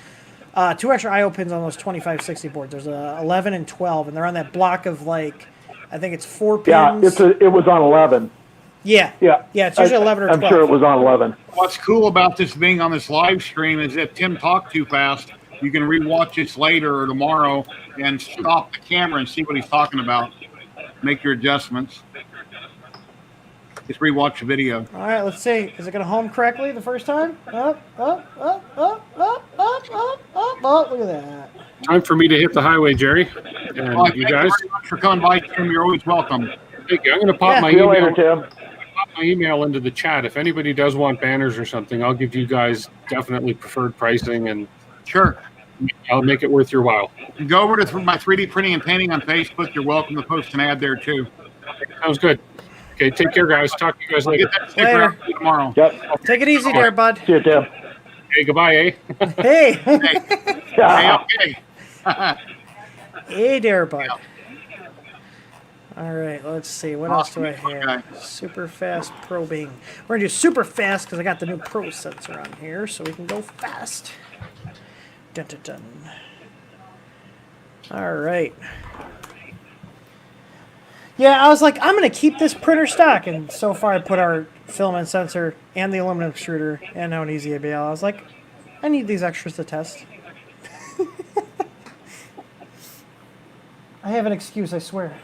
2 extra I/O pins on those 2560 boards. There's a 11 and 12, and they're on that block of like, I think it's 4 pins. Yeah, it was on 11. Yeah. It's usually 11 or 12. I'm sure it was on 11. What's cool about this being on this live stream is if Tim talked too fast, you can rewatch this later or tomorrow and stop the camera and see what he's talking about. Make your adjustments. Just rewatch the video. All right, let's see. Is it going to home correctly the first time? Up. Look at that. Time for me to hit the highway, Jerry. And you guys, very much for coming by, Tim. You're always welcome. Thank you. I'm going to pop my See you email. later, Tim. my email into the chat. If anybody does want banners or something, I'll give you guys definitely preferred pricing, and sure, I'll make it worth your while. Go over to my 3D printing and painting on Facebook. You're welcome to post an ad there too. Sounds good. Okay, take care, guys. Talk to you guys later. Get that sticker out tomorrow. Yep. Take it easy there, bud. See you, Tim. Hey, goodbye, eh? Hey. Hey, okay. Hey there, bud. All right, let's see. What else do I have? Super fast probing. We're going to do super fast because I got the new Pro sensor on here, so we can go fast. Dun, dun, dun. All right. Yeah, I was like, I'm going to keep this printer stock, and so far I put our filament sensor and the aluminum extruder and now an easy ABL. I was like, I need these extras to test. I have an excuse, I swear.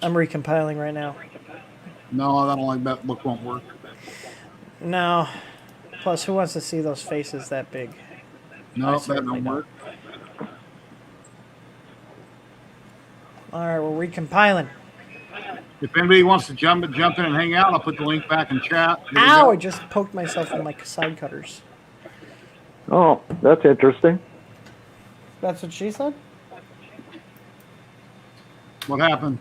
I'm recompiling right now. No, I don't like that. Look won't work. No. Plus, who wants to see those faces that big? No, that don't work. All right, we're recompiling. If anybody wants to jump in and hang out, I'll put the link back in chat. Ow! I just poked myself with my side cutters. Oh, that's interesting. That's what she said? What happened?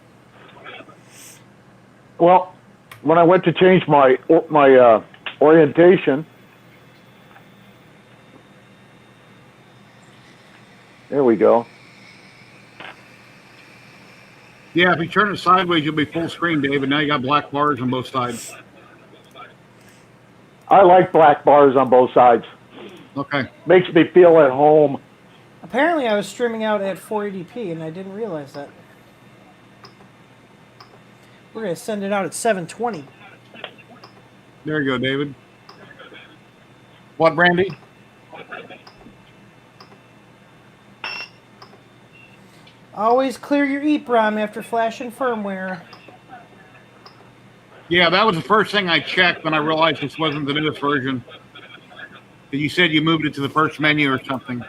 Well, when I went to change my orientation, there we go. Yeah, if you turn it sideways, you'll be full screen, David. Now you got black bars on both sides. I like black bars on both sides. Okay. Makes me feel at home. Apparently, I was streaming out at 480p, and I didn't realize that. We're going to send it out at 720. There you go, David. What, Brandy? Always clear your EEPROM after flashing firmware. Yeah, that was the first thing I checked when I realized this wasn't the newest version. You said you moved it to the first menu or something.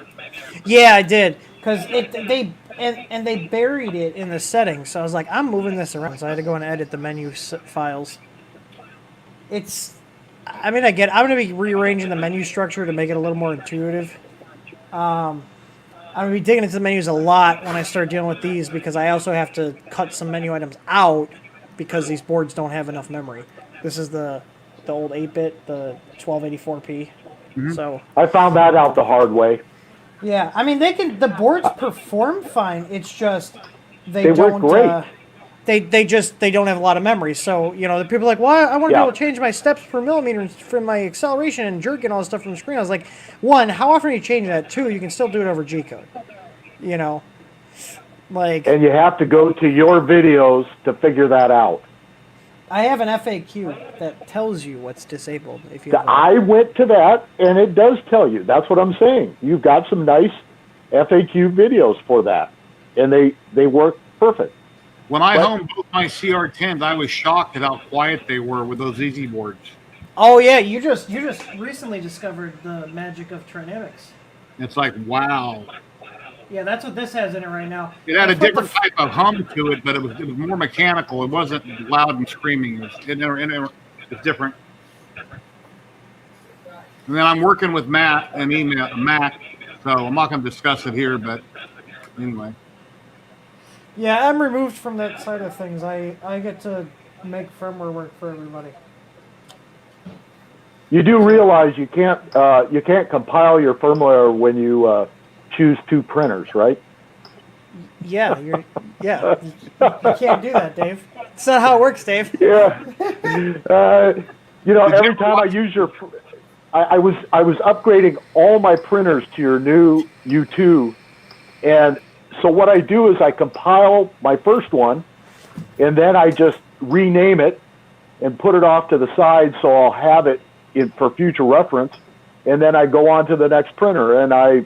Yeah, I did. Because they buried it in the settings. So I was like, I'm moving this around. So I had to go and edit the menu files. I mean, I'm going to be rearranging the menu structure to make it a little more intuitive. I'm going to be digging into the menus a lot when I start dealing with these because I also have to cut some menu items out because these boards don't have enough memory. This is the old 8-bit, the 1284p. Mm-hmm. So I found that out the hard way. Yeah, I mean the boards perform fine. It's just they don't work great. They don't have a lot of memory. So, the people are like, well, I want to be able to change my steps per millimeter from my acceleration and jerk and all this stuff from the screen. I was like, one, how often are you changing that? Two, you can still do it over G-code. And you have to go to your videos to figure that out. I have an FAQ that tells you what's disabled. If you I went to that, and it does tell you. That's what I'm saying. You've got some nice FAQ videos for that, and they work perfect. When I homed both my CR10s, I was shocked at how quiet they were with those easy boards. Oh yeah, you just recently discovered the magic of Trinamics. It's like, wow. Yeah, that's what this has in it right now. It had a different type of hum to it, but it was more mechanical. It wasn't loud and screaming. It was different. And then I'm working with Matt and Mac, so I'm not going to discuss it here, but anyway. Yeah, I'm removed from that side of things. I get to make firmware work for everybody. You do realize you can't compile your firmware when you choose two printers, right? Yeah, you can't do that, Dave. That's not how it works, Dave. Yeah. Every time I use I was upgrading all my printers to your new U2, and so what I do is I compile my first one, and then I just rename it and put it off to the side so I'll have it for future reference, and then I go on to the next printer, and I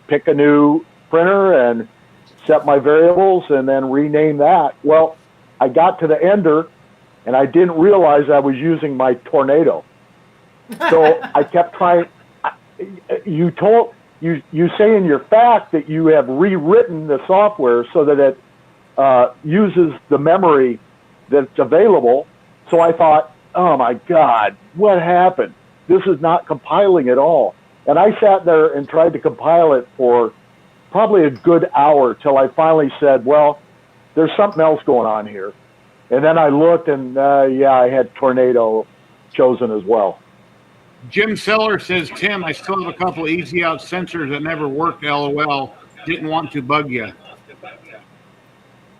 pick a new printer and set my variables and then rename that. Well, I got to the ender, and I didn't realize I was using my Tornado. So I kept trying. You say in your fact that you have rewritten the software so that uses the memory that's available. So I thought, oh my God, what happened? This is not compiling at all. And I sat there and tried to compile it for probably a good hour till I finally said, well, there's something else going on here. And then I looked and yeah, I had Tornado chosen as well. Jim Seller says, Tim, I still have a couple of easy out sensors that never worked, LOL. Didn't want to bug you.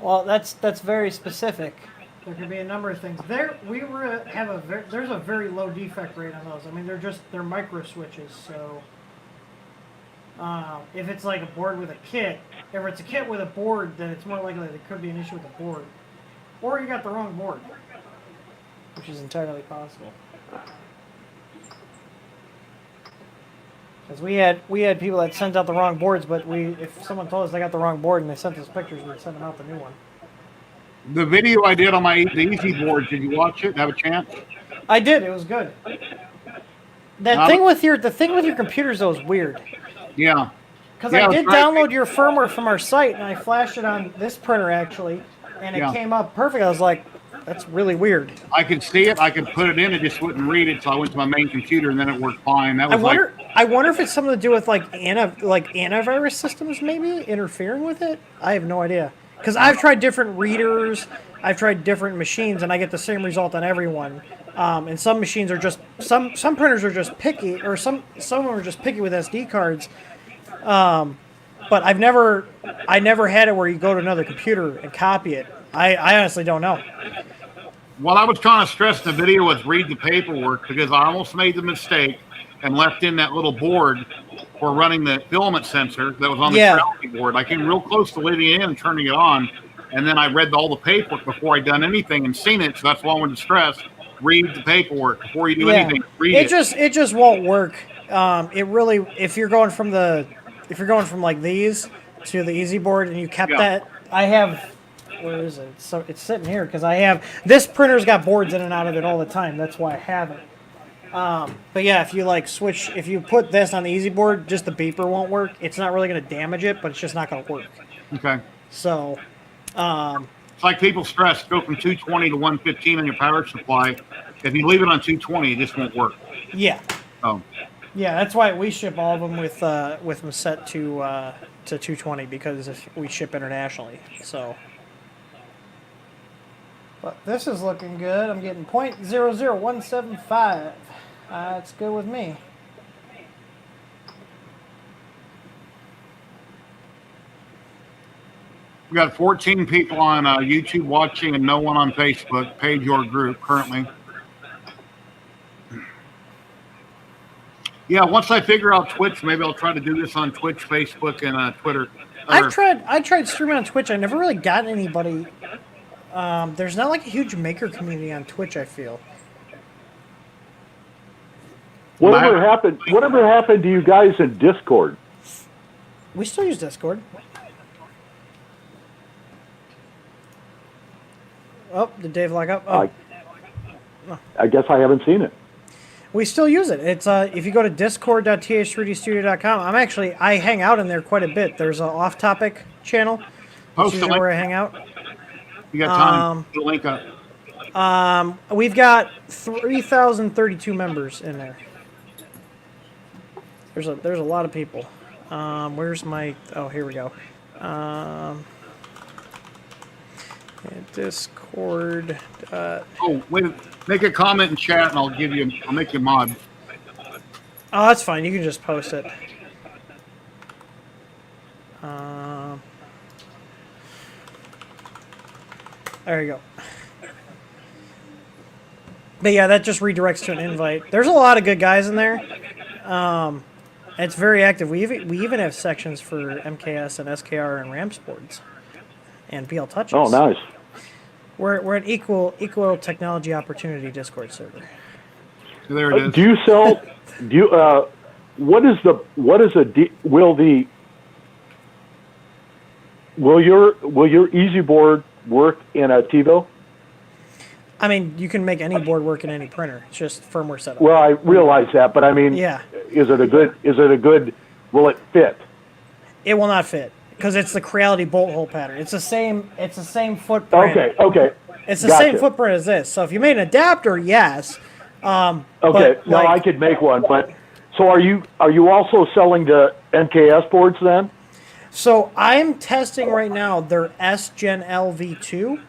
Well, that's very specific. There could be a number of things. There's a very low defect rate on those. I mean, they're micro switches. So if it's like a board with a kit, if it's a kit with a board, then it's more likely there could be an issue with the board, or you got the wrong board, which is entirely possible. Because we had people that sent out the wrong boards, but if someone told us they got the wrong board and they sent us pictures, we'd send them out the new one. The video I did on the easy board, did you watch it? Have a chance? I did. It was good. The thing with your computers though is weird. Yeah. Because I did download your firmware from our site and I flashed it on this printer actually, and it came up perfect. I was like, that's really weird. I could see it. I could put it in. It just wouldn't read it. So I went to my main computer and then it worked fine. That was I wonder if it's something to do with like antivirus systems maybe interfering with it. I have no idea. Because I've tried different readers, I've tried different machines, and I get the same result on everyone. And some machines are just some printers are just picky, or some of them are just picky with SD cards. But I never had it where you go to another computer and copy it. I honestly don't know. What I was trying to stress in the video was read the paperwork, because I almost made the mistake and left in that little board for running the filament sensor that was on the tracking board. I came real close to leaving it in and turning it on, and then I read all the paperwork before I'd done anything and seen it. So that's why I wanted to stress: read the paperwork before you do anything. Read it. It just won't work. It really, if you're going from like these to the easy board and you kept that, I have. Where is it? So it's sitting here because I have this printer's got boards in and out of it all the time. That's why I have it. But yeah, if you put this on the easy board, just the beeper won't work. It's not really going to damage it, but it's just not going to work. Okay. So, it's like people stress, go from 220 to 115 on your power supply. If you leave it on 220, it just won't work. Yeah. Oh. Yeah, that's why we ship all of them with them set to 220 because we ship internationally. So. But this is looking good. I'm getting 0.00175. That's good with me. We got 14 people on YouTube watching and no one on Facebook, page or group currently. Yeah, once I figure out Twitch, maybe I'll try to do this on Twitch, Facebook, and Twitter. I tried streaming on Twitch. I never really got anybody. There's not like a huge maker community on Twitch, I feel. Whatever happened to you guys in Discord? We still use Discord. Oh, did Dave lock up? Oh. I guess I haven't seen it. We still use it. It's if you go to discord.th3dstudio.com, I hang out in there quite a bit. There's an off-topic channel, which is where I hang out. You got time to link up. We've got 3,032 members in there. There's a lot of people. Where's my? Oh, here we go. Discord. Oh, wait! Make a comment in chat, and I'll make you mod. Oh, that's fine. You can just post it. There you go. But yeah, that just redirects to an invite. There's a lot of good guys in there. It's very active. We even have sections for MKS and SKR and RAMPS boards and BL touches. Oh, nice. We're an equal technology opportunity Discord server. There it is. Do you sell? Will your easy board work in a TiVo? I mean, you can make any board work in any printer. It's just firmware setup. Well, I realize that, but I mean, yeah. Is it a good? Will it fit? It will not fit. because it's the Creality bolt hole pattern. It's the same footprint. Okay. It's the same footprint as this. So if you made an adapter, yes. Okay. No, I could make one, but so are you also selling the MKS boards then? So I'm testing right now their S Gen L V2,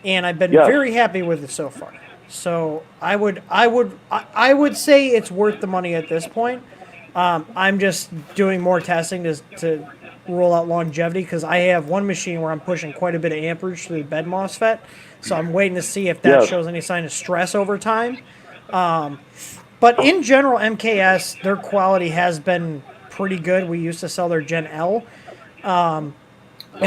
and I've been very happy with it so far. So I would say it's worth the money at this point. I'm just doing more testing to roll out longevity because I have one machine where I'm pushing quite a bit of amperage through the bed MOSFET. So I'm waiting to see if that shows any sign of stress over time. But in general, MKS, their quality has been pretty good. We used to sell their Gen L. And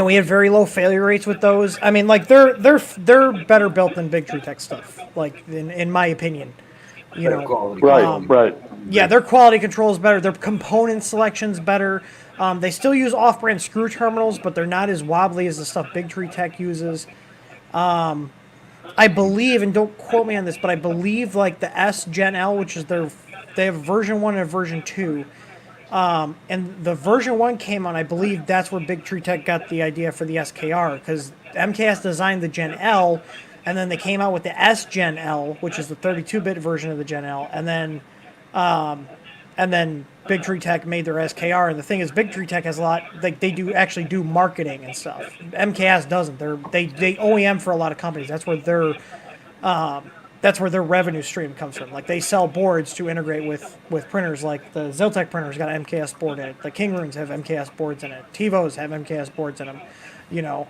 we had very low failure rates with those. I mean, like they're better built than Big Tree Tech stuff, like in my opinion. You know, right. Yeah, their quality control is better. Their component selection's better. They still use off-brand screw terminals, but they're not as wobbly as the stuff Big Tree Tech uses. I believe, and don't quote me on this, but I believe like the S Gen L, which is they have version 1 and version 2. And the version 1 came on, I believe that's where Big Tree Tech got the idea for the SKR, because MKS designed the Gen L, and then they came out with the S Gen L, which is the 32-bit version of the Gen L, and then Big Tree Tech made their SKR. And the thing is, Big Tree Tech has a lot, like they actually do marketing and stuff. MKS doesn't. They OEM for a lot of companies. That's where their revenue stream comes from. Like they sell boards to integrate with printers. Like the ZYLTECH printer's got an MKS board in it. The King Runes have MKS boards in it. TiVos have MKS boards in them. You know,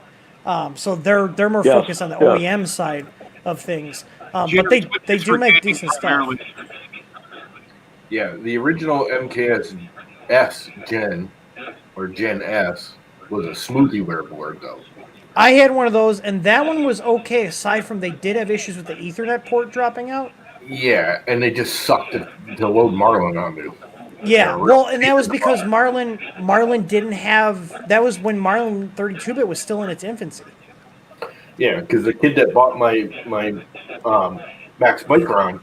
so they're more focused on the OEM side of things. But they do make decent stuff. Yeah, the original MKS S Gen or Gen S was a SmoothieWare board though. I had one of those, and that one was okay, aside from they did have issues with the Ethernet port dropping out. Yeah, and they just sucked to load Marlin onto. Yeah, well, and that was because Marlin didn't have... That was when Marlin 32-bit was still in its infancy. Yeah, because the kid that bought my Max Micron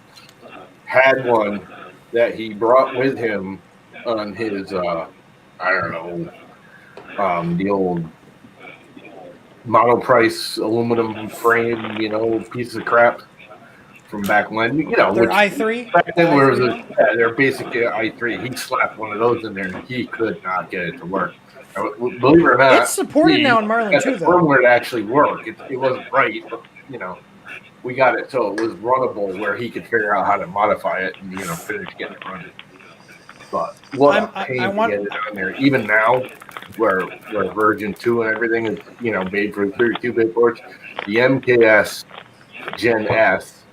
had one that he brought with him on his, the old monoprice aluminum frame, piece of crap from back when, Their i3? Back then, they're basically i3. He slapped one of those in there, and he could not get it to work. Believe it or not, it's supported now in Marlin too, though. Firmware to actually work. It wasn't right, but we got it so it was runnable, where he could figure out how to modify it and finish getting it running. But what a pain to get it on there. Even now, where version 2 and everything is made for 32-bit boards, the MKS Gen S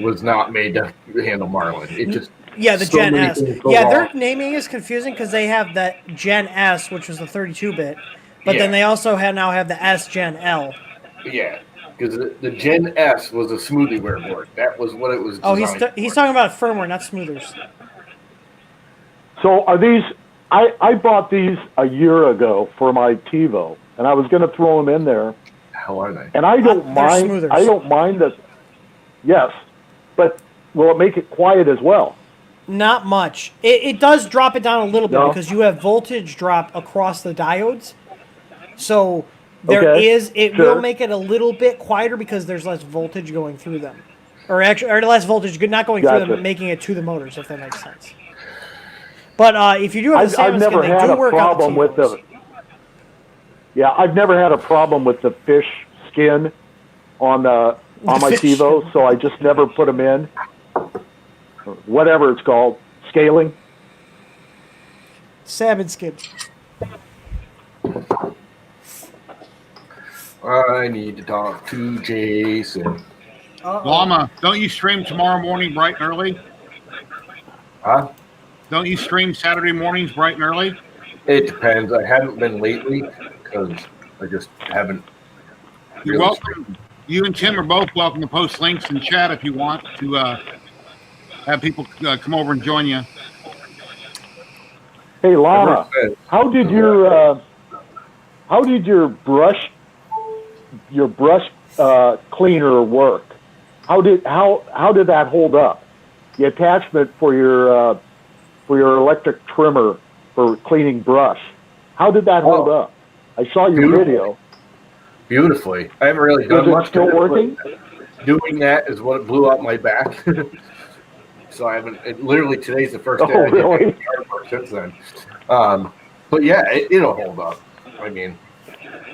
was not made to handle Marlin. It just the Gen S. Yeah, their naming is confusing because they have that Gen S, which was the 32-bit, but then they also now have the S Gen L. Yeah, because the Gen S was a SmoothieWare board. That was what it was designed for. He's talking about firmware, not smoothers. So are these? I bought these a year ago for my TiVo, and I was going to throw them in there. How are they? And I don't mind. Smoothers. I don't mind this. Yes, but will it make it quiet as well? Not much. It does drop it down a little bit because you have voltage drop across the diodes. So it will make it a little bit quieter because there's less voltage going through them, or less voltage not going through them, but making it to the motors, if that makes sense. But if you do have the salmon skin, they do work out the TiVos. I've never had a problem with the fish skin on my TiVo, so I just never put them in. Whatever it's called, scaling. Salmon skin. I need to talk to Jason. Llama, don't you stream tomorrow morning bright and early? Huh? Don't you stream Saturday mornings bright and early? It depends. I haven't been lately because I just haven't. You're welcome. You and Tim are both welcome to post links in chat if you want to have people come over and join you. Hey, Llama, how did your brush cleaner work? How did that hold up? The attachment for your electric trimmer for cleaning brush. How did that hold up? I saw your video. Beautifully. I haven't really done Is it much. still working? Doing that is what blew out my back. So I haven't. Literally today's the first day I did really? artwork since then. But yeah, it'll hold up. I mean,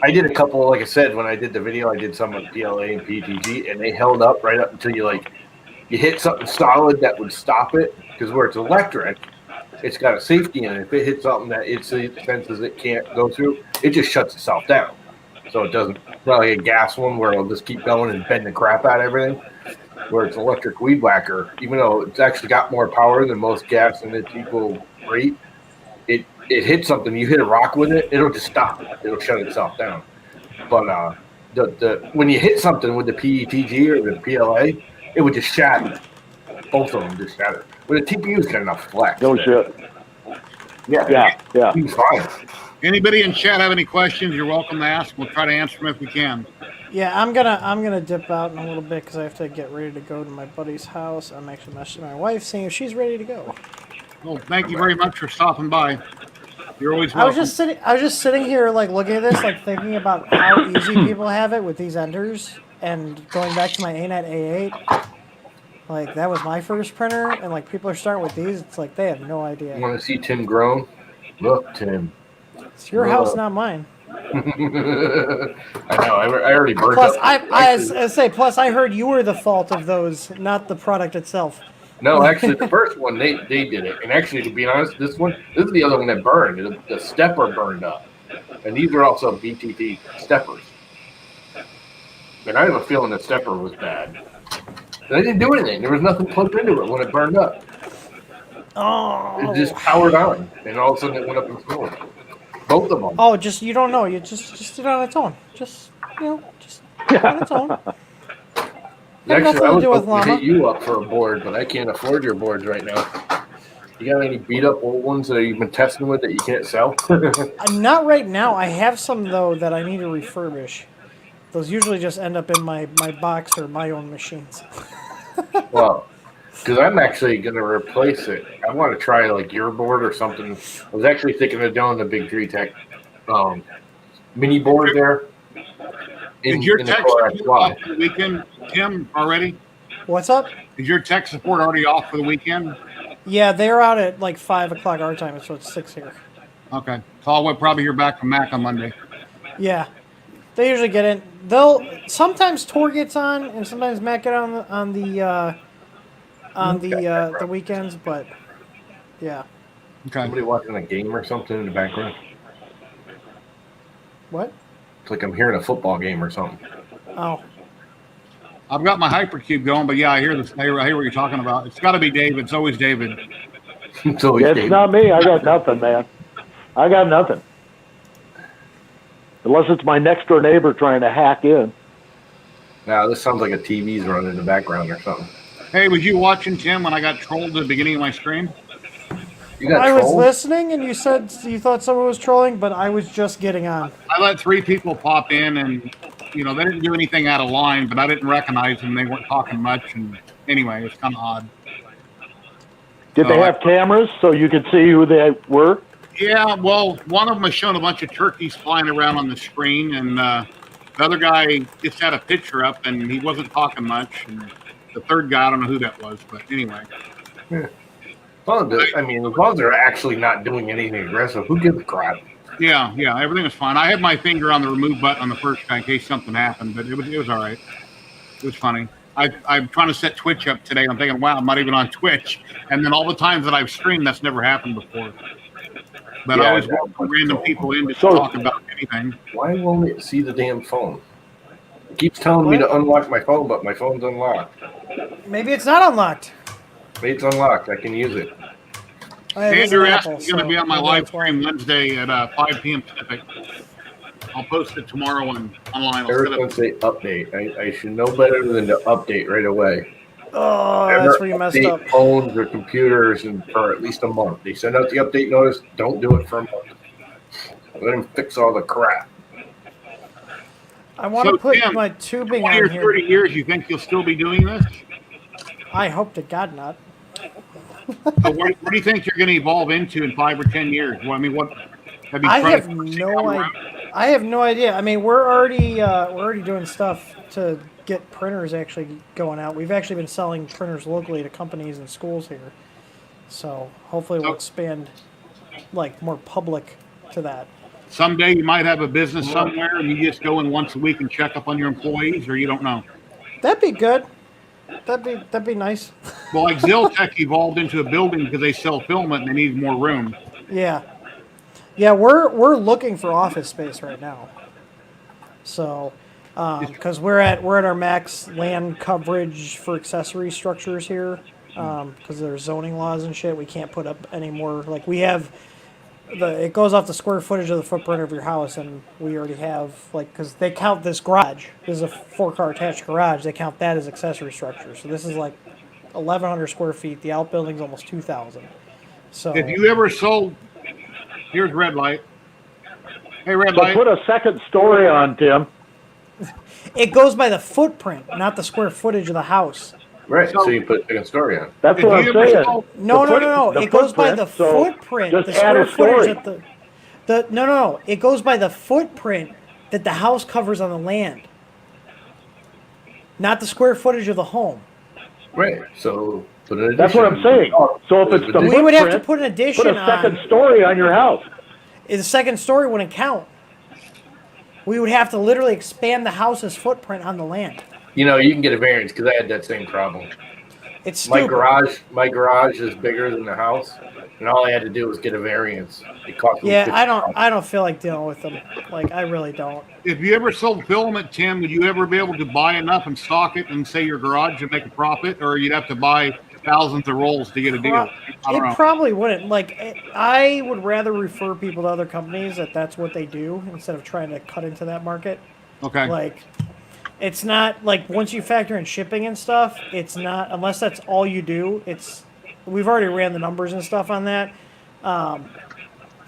I did a couple. Like I said, when I did the video, I did some on PLA and PTG, and they held up right up until you hit something solid that would stop it. Because where it's electric, it's got a safety in it. If it hits something that it senses it can't go through, it just shuts itself down. So it doesn't. It's not like a gas one where it'll just keep going and bend the crap out of everything. Where it's electric weed whacker, even though it's actually got more power than most gas and its equal rate, it hits something. You hit a rock with it, it'll just stop. It'll shut itself down. But when you hit something with the PETG or the PLA, it would just shatter. Both of them just shatter. But the TPU's got enough flex. No shit. Yeah. He's fine. Anybody in chat have any questions? You're welcome to ask. We'll try to answer them if we can. Yeah, I'm gonna dip out in a little bit because I have to get ready to go to my buddy's house. I'm actually messaging my wife seeing if she's ready to go. Well, thank you very much for stopping by. You're always welcome. I was just sitting here like looking at this, like thinking about how easy people have it with these enders, and going back to my ANET A8. Like that was my first printer, and like people are starting with these. It's like they have no idea. You want to see Tim grown? Look, Tim. It's your house, not mine. I know. I already burned plus, up. Plus, I heard you were the fault of those, not the product itself. No, actually, the first one they did it, and actually, to be honest, this is the other one that burned. The stepper burned up, and these are also BTT steppers. And I have a feeling the stepper was bad. They didn't do anything. There was nothing plugged into it when it burned up. Oh. It just powered on, and all of a sudden it went up in smoke. Both of them. Oh, you don't know. You just did it on its own. Just on its own. Actually, I was going to hit you up for a board, but I can't afford your boards right now. You got any beat up old ones that you've been testing with that you can't sell? Not right now. I have some though that I need to refurbish. Those usually just end up in my box or my own machines. Well, because I'm actually going to replace it. I want to try like your board or something. I was actually thinking of doing the big ZYLTECH mini board there. Is your tech support off for the weekend, Tim, already? What's up? Is your tech support already off for the weekend? Yeah, they're out at like 5 o'clock our time, so it's 6 here. Okay. So I'll probably hear back from Mac on Monday. Yeah. They usually get in. Sometimes Tor gets on, and sometimes Mac get on the weekends, but yeah. Okay. Somebody watching a game or something in the background? What? It's like I'm hearing a football game or something. Oh. I've got my hypercube going, but yeah, I hear this. I hear what you're talking about. It's got to be David. It's always David. It's not me. I got nothing, man. I got nothing. Unless it's my next door neighbor trying to hack in. Now, this sounds like a TV's running in the background or something. Hey, was you watching, Tim, when I got trolled at the beginning of my stream? I was listening, and you said you thought someone was trolling, but I was just getting on. I let 3 people pop in, and they didn't do anything out of line, but I didn't recognize them. They weren't talking much, and anyway, it's kind of odd. Did they have cameras so you could see who they were? Yeah, well, one of them was showing a bunch of turkeys flying around on the screen, and the other guy just had a picture up, and he wasn't talking much. And the third guy, I don't know who that was, but anyway. Yeah. Well, I mean, as long as they're actually not doing anything aggressive, who gives a crap? Yeah, everything was fine. I had my finger on the remove button on the first guy in case something happened, but it was all right. It was funny. I'm trying to set Twitch up today. I'm thinking, wow, I'm not even on Twitch. And then all the times that I've streamed, that's never happened before. But I always welcome random people in to talk about anything. Why won't it see the damn phone? It keeps telling me to unlock my phone, but my phone's unlocked. Maybe it's not unlocked. Maybe it's unlocked. I can use it. Andrew asked me going to be on my live stream Wednesday at 5 p.m. Pacific. I'll post it tomorrow online. Everyone say update. I should know better than to update right away. Oh, that's where you messed up. Phones or computers for at least a month. They send out the update notice. Don't do it for a month. Let them fix all the crap. I want to put my tubing on here. 20 or 30 years, you think you'll still be doing this? I hope to God not. So what do you think you're going to evolve into in 5 or 10 years? Well, I mean, what have you I tried have to no idea. I have no idea. I mean, we're already doing stuff to get printers actually going out. We've actually been selling printers locally to companies and schools here. So hopefully we'll expand like more public to that. Someday you might have a business somewhere and you just go in once a week and check up on your employees, or you don't know. That'd be good. That'd be nice. Well, like ZYLTECH evolved into a building because they sell filament and they need more room. Yeah. Yeah, we're looking for office space right now. So, because we're at our max land coverage for accessory structures here, because there's zoning laws and shit. We can't put up any more. Like we have it goes off the square footage of the footprint of your house, and we already have because they count this garage. This is a 4-car attached garage. They count that as accessory structure. So this is like 1,100 square feet. The outbuilding's almost 2,000. So if you ever sold, here's red light. Hey, red light. Put a second story on, Tim. It goes by the footprint, not the square footage of the house. Right, so you put a second story on. That's what I'm saying. No. It goes by the footprint. Just the add square a story. footage at No. It goes by the footprint that the house covers on the land, not the square footage of the home. Right, so put an addition. That's what I'm saying. So if it's the we would have to put an addition put a second story on your house. The second story wouldn't count. We would have to literally expand the house's footprint on the land. You know, you can get a variance because I had that same problem. It's stupid. My garage is bigger than the house, and all I had to do was get a variance. It cost me $50. I don't feel like dealing with them. Like I really don't. If you ever sold filament, Tim, would you ever be able to buy enough and stock it and say your garage and make a profit, or you'd have to buy thousands of rolls to get a deal? It probably wouldn't. I would rather refer people to other companies that's what they do instead of trying to cut into that market. Okay. It's not once you factor in shipping and stuff, it's not, unless that's all you do. We've already ran the numbers and stuff on that. And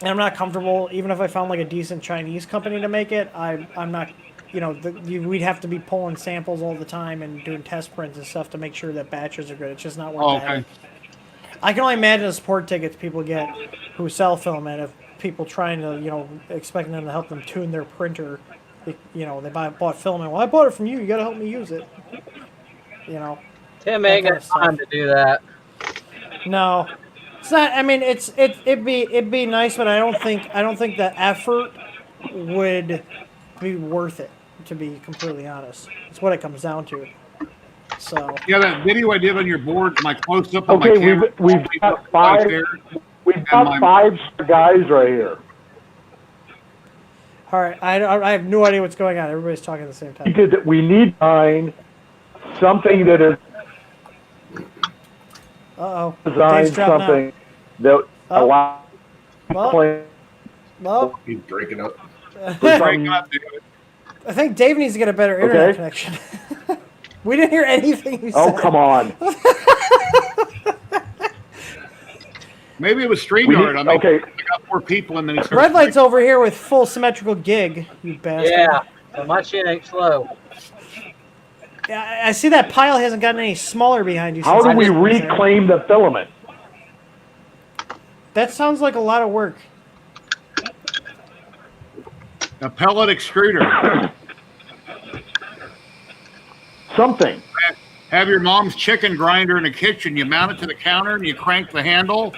I'm not comfortable, even if I found a decent Chinese company to make it, I'm not, we'd have to be pulling samples all the time and doing test prints and stuff to make sure that batches are good. It's just not worth it. I can only imagine the support tickets people get who sell filament of people trying to, expecting them to help them tune their printer. They bought filament. Well, I bought it from you. You got to help me use it. Tim ain't got time to do that. No, it's not. I mean, it'd be nice, but I don't think the effort would be worth it. To be completely honest, it's what it comes down to. So yeah, that video I did on your board, my close up on my camera. We've got five. We've got 5 guys right here. All right, I have no idea what's going on. Everybody's talking at the same time. We need to find something that is. Design something that allows. Well, he's breaking up. I think Dave needs to get a better internet connection. We didn't hear anything you said. Oh, come on. Maybe it was StreamYard. I got 4 people and then he Red Light's over here with full symmetrical gig, you bastard. Yeah, so my shit ain't slow. Yeah, I see that pile hasn't gotten any smaller behind you. How do we reclaim the filament? That sounds like a lot of work. A pellet extruder. Something. Have your mom's chicken grinder in the kitchen. You mount it to the counter and you crank the handle,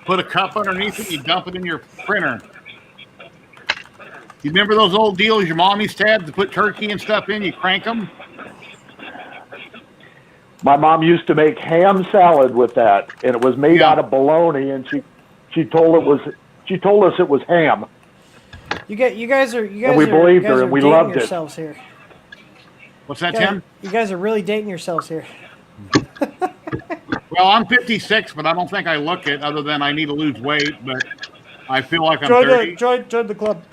put a cup underneath it, and you dump it in your printer. You remember those old deals your mom used to have to put turkey and stuff in? You crank them? My mom used to make ham salad with that, and it was made out of bologna, and she told us it was ham. You guys are and we believed her, and we loved it. Here. What's that, Tim? You guys are really dating yourselves here. Well, I'm 56, but I don't think I look it, other than I need to lose weight, but I feel like I'm 30. Join the club.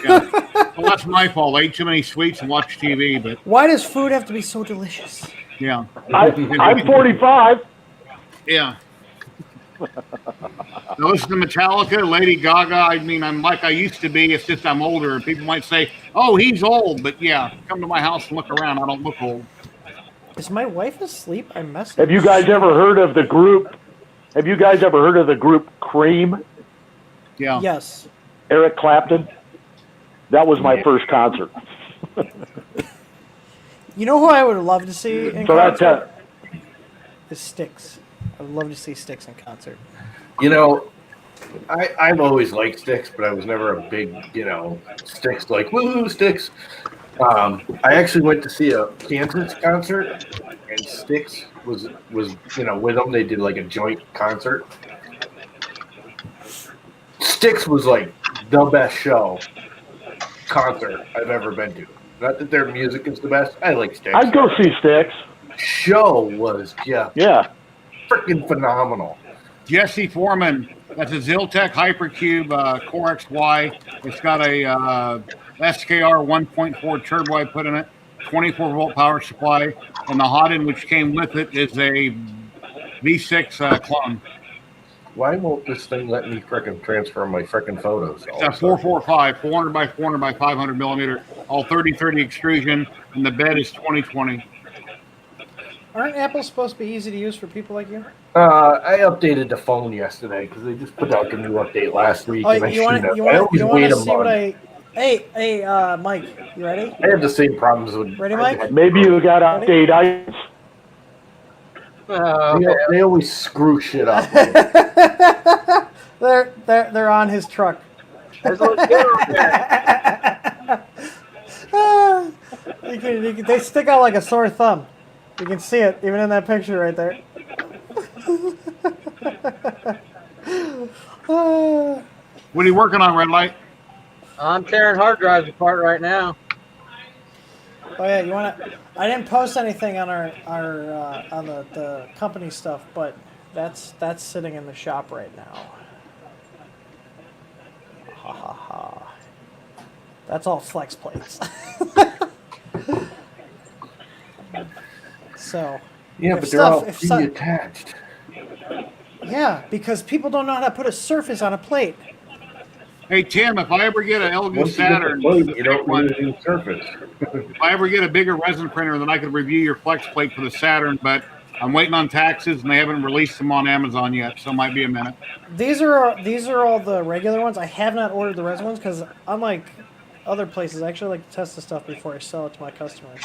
Yeah. Well, that's my fault. I ate too many sweets and watched TV. But why does food have to be so delicious? Yeah. I'm 45. Yeah. Now listen to Metallica, Lady Gaga. I mean, I'm like I used to be. It's just I'm older. People might say, "Oh, he's old," but yeah, come to my house and look around. I don't look old. Is my wife asleep? I messed up. Have you guys ever heard of the group? Have you guys ever heard of the group Cream? Yeah. Yes. Eric Clapton. That was my first concert. You know who I would love to see in concert? Is Styx. I would love to see Styx in concert. You know, I've always liked Styx, but I was never a big, Styx, like, woo, Styx. I actually went to see a Kansas concert, and Styx was with them. They did like a joint concert. Styx was like the best concert I've ever been to. Not that their music is the best. I like Styx. I'd go see Styx. Show was freaking phenomenal. Jesse Foreman, that's a ZYLTECH Hypercube Core XY. It's got a SKR 1.4 turbo I put in it, 24 volt power supply, and the hot end which came with it is a V6 clone. Why won't this thing let me frickin' transfer my frickin' photos? It's a 445, 400 by 400 by 500 millimeter, all 30-30 extrusion, and the bed is 20-20. Aren't apples supposed to be easy to use for people like you? I updated the phone yesterday because they just put out the new update last week. Oh, and you want to see what I... Hey, Mike, you ready? I have the same problems with... Ready, Mike? Maybe you got to update items. They always screw shit up. They're on his truck. There's a little kid on there. They stick out like a sore thumb. You can see it even in that picture right there. What are you working on, Red Light? I'm tearing hard drives apart right now. Oh yeah, you want to? I didn't post anything on our on the company stuff, but that's sitting in the shop right now. Ha ha ha. That's all flex plates. So. Yeah, but they're all pre-attached. Yeah, because people don't know how to put a surface on a plate. Hey Tim, if I ever get an LG Saturn, you don't want a new surface. If I ever get a bigger resin printer, then I could review your flex plate for the Saturn. But I'm waiting on taxes, and they haven't released them on Amazon yet, so it might be a minute. These are all the regular ones. I have not ordered the resin ones because, unlike other places, I actually like to test the stuff before I sell it to my customers.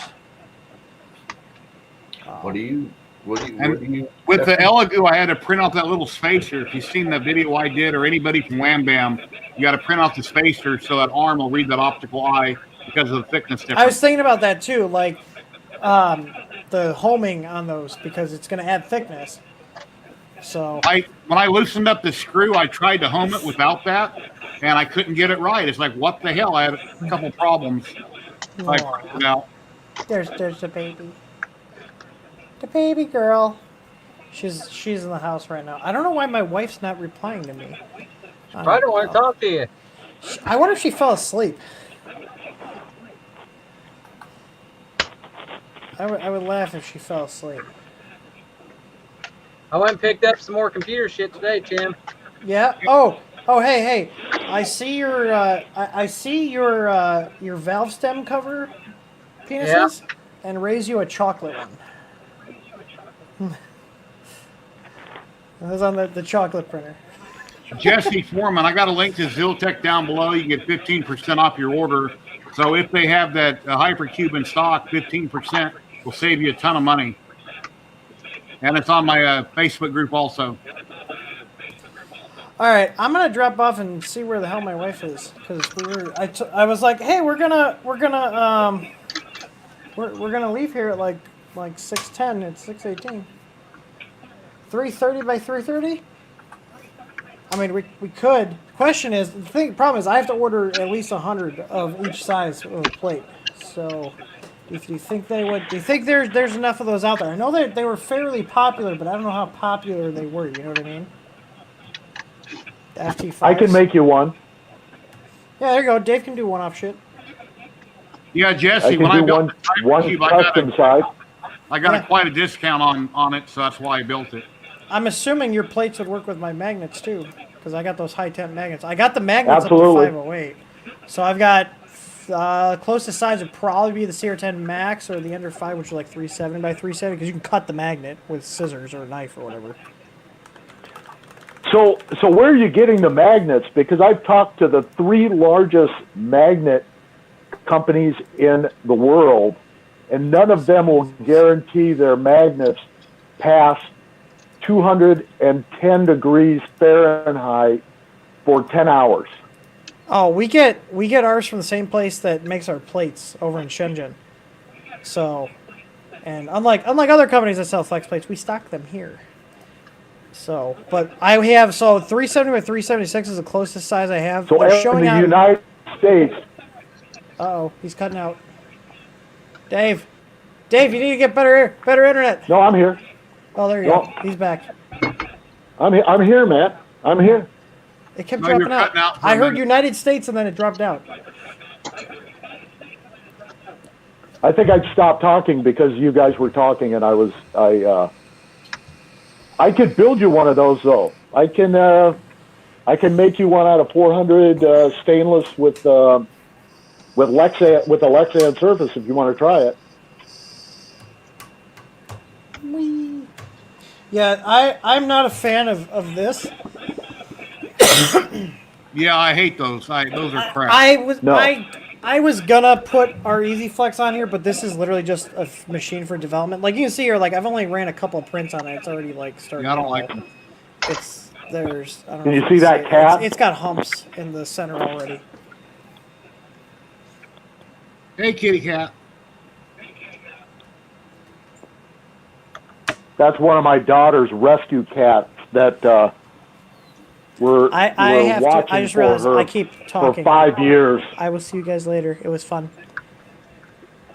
What do you? With the Elegoo, I had to print out that little spacer. If you've seen the video I did, or anybody from Wham Bam, you got to print out the spacer so that arm will read that optical eye because of the thickness difference. I was thinking about that too, like the homing on those, because it's going to add thickness. So when I loosened up the screw, I tried to home it without that, and I couldn't get it right. It's like, what the hell? I had a couple problems. So I figured it out. There's the baby. The baby girl. She's in the house right now. I don't know why my wife's not replying to me. I don't want to talk to you. I wonder if she fell asleep. I would laugh if she fell asleep. I went and picked up some more computer shit today, Tim. Yeah. Oh, hey. I see your your valve stem cover penises, and raise you a chocolate one. That was on the chocolate printer. Jesse Foreman, I got a link to ZYLTECH down below. You can get 15% off your order. So if they have that Hypercube in stock, 15% will save you a ton of money. And it's on my Facebook group also. All right, I'm gonna drop off and see where the hell my wife is, because I was like, hey, we're gonna leave here at like 6:10. It's 6:18. 3:30 by 3:30. I mean, we could. Question is, problem is, I have to order at least 100 of each size of a plate. So, do you think they would? Do you think there's enough of those out there? I know they were fairly popular, but I don't know how popular they were. You know what I mean? The FT5s. I can make you one. Yeah, there you go. Dave can do one-off shit. Yeah, Jesse. I can do one custom size. I got quite a discount on it, so that's why I built it. I'm assuming your plates would work with my magnets too, because I got those high temp magnets. I got the magnets Absolutely. up to 508, so I've got closest size would probably be the CR10 Max or the Ender 5, which are like 370 by 370, because you can cut the magnet with scissors or a knife or whatever. So where are you getting the magnets? Because I've talked to the 3 largest magnet companies in the world, and none of them will guarantee their magnets past 210 degrees Fahrenheit for 10 hours. Oh, we get ours from the same place that makes our plates over in Shenzhen. So, and unlike other companies that sell flex plates, we stock them here. So, but I have 370 by 376 is the closest size I have. So in the United States. Uh-oh, he's cutting out. Dave, you need to get better internet. No, I'm here. Oh, there you go. He's back. I'm here, Matt. I'm here. It kept dropping out. I heard United States and then it dropped out. I think I'd stopped talking because you guys were talking, and I could build you one of those though. I can make you one out of 400 stainless with a Lexan surface if you want to try it. Yeah, I'm not a fan of this. Yeah, I hate those. Those are crap. I was gonna put our Easy Flex on here, but this is literally just a machine for development. Like you can see here, like I've only ran a couple of prints on it. It's already like starting. Yeah, I don't like them. I don't know. Can you see that cat? It's got humps in the center already. Hey, kitty cat. That's one of my daughter's rescue cats that we're watching I just realized I keep talking for 5 years. I will see you guys later. It was fun.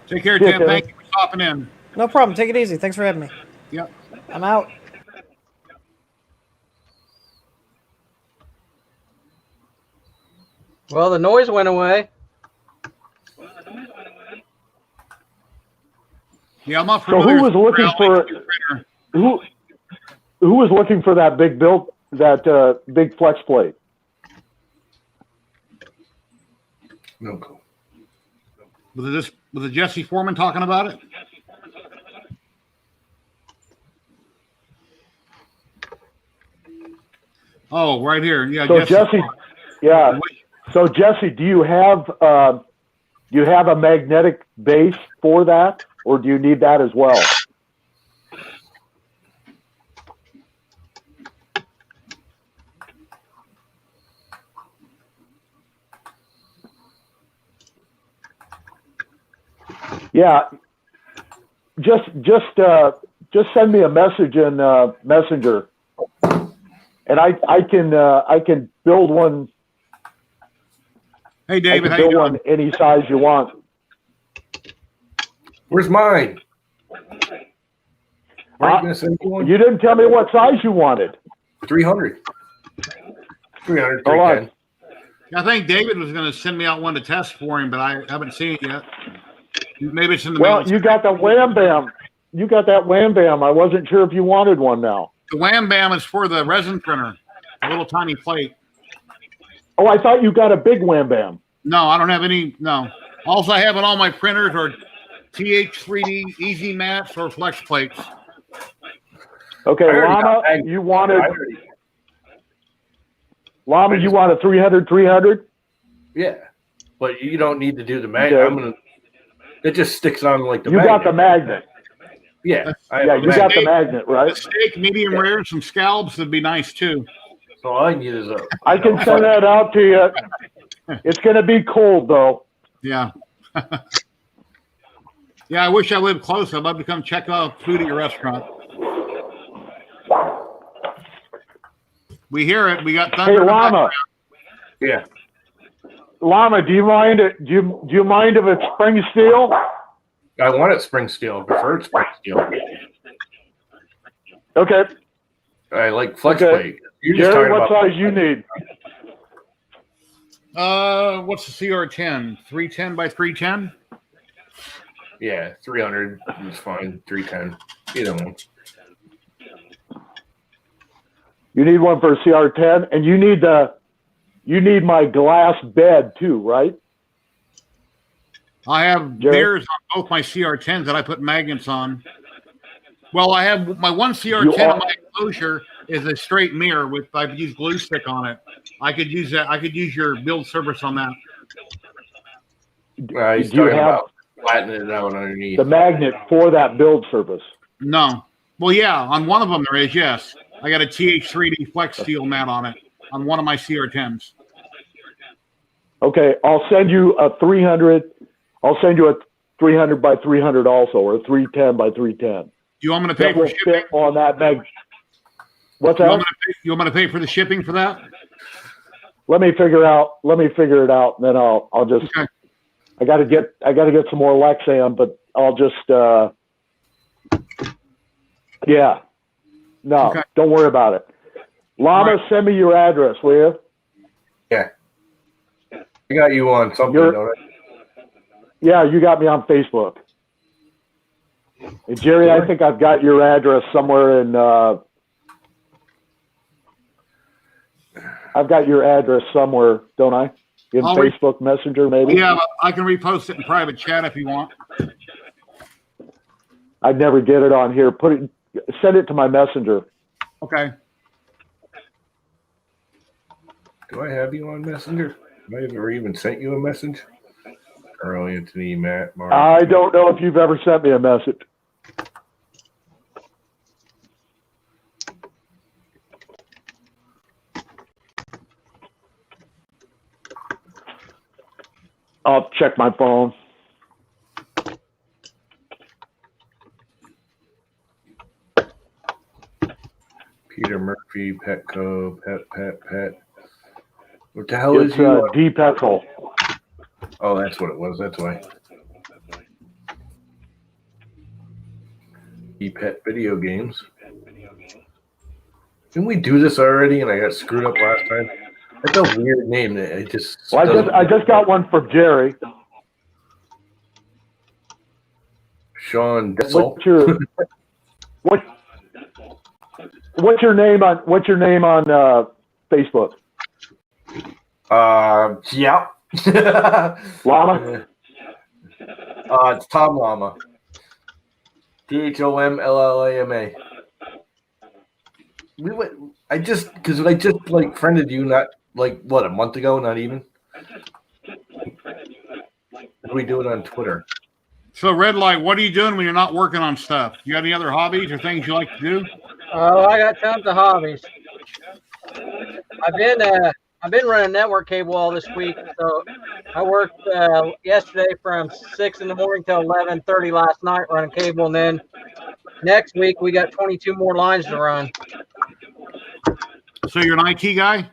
Take care, Tim. Thank you for stopping in. No problem. Take it easy. Thanks for having me. Yep. I'm out. Well, the noise went away. Yeah, I'm not So familiar. who was looking for who was looking for that big big flex plate? No clue. Was it Jesse Foreman talking about it? Oh, right here. Yeah. So Jesse, yeah. So Jesse, do you have a magnetic base for that, or do you need that as well? Yeah, just send me a message in Messenger, and I can build one. Hey David, I can build one any size you want. Where's mine? You didn't tell me what size you wanted. 300. 300. Hold on. I think David was going to send me out one to test for him, but I haven't seen it yet. Maybe it's in the mail. Well, you got the Wham Bam. You got that Wham Bam. I wasn't sure if you wanted one now. The Wham Bam is for the resin printer, a little tiny plate. Oh, I thought you got a big Wham Bam. No, I don't have any. No. All I have on all my printers are TH3D Easy Mats or Flex plates. Okay, Llama, you wanted Llama. You want a 300? Yeah, but you don't need to do the magnet. It just sticks on like the. You magnet. got the magnet. Yeah, you got the magnet, right? A steak, medium rare, and some scallops would be nice too. So all I need is a. I can send that out to you. It's going to be cold though. Yeah. Yeah, I wish I lived close. I'd love to come check out food at your restaurant. We hear it. We got thunder. Hey, Llama. Yeah. Llama, do you mind? Do you mind if it's spring steel? I want it spring steel. Preferred spring steel. Okay. I like flex plate. You're just Jerry, what about size you need? What's the CR10? 310 by 310? Yeah, 300 is fine. 310. Either one. You need one for a CR10, and you need my glass bed too, right? I have mirrors on both my CR10s that I put magnets on. Well, I have my one CR10 on my enclosure is a straight mirror with I've used glue stick on it. I could use that. I could use your build service on that. He's do you talking have about flattening it out underneath. the magnet for that build surface? No. Well, yeah, on one of them there is, yes. I got a TH3D Flex Steel mat on it on one of my CR10s. Okay, I'll send you a 300. I'll send you a 300 by 300 also, or a 310 by 310. Do you want me to pay That for will shipping? fit on that mag. What's You that? want me to pay for the shipping for that? Let me figure it out, and then I'll just. Okay. I got to get some more Lexan, but I'll just. Yeah. No, Okay. don't worry about it. Llama, Right. send me your address, will you? Yeah. I got you on something, don't I? Yeah, you got me on Facebook. And Jerry, I think I've got your address somewhere in. I've got your address somewhere, don't I? In Facebook Messenger, maybe. Yeah, I can repost it in private chat if you want. I'd never get it on here. Send it to my messenger. Okay. Do I have you on Messenger? Have I ever even sent you a message? Carl Anthony, Matt, Mark. I don't know if you've ever sent me a message. I'll check my phone. Peter Murphy, Petco, Pet. What the hell is It's you? D Petrol. Oh, that's what it was. That's why. E-Pet Video Games. Didn't we do this already and I got screwed up last time? That's a weird name. I just got one from Jerry. Sean Dissel. What's your name on Facebook? Yeah. Llama? It's Tom Llama. THOMLLAMA. I just like friended you not like what, a month ago, not even. We do it on Twitter. So Red Light, what are you doing when you're not working on stuff? You got any other hobbies or things you like to do? Oh, I got tons of hobbies. I've been running network cable all this week. So I worked yesterday from 6 in the morning till 11:30 last night running cable, and then next week we got 22 more lines to run. So you're an IT guy?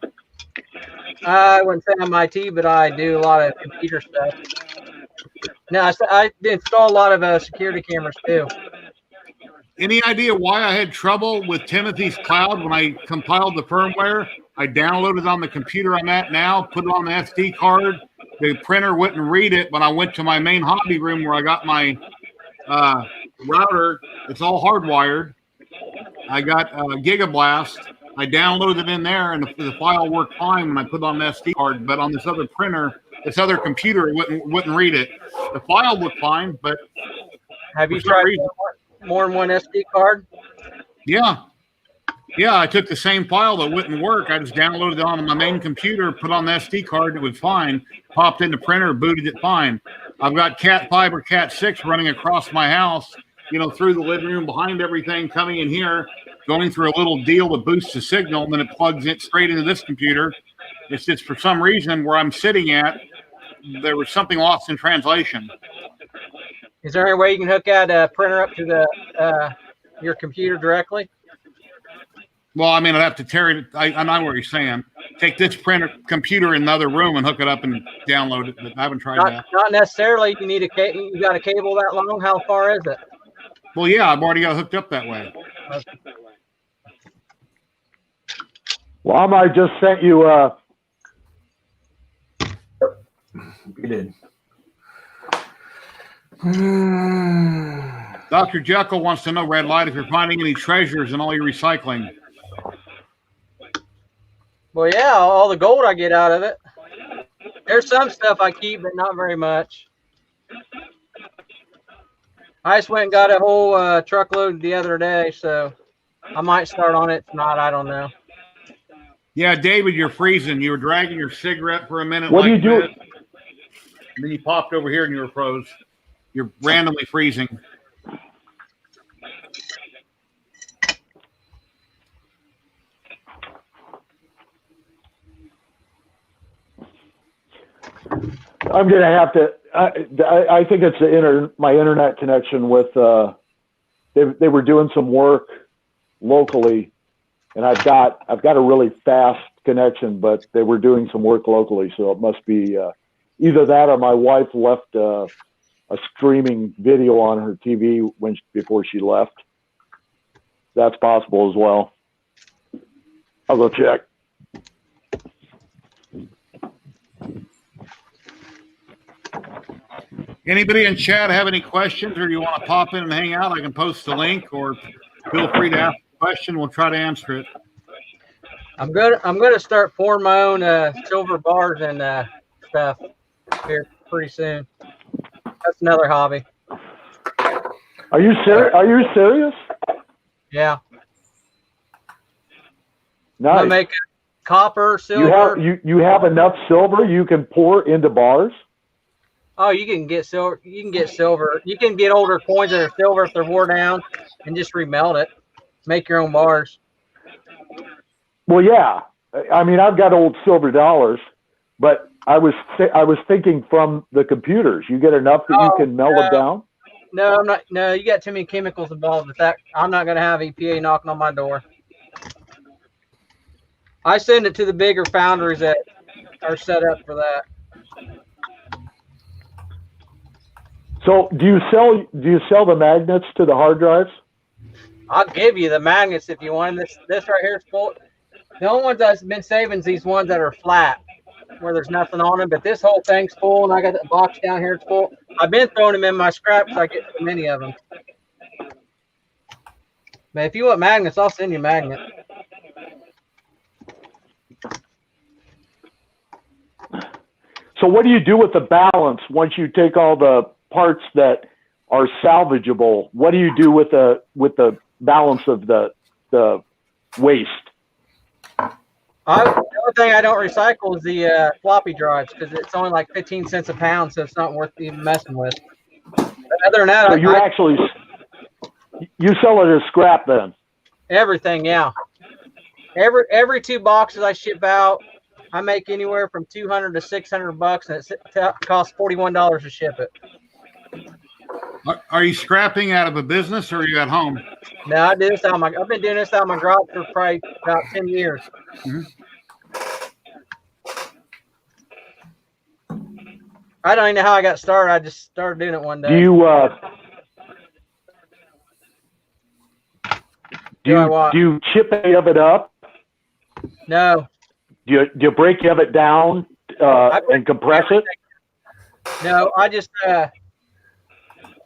I wouldn't say I'm IT, but I do a lot of computer stuff. No, I install a lot of security cameras too. Any idea why I had trouble with Timothy's Cloud when I compiled the firmware? I downloaded it on the computer I'm at now, put it on the SD card. The printer wouldn't read it, but I went to my main hobby room where I got my router. It's all hardwired. I got Gigablast. I downloaded it in there, and the file worked fine when I put it on the SD card. But on this other printer, this other computer, it wouldn't read it. The file looked fine, but have you tried more than one SD card? Yeah, I took the same file that wouldn't work. I just downloaded it on my main computer, put on the SD card, it was fine. Popped in the printer, booted it fine. I've got Cat 5 or Cat 6 running across my house, through the living room, behind everything, coming in here, going through a little deal that boosts the signal, and then it plugs it straight into this computer. It's just for some reason where I'm sitting at, there was something lost in translation. Is there any way you can hook that printer up to the your computer directly? Well, I mean, I'd have to tear it. I know what you're saying. Take this computer in another room and hook it up and download it. But I haven't tried that. Not necessarily. You got a cable that long? How far is it? Well, yeah, I've already got hooked up that way. Well, I might just sent you. You did. Dr. Jekyll wants to know, Red Light, if you're finding any treasures in all your recycling. Well, yeah, all the gold I get out of it. There's some stuff I keep, but not very much. I just went and got a whole truckload the other day, so I might start on it. If not, I don't know. Yeah, David, you're freezing. You were dragging your cigarette for a minute. What do you do? And then you popped over here and you were froze. You're randomly freezing. I'm going to have to. I think it's my internet connection with. They were doing some work locally, and I've got a really fast connection, but they were doing some work locally, so it must be either that or my wife left a streaming video on her TV before she left. That's possible as well. I'll go check. Anybody in chat have any questions, or do you want to pop in and hang out? I can post the link, or feel free to ask a question. We'll try to answer it. I'm gonna start pouring my own silver bars and stuff here pretty soon. That's another hobby. Are you serious? Are you serious? Yeah. Nice. I make copper, silver. You have enough silver you can pour into bars? Oh, you can get silver. You can get silver. You can get older coins that are silver if they're wore down, and just remelt it. Make your own bars. Well, yeah. I mean, I've got old silver dollars, but I was thinking from the computers. You get enough that you can melt it down. No, I'm not. No, you got too many chemicals involved with that. I'm not going to have EPA knocking on my door. I send it to the bigger foundries that are set up for that. So, do you sell the magnets to the hard drives? I'll give you the magnets if you want. This right here is full. The only ones I've been saving is these ones that are flat, where there's nothing on them. But this whole thing's full, and I got that box down here. It's full. I've been throwing them in my scraps. I get so many of them. But if you want magnets, I'll send you magnets. So, what do you do with the balance once you take all the parts that are salvageable? What do you do with the balance of the waste? The only thing I don't recycle is the floppy drives, because it's only like 15 cents a pound, so it's not worth even messing with. But other than that, So you sell it as scrap then? Everything, yeah. Every 2 boxes I ship out, I make anywhere from $200 to $600, and it costs $41 to ship it. Are you scrapping out of a business, or are you at home? No, I've been doing this out of my garage for probably about 10 years. Mm-hmm. I don't even know how I got started. I just started doing it one day. Do you chip any of it up? No. Do you break any of it down and compress it? No, I just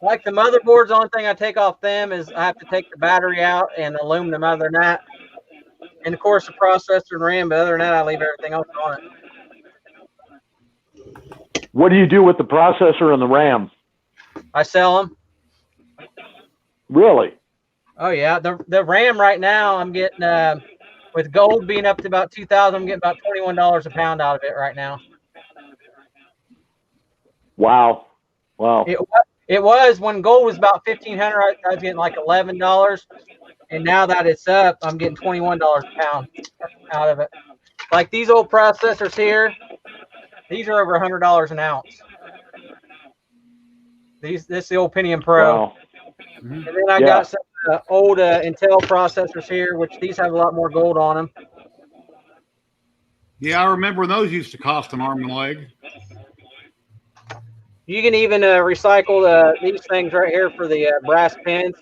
like the motherboards. The only thing I take off them is I have to take the battery out and aluminum. Other than that, and of course the processor and RAM. But other than that, I leave everything else on it. What do you do with the processor and the RAM? I sell them. Really? Oh yeah, the RAM right now I'm getting with gold being up to about 2,000. I'm getting about $21 a pound out of it right now. Wow. It was when gold was about $1,500. I was getting like $11, and now that it's up, I'm getting $21 a pound out of it. Like these old processors here, these are over $100 an ounce. This is the old Pentium Pro. Wow. And then I got some old Intel processors here, which these have a lot more gold on them. Yeah, I remember when those used to cost an arm and a leg. You can even recycle these things right here for the brass pins.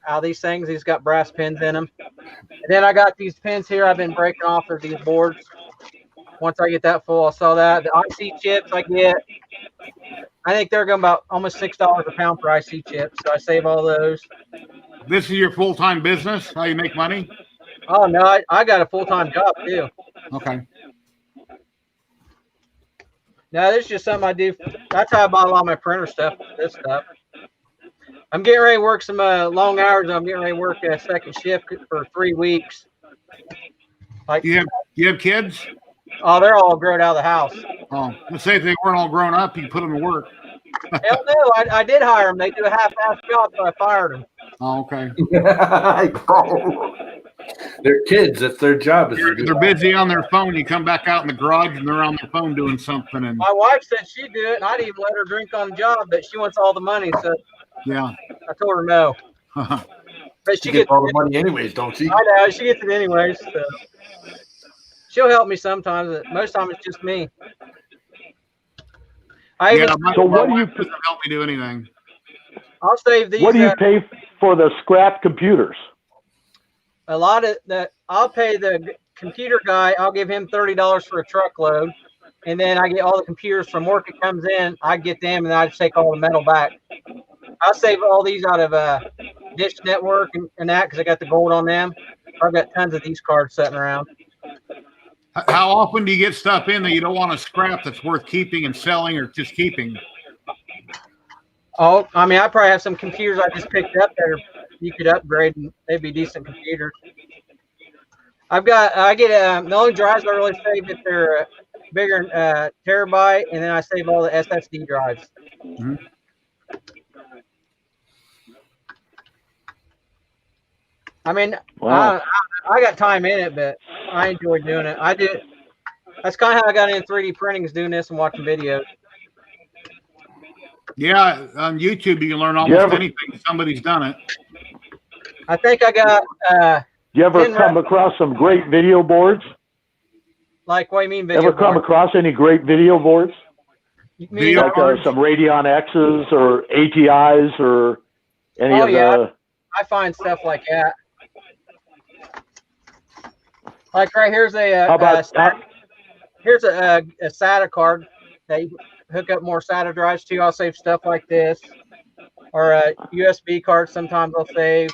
Out of these things, these got brass pins in them. And then I got these pins here I've been breaking off of these boards. Once I get that full, I'll sell that. The IC chips I get, I think they're going about almost $6 a pound for IC chips. So I save all those. This is your full-time business? How you make money? Oh, no, I got a full-time job, too. Okay. No, this is just something I do. That's how I bought a lot of my printer stuff, this stuff. I'm getting ready to work some long hours. I'm getting ready to work a second shift for 3 weeks. Like, you have kids? Oh, they're all grown out of the house. Oh, let's say if they weren't all grown up, you put them to work. Hell no, I did hire them. They do a half-assed job, so I fired them. Oh, okay. They're kids. That's their job. They're busy on their phone. You come back out in the garage and they're on their phone doing something. And my wife said she'd do it, and I'd even let her drink on the job, but she wants all the money, so yeah, I told her no. But she gets all the money anyways, don't she? I know, she gets it anyways. So. She'll help me sometimes, but most of the time it's just me. So what do you doesn't help me do anything? I'll save these. What do you pay for the scrap computers? A lot of that. I'll pay the computer guy. I'll give him $30 for a truckload, and then I get all the computers from work. It comes in. I get them, and then I just take all the metal back. I'll save all these out of Dish Network and that because I got the gold on them. I've got tons of these cards sitting around. How often do you get stuff in that you don't want to scrap that's worth keeping and selling or just keeping? Oh, I mean, I probably have some computers I just picked up that you could upgrade and they'd be decent computers. I get the only drives I really save if they're bigger terabyte, and then I save all the SSD drives. Mm-hmm. I mean, wow. I got time in it, but I enjoy doing it. I do. That's kind of how I got into 3D printing, is doing this and watching videos. Yeah, on YouTube you can learn almost anything. Somebody's done it. I think I got. You ever come across some great video boards? Like, what do you mean video boards? Ever come across any great video boards? Like some Radeon X's or ATIs or any of the... I find stuff like that. Like right here's here's a SATA card that you hook up more SATA drives to. I'll save stuff like this, or a USB card. Sometimes I'll save.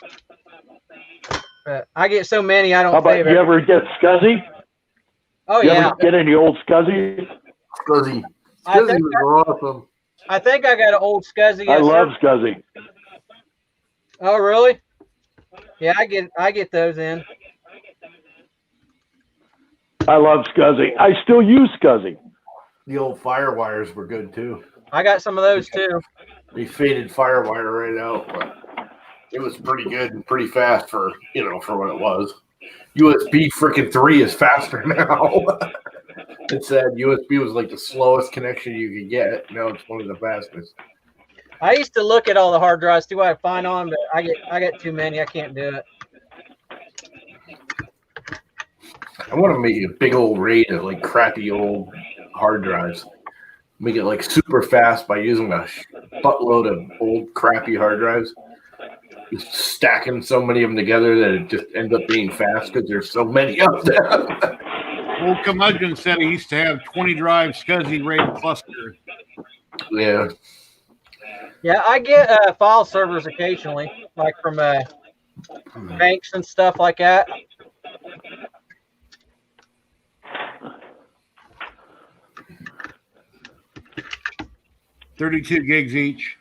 But I get so many I don't save. You ever get SCSI? Oh you yeah. Ever get any old SCSI? SCSI. SCSI was awesome. I think I got an old SCSI. I love SCSI. Oh really? Yeah, I get those in. I love SCSI. I still use SCSI. The old Firewires were good too. I got some of those too. They faded Firewire right out, but it was pretty good and pretty fast for what it was. USB freaking 3 is faster now. It said USB was like the slowest connection you could get. Now it's one of the fastest. I used to look at all the hard drives, see what I find on, but I got too many. I can't do it. I want to make a big old raid of like crappy old hard drives. Make it like super fast by using a buttload of old crappy hard drives. Just stacking so many of them together that it just ends up being fast because there's so many of them. Old Curmudgeon said he used to have 20 drive SCSI RAID cluster. Yeah. Yeah, I get file servers occasionally, like from banks and stuff like that. $32 gigs each.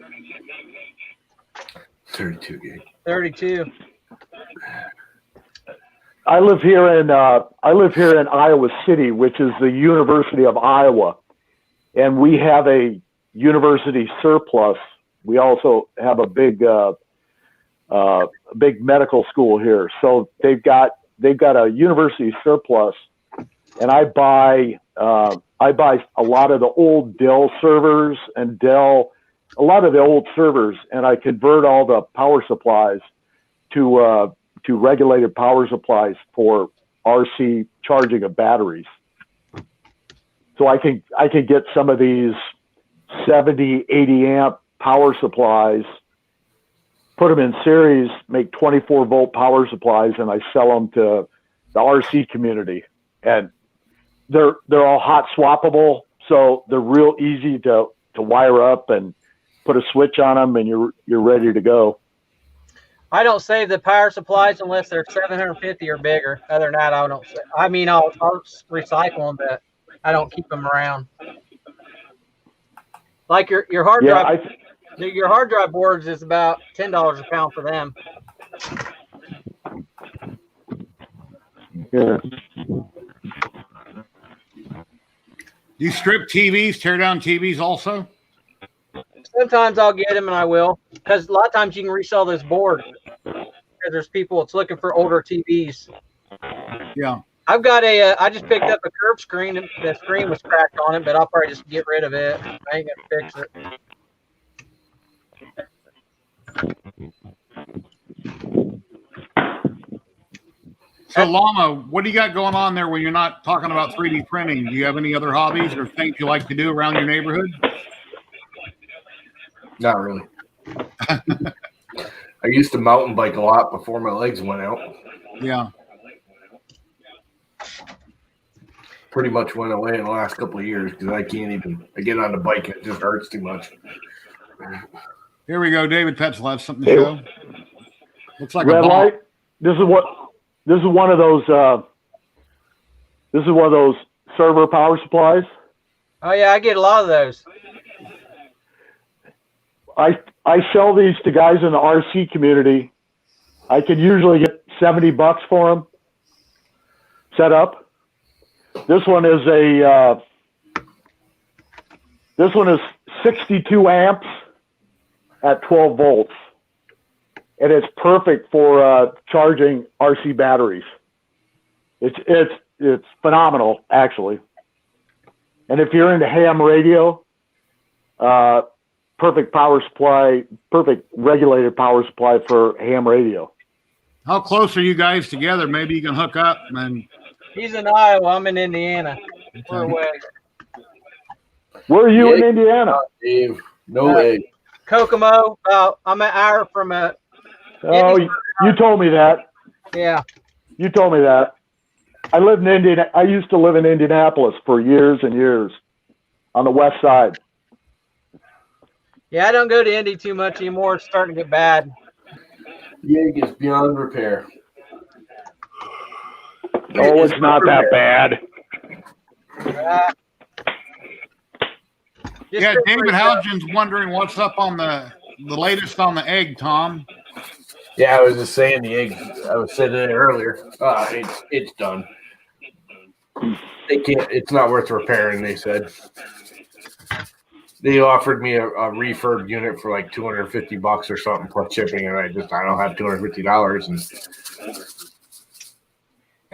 32 gig. 32. I live here in Iowa City, which is the University of Iowa, and we have a university surplus. We also have a big medical school here, so they've got a university surplus, and I buy a lot of the old Dell servers and a lot of the old servers, and I convert all the power supplies to regulated power supplies for RC charging of batteries. So I can get some of these 70, 80 amp power supplies, put them in series, make 24 volt power supplies, and I sell them to the RC community. And they're all hot swappable, so they're real easy to wire up and put a switch on them, and you're ready to go. I don't save the power supplies unless they're 750 or bigger. Other than that, I don't. I mean, I'll recycle them, but I don't keep them around. Like your hard drive, your hard drive boards is about $10 a pound for them. Yeah. You strip TVs, tear down TVs also? Sometimes I'll get them and I will, because a lot of times you can resell this board. Because there's people that's looking for older TVs. Yeah. I've got I just picked up a curved screen. And the screen was cracked on it, but I'll probably just get rid of it. I ain't going to fix it. So, Llama, what do you got going on there when you're not talking about 3D printing? Do you have any other hobbies or things you like to do around your neighborhood? Not really. I used to mountain bike a lot before my legs went out. Yeah. Pretty much went away in the last couple of years because I get on the bike and it just hurts too much. Here we go. David Petzel has something to show. Looks like red a bomb. light. This is one of those server power supplies. Oh yeah, I get a lot of those. I sell these to guys in the RC community. I can usually get $70 for them set up. This one is 62 amps at 12 volts, and it's perfect for charging RC batteries. It's phenomenal, actually. And if you're into ham radio, perfect power supply, perfect regulated power supply for ham radio. How close are you guys together? Maybe you can hook up. And He's in Iowa. I'm in Indiana. We're away. Where are you in Indiana? Dave, no way. Kokomo. I'm an hour from a. Oh, you told me that. Yeah. You told me that. I used to live in Indianapolis for years and years on the west side. Yeah, I don't go to Indy too much anymore. It's starting to get bad. Yig is beyond repair. Oh, it's not that bad. Yeah, David Halgin's wondering what's up on the latest on the egg, Tom. Yeah, I was just saying the egg. I was saying it earlier. It's done. They can't. It's not worth repairing. They said. They offered me a refurb unit for like $250 or something plus shipping, and I don't have $250.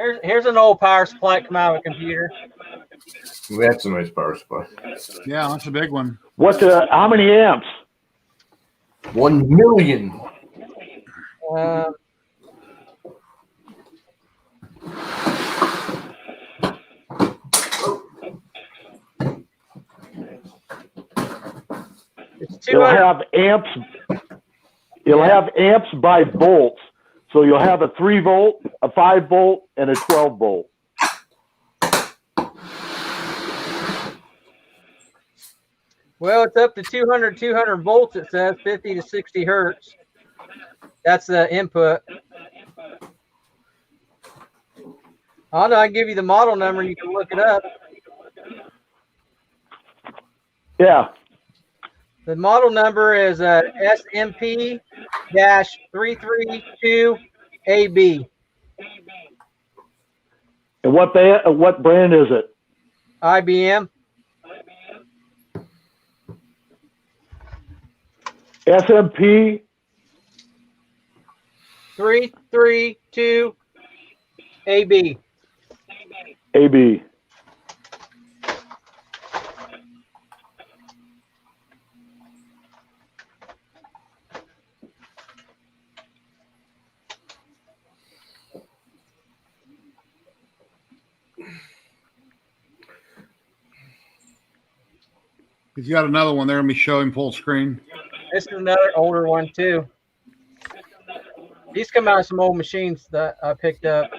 And here's an old power supply come out of a computer. That's a nice power supply. Yeah, that's a big one. How many amps? 1 million. It'll have amps. It'll have amps by volts. So you'll have a 3 volt, a 5 volt, and a 12 volt. Well, it's up to 200 volts. It says 50 to 60 hertz. That's the input. I can give you the model number. You can look it up. Yeah. The model number is SMP-332AB. And what brand is it? IBM. SMP 332 AB. AB. He's got another one there. Let me show him full screen. This is another older one too. These come out of some old machines that I picked up.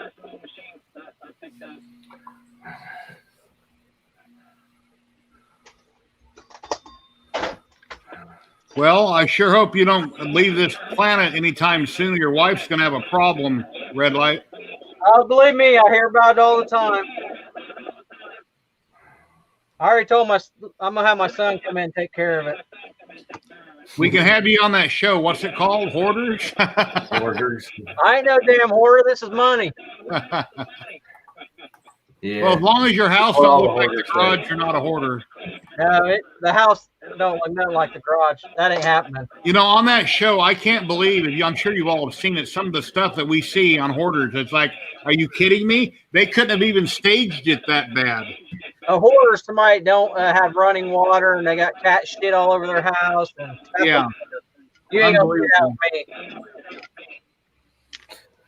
Well, I sure hope you don't leave this planet anytime soon. Your wife's going to have a problem, Red Light. Oh, believe me, I hear about it all the time. I already told I'm going to have my son come in and take care of it. We can have you on that show. What's it called? Hoarders? Hoarders. I ain't no damn hoarder. This is money. Yeah. Well, as long as your house Well, don't the look like the hoarders garage, say. you're not a hoarder. No, the house don't look nothing like the garage. That ain't happening. You know, on that show, I can't believe it. I'm sure you've all have seen it. Some of the stuff that we see on hoarders, it's like, are you kidding me? They couldn't have even staged it that bad. A hoarder, somebody don't have running water and they got cat shit all over their house. And Yeah. You ain't gonna do that with me.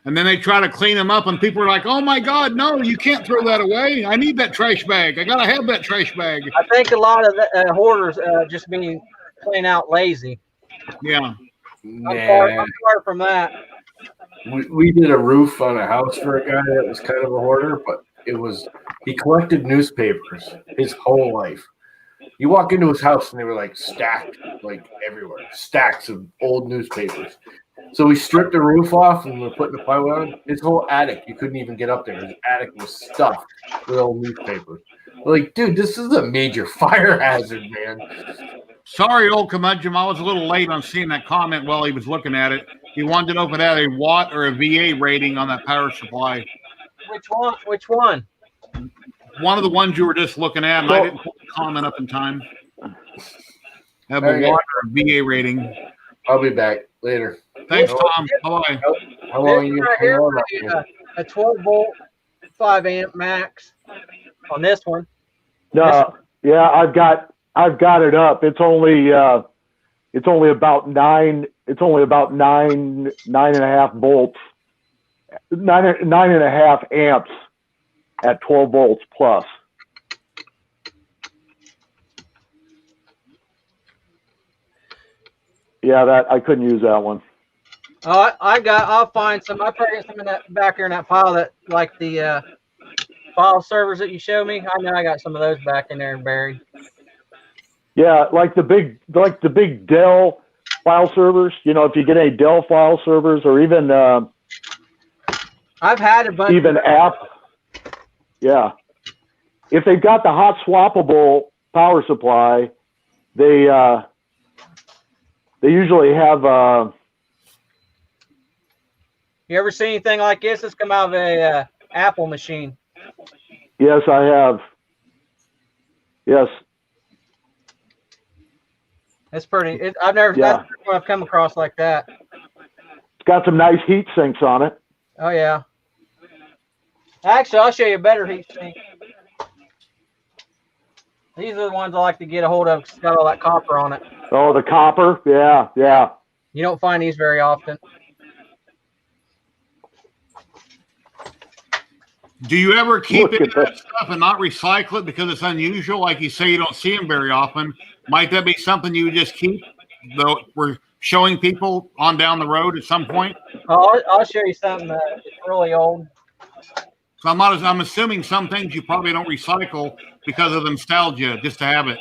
And then they try to clean them up, and people are like, oh my God, no, you can't throw that away. I need that trash bag. I got to have that trash bag. I think a lot of the hoarders just being plain out lazy. Yeah. I'm far from that. We did a roof on a house for a guy that was kind of a hoarder, but he collected newspapers his whole life. You walk into his house and they were like stacked like everywhere, stacks of old newspapers. So we stripped the roof off and we're putting the plywood on. His whole attic, you couldn't even get up there. His attic was stuffed with old newspapers. We're like, dude, this is a major fire hazard, man. Sorry, old curmudgeon. I was a little late on seeing that comment while he was looking at it. He wanted to know if it had a watt or a VA rating on that power supply. Which one? Which one? One of the ones you were just looking at, and I didn't put the comment up in time. Have a watt or a VA rating. I'll be back later. Thanks, Tom. Bye. How long are you right here? A 12-volt, 5-amp max on this one. No, yeah, I've got it up. It's only about nine. It's only about nine and a half volts, nine and a half amps at 12 volts plus. Yeah, that I couldn't use that one. Oh, I'll find some. I probably got some in that back here in that file that like the file servers that you show me. I know I got some of those back in there buried. Yeah, like the big Dell file servers. You know, if you get any Dell file servers or even I've had a bunch. Even app. Yeah, if they've got the hot swappable power supply, they usually have. You ever seen anything like this? It's come out of a Apple machine. Yes, I have. Yes. It's pretty. I've never. Yeah. That's the first one I've come across like that. It's got some nice heat sinks on it. Oh yeah. Actually, I'll show you a better heat sink. These are the ones I like to get a hold of. It's got all that copper on it. Oh, the copper. Yeah, yeah. You don't find these very often. Do you ever keep it that stuff and not recycle it because it's unusual? Like you say, you don't see them very often. Might that be something you would just keep? Though we're showing people on down the road at some point. I'll show you something that's really old. So I'm assuming some things you probably don't recycle because of nostalgia, just to have it.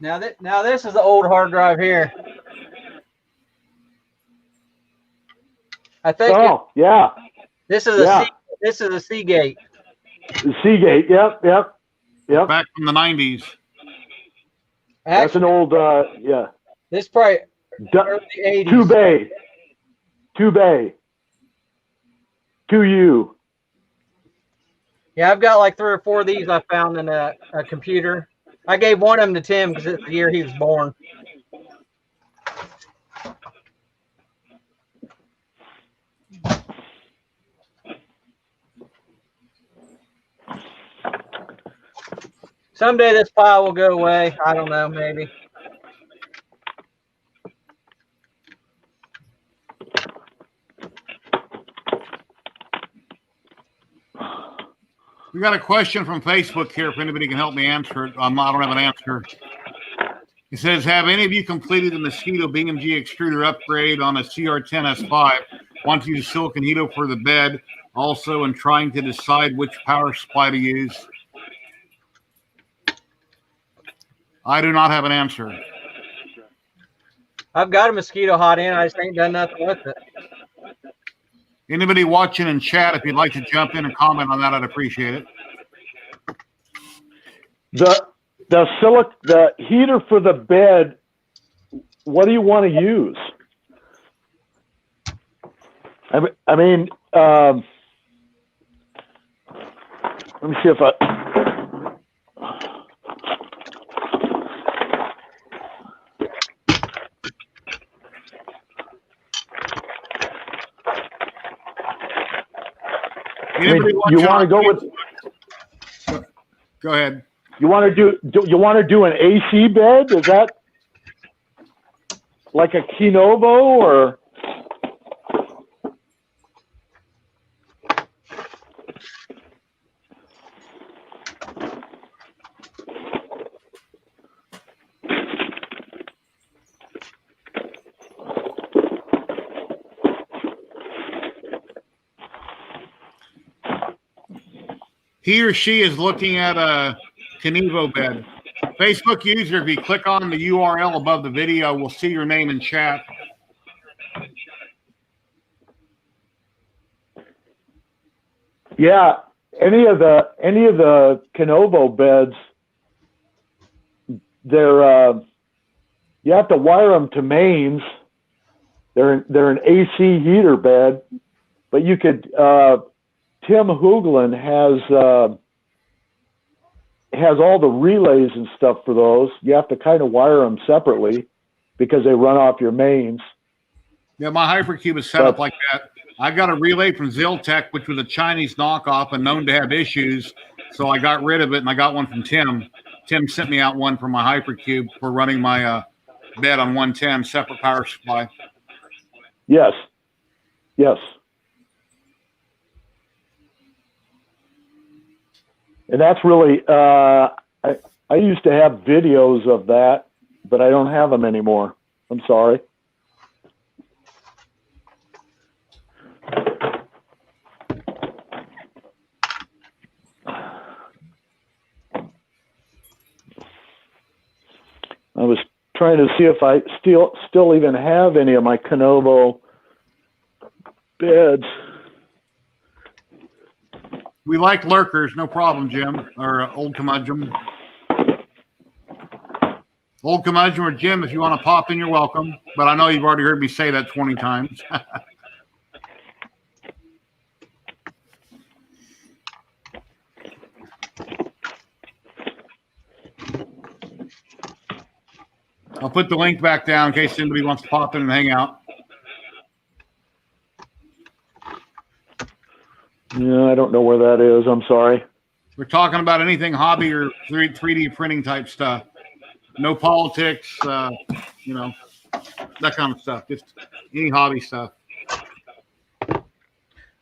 Now this is the old hard drive here. I think. Oh, yeah. This is a Seagate. Seagate. Yep. Back from the 90s. That's an old. Yeah. This probably early 80s. Two bay. 2U. Yeah, I've got like 3 or 4 of these I found in a computer. I gave one of them to Tim because it's the year he was born. Someday this pile will go away. I don't know, maybe. We got a question from Facebook here. If anybody can help me answer it, I don't have an answer. It says, have any of you completed the Mosquito BMG extruder upgrade on a CR10S5? Want to use silicon heater for the bed, also in trying to decide which power supply to use? I do not have an answer. I've got a Mosquito hot end. I just ain't done nothing with it. Anybody watching in chat, if you'd like to jump in and comment on that, I'd appreciate it. The heater for the bed, what do you want to use? I mean, let me see if I. I mean, you want to go with? Go ahead. You want to do an AC bed? Is that like a Kinovo or? He or she is looking at a Kinovo bed. Facebook user, if you click on the URL above the video, we'll see your name in chat. Yeah, any of the Kinovo beds, they're you have to wire them to mains. They're an AC heater bed, but you could. Tim Hoogland has all the relays and stuff for those. You have to kind of wire them separately because they run off your mains. Yeah, my Hypercube is set up like that. I got a relay from ZYLTECH, which was a Chinese knockoff and known to have issues. So I got rid of it, and I got one from Tim. Tim sent me out one for my Hypercube for running my bed on 110, separate power supply. Yes. Yes. And that's really, I used to have videos of that, but I don't have them anymore. I'm sorry. I was trying to see if I still even have any of my Kinovo beds. We like lurkers, no problem, Jim, or Old Curmudgeon. Old Curmudgeon or Jim, if you want to pop in, you're welcome. But I know you've already heard me say that 20 times. I'll put the link back down in case anybody wants to pop in and hang out. Yeah, I don't know where that is. I'm sorry. We're talking about anything hobby or 3D printing type stuff. No politics, you know, that kind of stuff. Just any hobby stuff.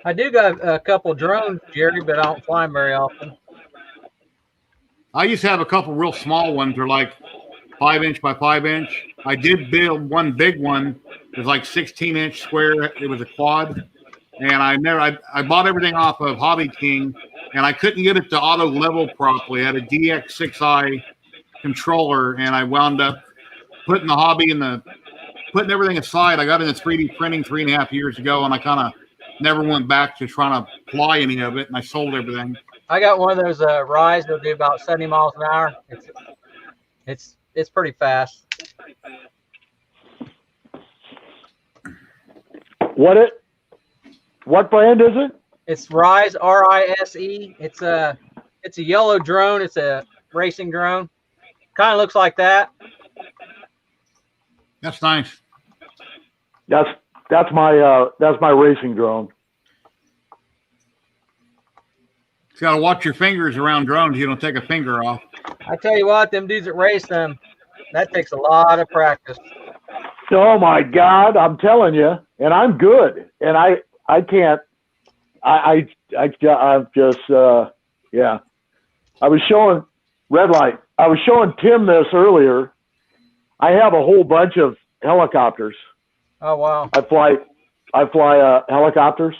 I do got a couple drones, Jerry, but I don't fly them very often. I used to have a couple real small ones. They're like 5-inch by 5-inch. I did build one big one. It was like 16-inch square. It was a quad. And I bought everything off of Hobby King, and I couldn't get it to auto level properly. I had a DX6i controller, and I wound up putting the hobby putting everything aside. I got into 3D printing 3.5 years ago, and I kind of never went back to trying to fly any of it, and I sold everything. I got one of those Rise that'll do about 70 miles an hour. It's pretty fast. What brand is it? It's Rise, R-I-S-E. It's a yellow drone. It's a racing drone. Kind of looks like that. That's nice. That's my racing drone. You got to watch your fingers around drones. You don't take a finger off. I tell you what, them dudes that race them, that takes a lot of practice. Oh my God, I'm telling you, and I'm good, and I can't. I'm just yeah. I was showing red light. I was showing Tim this earlier. I have a whole bunch of helicopters. Oh wow. I fly helicopters.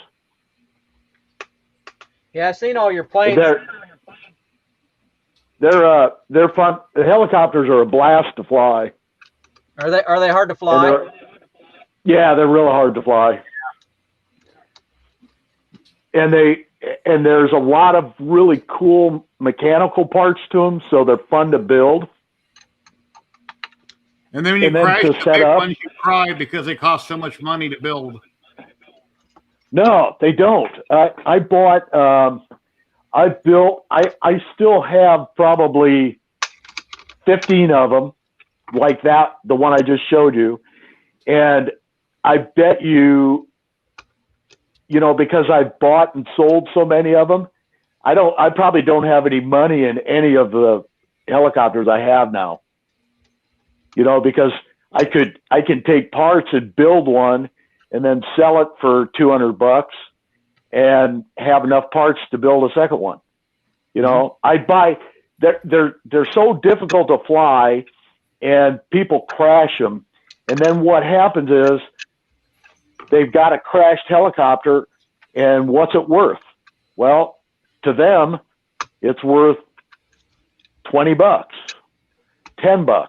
Yeah, I've seen all your planes. They're fun. The helicopters are a blast to fly. Are they hard to fly? Yeah, they're real hard to fly. And there's a lot of really cool mechanical parts to them, so they're fun to build. And then when you crash the big ones, you cry because they cost so much money to build. No, they don't. I bought, I still have probably 15 of them like that, the one I just showed you. And I bet you, because I've bought and sold so many of them, I probably don't have any money in any of the helicopters I have now, because I can take parts and build one and then sell it for $200 and have enough parts to build a second one. I buy, they're so difficult to fly and people crash them. And then what happens is they've got a crashed helicopter, and what's it worth? Well, to them, it's worth $20, $10.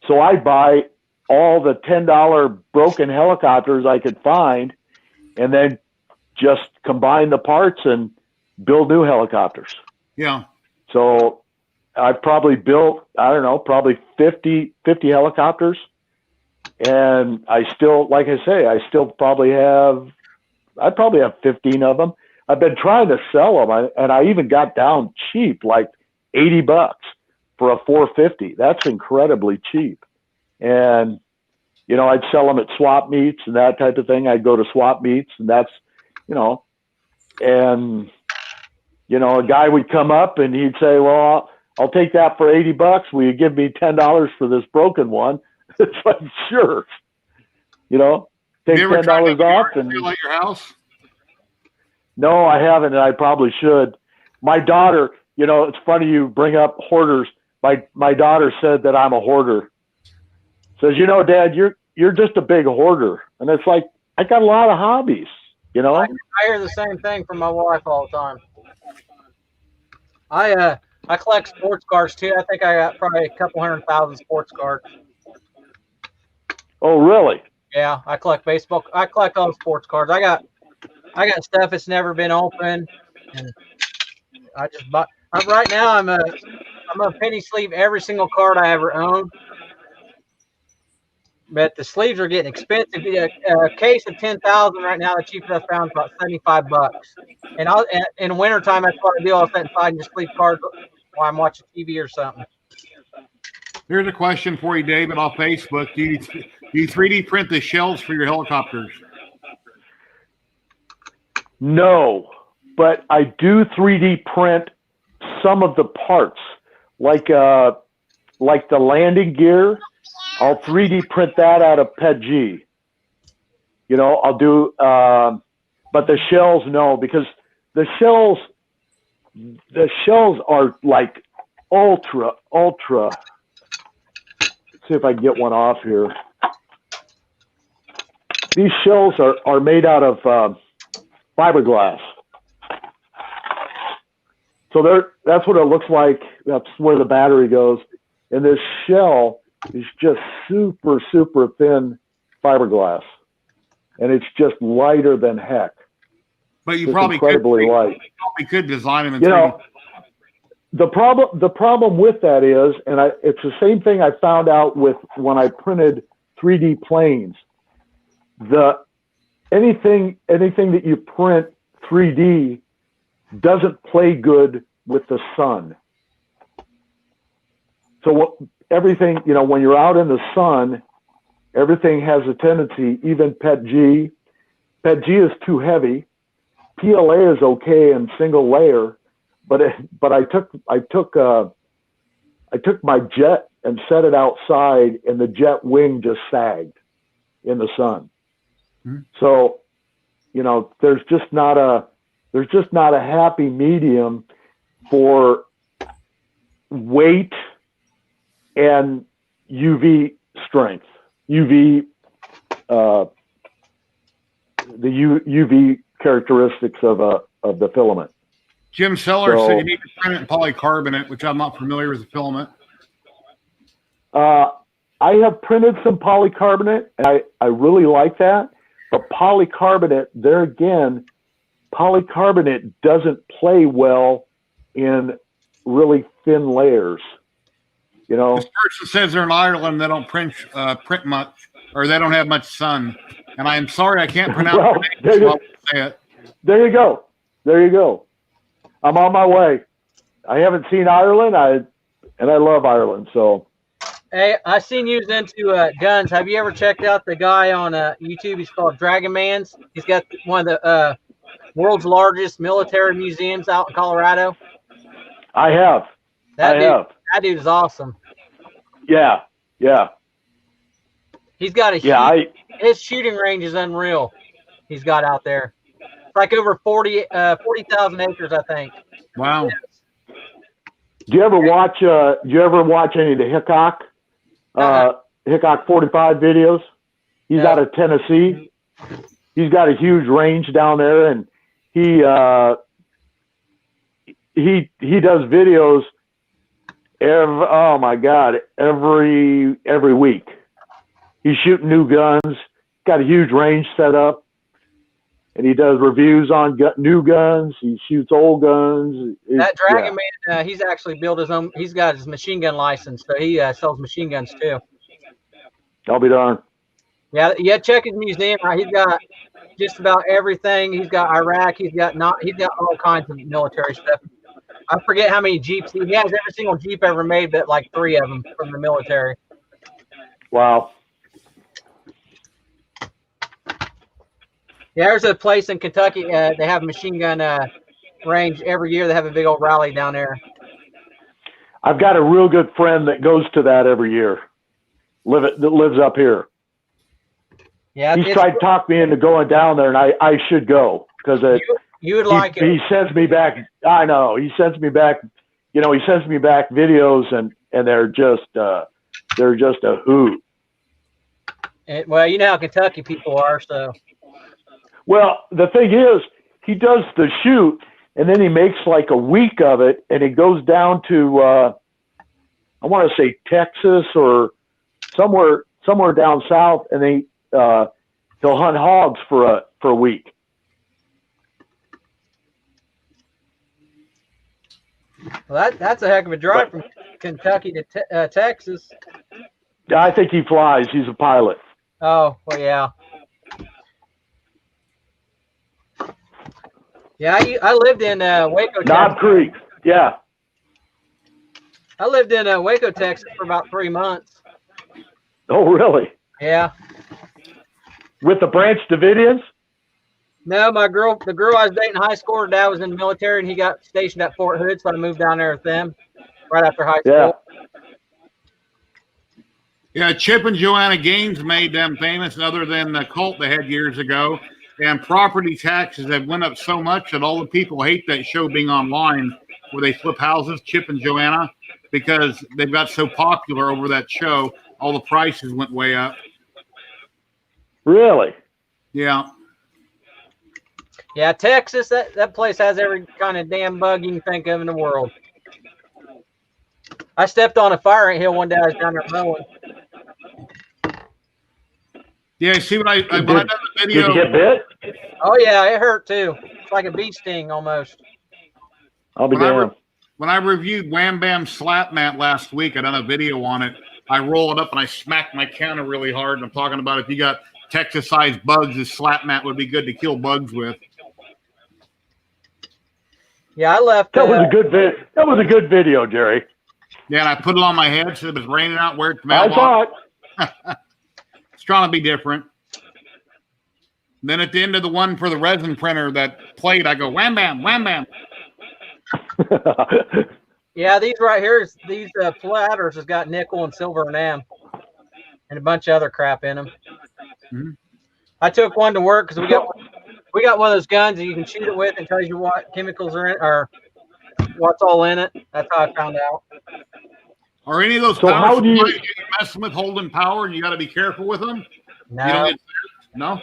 So I buy all the $10 broken helicopters I could find, and then just combine the parts and build new helicopters. Yeah. So I probably built, probably 50 helicopters. And I still, like I say, I probably have 15 of them. I've been trying to sell them, and I even got down cheap, like $80 for a 450. That's incredibly cheap. And, I'd sell them at swap meets and that type of thing. I'd go to swap meets, and that's, and, a guy would come up and he'd say, well, I'll take that for $80. Will you give me $10 for this broken one? It's like, sure. Take $10 off. And at your house? No, I haven't, and I probably should. My daughter, it's funny you bring up hoarders. My daughter said that I'm a hoarder. Says, Dad, you're just a big hoarder. And it's like, I got a lot of hobbies, I hear the same thing from my wife all the time. I collect sports cars too. I think I got probably a couple 100,000 sports cars. Oh, really? Yeah, I collect baseball. I collect all sports cards. I got stuff that's never been opened, and I just bought. Right now, I'm a penny sleeve every single card I ever owned. But the sleeves are getting expensive. A case of 10,000 right now, the cheapest I found is about $75. And in wintertime, that's what I do. I'll sit inside and just sleeve cards while I'm watching TV or something. Here's a question for you, David, off Facebook. Do you 3D print the shells for your helicopters? No, but I do 3D print some of the parts, like the landing gear. I'll 3D print that out of PETG. I'll do, but the shells, no, because the shells are like ultra. See if I can get one off here. These shells are made out of fiberglass. So that's what it looks like. That's where the battery goes. And this shell is just super, super thin fiberglass. And it's just lighter than heck. But you just probably incredibly light. You probably could design them in 3D. The problem with that is, and it's the same thing I found out with when I printed 3D planes. Anything that you print 3D doesn't play good with the sun. So everything, when you're out in the sun, everything has a tendency, even PETG is too heavy. PLA is okay in single layer, but I took my jet and set it outside, and the jet wing just sagged in the sun. Mm-hmm. So, there's just not a happy medium for weight and UV strength, the UV characteristics of the filament. Jim Seller said you need to print it in polycarbonate, which I'm not familiar with the filament. I have printed some polycarbonate, and I really like that. But polycarbonate, there again, polycarbonate doesn't play well in really thin layers. This person says they're in Ireland, they don't print much. or they don't have much sun. And I'm sorry I can't pronounce Well, their name, so I'll say it. There you go. There you go. I'm on my way. I haven't seen Ireland. I love Ireland. So. Hey, I seen you into guns. Have you ever checked out the guy on YouTube? He's called Dragon Mans. He's got one of the world's largest military museums out in Colorado. I have. That dude is awesome. Yeah. Yeah. He's got his shooting range is unreal. He's got out there. It's like over 40,000 acres, I think. Wow. Do you ever watch any of the Hickok 45 videos? He's out of Tennessee. He's got a huge range down there, and he does videos every week. He's shooting new guns, got a huge range set up, and he does reviews on new guns. He shoots old guns. That Dragon Man, he's actually built his own. He's got his machine gun license, so he sells machine guns too. I'll be darned. Yeah. Check his museum. He's got just about everything. He's got Iraq. He's got all kinds of military stuff. I forget how many Jeeps. He has every single Jeep ever made, but like 3 of them from the military. Wow. Yeah, there's a place in Kentucky. They have a machine gun range every year. They have a big old rally down there. I've got a real good friend that goes to that every year. That lives up here. Yeah, he's tried to talk me into going down there, and I should go because you would like it. He sends me back. I know he sends me back. He sends me back videos, and they're just a hoot. Well, you know how Kentucky people are, so. Well, the thing is, he does the shoot, and then he makes like a week of it, and he goes down to I want to say Texas or somewhere down south, and he'll hunt hogs for a week. Well, that's a heck of a drive from Kentucky to Texas. I think he flies. He's a pilot. Oh, well, yeah. Yeah, I lived in Waco, Knob Creek. Yeah. I lived in Waco, Texas for about 3 months. Oh, really? Yeah. With the Branch Davidians? No, the girl I was dating in high school, her dad was in the military, and he got stationed at Fort Hood, so I moved down there with them right after high school. Yeah, Chip and Joanna Gaines made them famous other than the cult they had years ago. And property taxes have went up so much that all the people hate that show being online where they flip houses, Chip and Joanna, because they've got so popular over that show. All the prices went way up. Really? Yeah. Yeah, Texas, that place has every kind of damn bug you can think of in the world. I stepped on a fire ant hill one day. I was down there mowing. Yeah, see when I done the video. Did you get bit? Oh yeah, it hurt too. It's like a bee sting almost. I'll be damned. When I reviewed Wham Bam Slap Mat last week, I done a video on it. I roll it up and I smack my counter really hard. And I'm talking about if you got Texas-sized bugs, this slap mat would be good to kill bugs with. Yeah, I left. That was a good That was a good video, Jerry. Yeah, and I put it on my head so it was raining out where it's I thought. It's trying to be different. Then at the end of the one for the resin printer that played, I go, wham, bam, wham, bam. Yeah, these right here, these platters has got nickel and silver in them and a bunch of other crap in them. Mm-hmm. I took one to work because we got one of those guns that you can shoot it with and tells you what chemicals are in or what's all in it. That's how I found out. Are any of those power supplies you're messing with holding power and you got to be careful with them? No. No?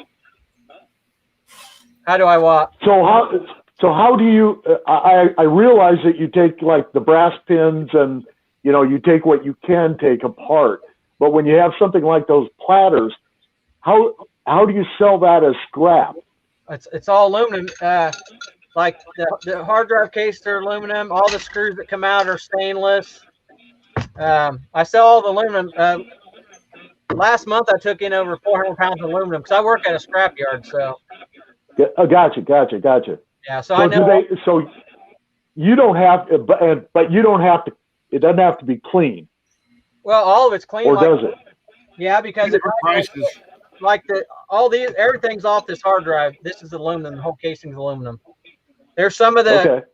How do I what? So how do you? I realize that you take like the brass pins and you take what you can take apart. But when you have something like those platters, how do you sell that as scrap? It's all aluminum. Like the hard drive case, they're aluminum. All the screws that come out are stainless. I sell all the aluminum. last month I took in over 400 pounds of aluminum because I work at a scrapyard. So. Oh, gotcha. Yeah. So I know. So you don't have, but you don't have to. It doesn't have to be clean. Well, all of it's clean. Or does it? Yeah, because everything's off this hard drive. This is aluminum. The whole casing's aluminum. There's some of the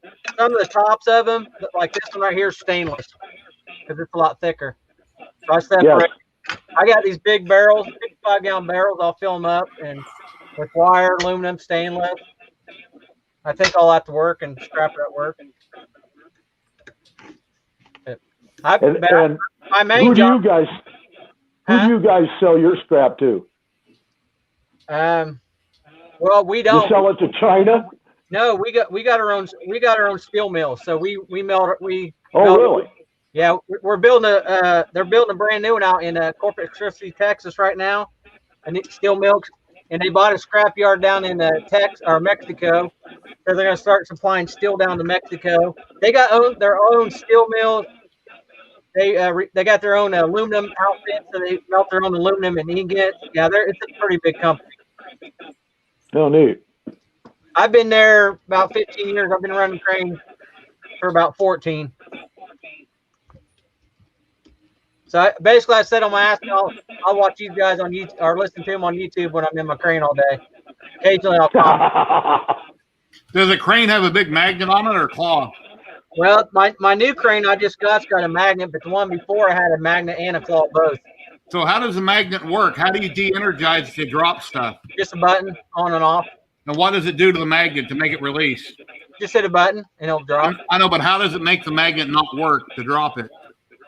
tops of them, like this one right here, is stainless because it's a lot thicker. So I separate. Yes. I got these big barrels, 55-gallon barrels. I'll fill them up and with wire, aluminum, stainless. I think all that to work and scrap it at work. My main job. Who do you guys sell your scrap to? Well, we don't. You sell it to China? No, we got our own steel mill. So we melt. Really? Yeah, we're building they're building a brand new one out in Corpus Christi, Texas right now. And it's steel mill, and they bought a scrap yard down in Mexico. So they're going to start supplying steel down to Mexico. They got their own steel mills. They got their own aluminum outfit, so they melt their own aluminum and ingots. Yeah, it's a pretty big company. Oh, neat. I've been there about 15 years. I've been running crane for about 14. So I said on my ass, I'll watch these guys on YouTube or listen to them on YouTube when I'm in my crane all day. Occasionally I'll come. Does the crane have a big magnet on it or claw? Well, my new crane I just got's got a magnet, but the one before I had a magnet and a claw both. So how does the magnet work? How do you de-energize if you drop stuff? Just a button on and off. And what does it do to the magnet to make it release? Just hit a button and it'll drop. I know, but how does it make the magnet not work to drop it?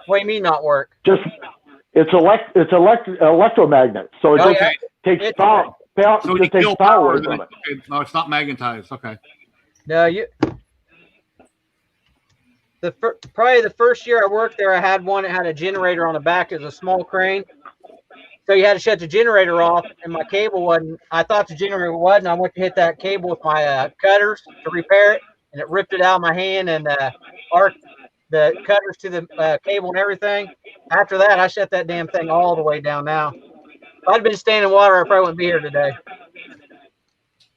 What do you mean not work? It's electromagnet. So it takes power. So it takes power from it. Okay. No, it's not magnetized. Okay. No, probably the first year I worked there, I had one that had a generator on the back. It was a small crane. So you had to shut the generator off, and my cable wasn't. I thought the generator wasn't. I went to hit that cable with my cutters to repair it, and it ripped it out of my hand and arced the cutters to the cable and everything. After that, I shut that damn thing all the way down now. If I'd been staying in water, I probably wouldn't be here today.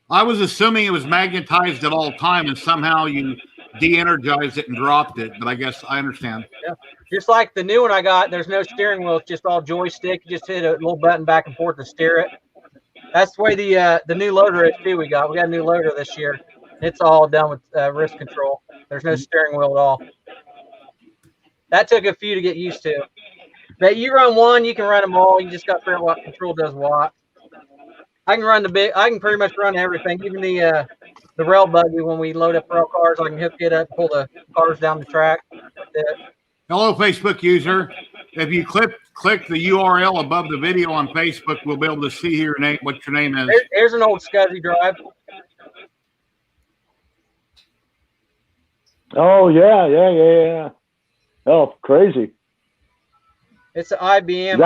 I was assuming it was magnetized at all time, and somehow you de-energized it and dropped it, but I guess I understand. Yeah. Just like the new one I got, there's no steering wheel. It's just all joystick. You just hit a little button back and forth to steer it. That's the way the new loader is too. We got a new loader this year. It's all done with wrist control. There's no steering wheel at all. That took a few to get used to. But you run one, you can run them all. You just got to figure out what control does what. I can pretty much run everything, even the rail buggy. When we load up rail cars, I can hook it up, pull the cars down the track. Hello, Facebook user. If you click the URL above the video on Facebook, we'll be able to see your name, what your name is. Here's an old SCSI drive. Oh yeah. Oh, crazy. It's an IBM.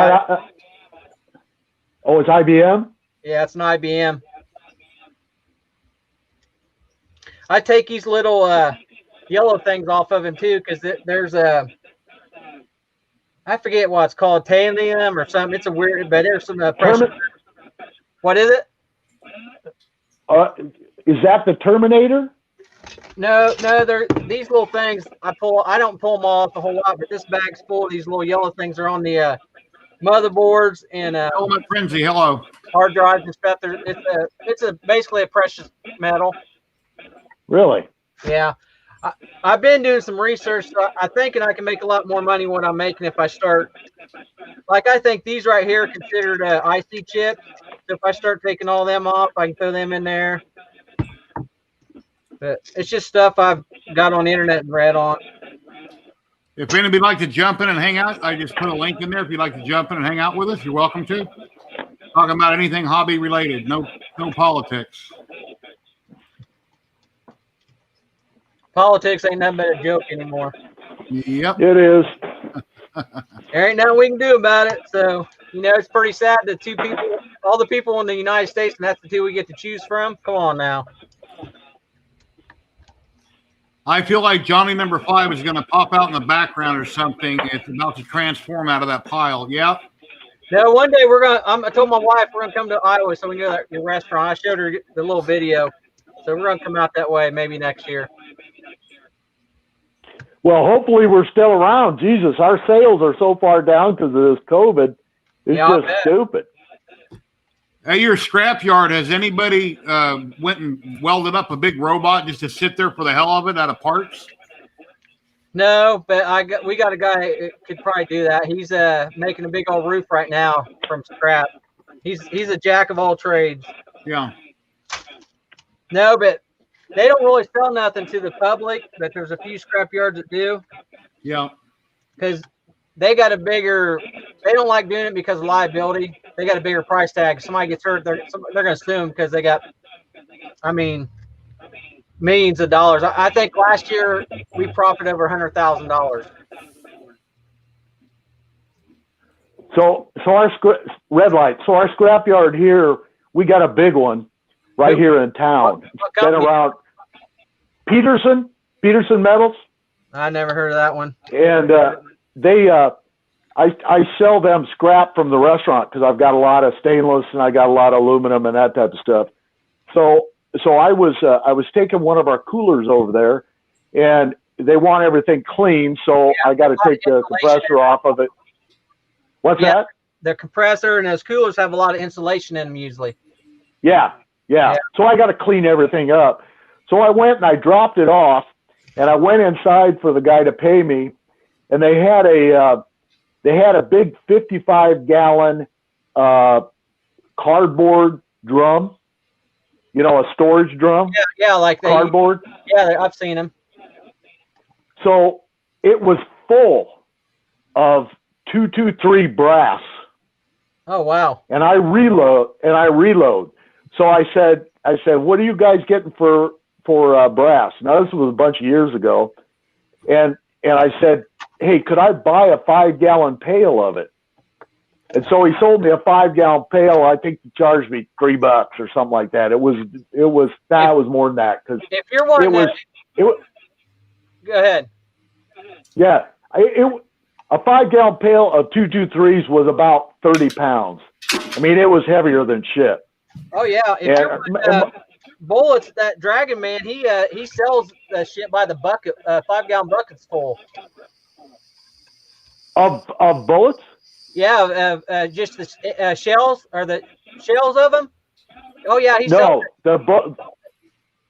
It's IBM? Yeah, it's an IBM. I take these little yellow things off of them too, because there's I forget what it's called, titanium or something. It's a weird, but there's some pressure. What is it? Is that the Terminator? No, they're these little things I pull. I don't pull them off a whole lot, but this bag's full of these little yellow things. Are on the motherboards and Element Frenzy. Hello. Hard drives and stuff. It's basically a precious metal. Really? Yeah. I've been doing some research. So I'm thinking I can make a lot more money what I'm making if I start. Like I think these right here are considered IC chips. So if I start taking all them off, I can throw them in there. But it's just stuff I've got on the internet and read on. If anybody would like to jump in and hang out, I just put a link in there. If you'd like to jump in and hang out with us, you're welcome to. Talking about anything hobby related, no politics. Politics ain't nothing but a joke anymore. Yep. It is. There ain't nothing we can do about it. So, it's pretty sad that all the people in the United States, and that's the two we get to choose from. Come on now. I feel like Johnny number 5 is going to pop out in the background or something. It's about to transform out of that pile. Yep. No, one day I told my wife we're gonna come to Iowa so we can go to your restaurant. I showed her the little video, so we're gonna come out that way maybe next year. Well, hopefully we're still around. Jesus, our sales are so far down because of this COVID. It's just stupid. At your scrapyard, has anybody went and welded up a big robot just to sit there for the hell of it out of parts? No, but we got a guy who could probably do that. He's making a big old roof right now from scrap. He's a jack of all trades. Yeah. No, but they don't really sell nothing to the public, but there's a few scrap yards that do. Yeah. Because they got they don't like doing it because of liability. They got a bigger price tag. If somebody gets hurt, they're going to sue them because they got, millions of dollars. I think last year we profited over $100,000. So our red light. So our scrapyard here, we got a big one right here in town. It's been around Peterson Metals. I never heard of that one. And I sell them scrap from the restaurant because I've got a lot of stainless and I got a lot of aluminum and that type of stuff. So I was taking one of our coolers over there, and they want everything clean, so I got to take the compressor off of it. What's that? The compressor and those coolers have a lot of insulation in them usually. Yeah. So I got to clean everything up. So I went and I dropped it off, and I went inside for the guy to pay me, and they had a big 55-gallon cardboard drum. A storage drum. Yeah, like cardboard. Yeah, I've seen them. So it was full of 223 brass. Oh wow! And I reload. So I said, what are you guys getting for brass? Now this was a bunch of years ago, and I said, hey, could I buy a 5-gallon pail of it? And so he sold me a 5-gallon pail. I think he charged me $3 or something like that. It was more than that because if you're one, go ahead. Yeah, a 5-gallon pail of 223s was about 30 pounds. It was heavier than shit. Oh yeah, if you're bullets, that Dragon Man, he sells that shit by the bucket, 5-gallon buckets full. Of bullets. Yeah, just the shells or the shells of them. Oh yeah, the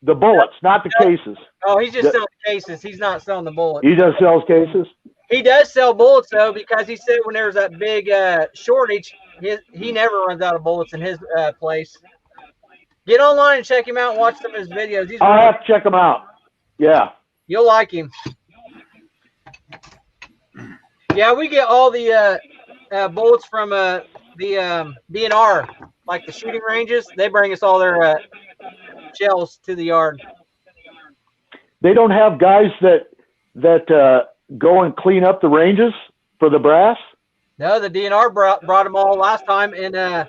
bullets, not the cases. Oh, he's just selling cases. He's not selling the bullets. He just sells cases. He does sell bullets though, because he said when there's that big shortage, he never runs out of bullets in his place. Get online and check him out and watch some of his videos. I'll have to check him out. Yeah, you'll like him. Yeah, we get all the bullets from the DNR, like the shooting ranges. They bring us all their shells to the yard. They don't have guys that go and clean up the ranges for the brass? No, the DNR brought them all last time, and I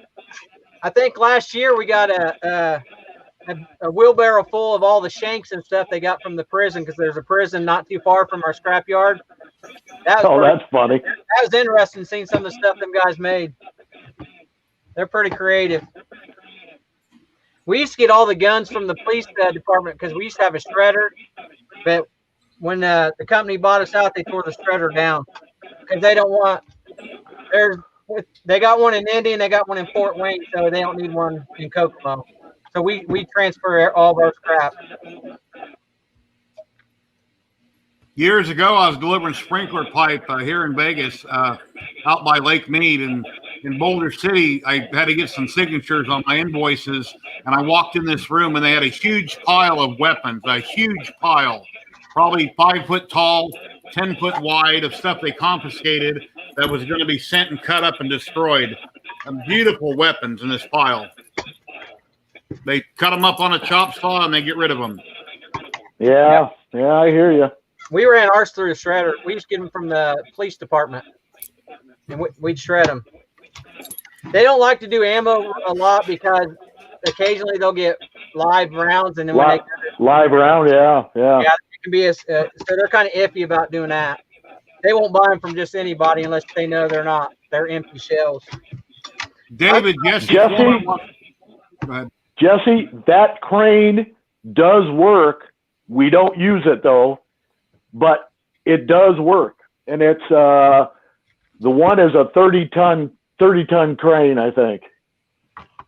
think last year we got a wheelbarrow full of all the shanks and stuff they got from the prison, because there's a prison not too far from our scrapyard. That's funny. That was interesting seeing some of the stuff them guys made. They're pretty creative. We used to get all the guns from the police department because we used to have a shredder, but when the company bought us out, they tore the shredder down because they don't want. They got one in Indy and they got one in Fort Wayne, so they don't need one in Kokomo. So we transfer all of our scrap. Years ago, I was delivering sprinkler pipe here in Vegas, out by Lake Mead, and in Boulder City, I had to get some signatures on my invoices, and I walked in this room, and they had a huge pile of weapons, a huge pile, probably 5 foot tall, 10 foot wide, of stuff they confiscated that was going to be sent and cut up and destroyed. Some beautiful weapons in this pile. They cut them up on a chop saw, and they get rid of them. Yeah, I hear you. We ran ours through the shredder. We used to get them from the police department, and we'd shred them. They don't like to do ammo a lot because occasionally they'll get live rounds, and then when live round, yeah, it can be so they're kind of iffy about doing that. They won't buy them from just anybody unless they know they're empty shells. David, Jesse, Go ahead. Jesse, that crane does work. We don't use it though, but it does work. And it's the one is a 30-ton crane, I think.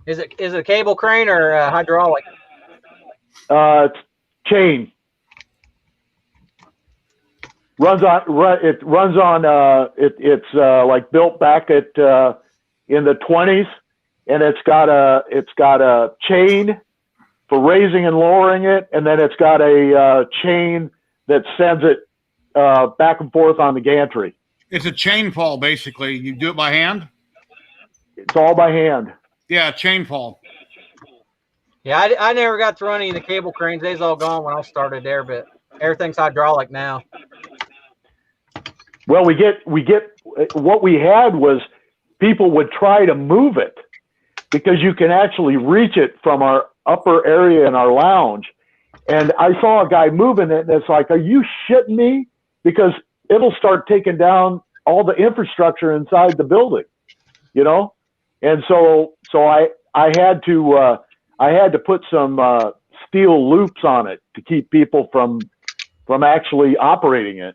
Is it a cable crane or hydraulic? It's chain. It's like built back at in the 20s, and it's got a chain for raising and lowering it, and then it's got a chain that sends it back and forth on the gantry. It's a chain fall, basically. You do it by hand? It's all by hand. Yeah, chain fall. Yeah, I never got to run any of the cable cranes. They's all gone when I started there, but everything's hydraulic now. Well, we get what we had was people would try to move it because you can actually reach it from our upper area in our lounge. And I saw a guy moving it, and it's like, are you shitting me? Because it'll start taking down all the infrastructure inside the building, you know? And so I had to put some steel loops on it to keep people from actually operating it.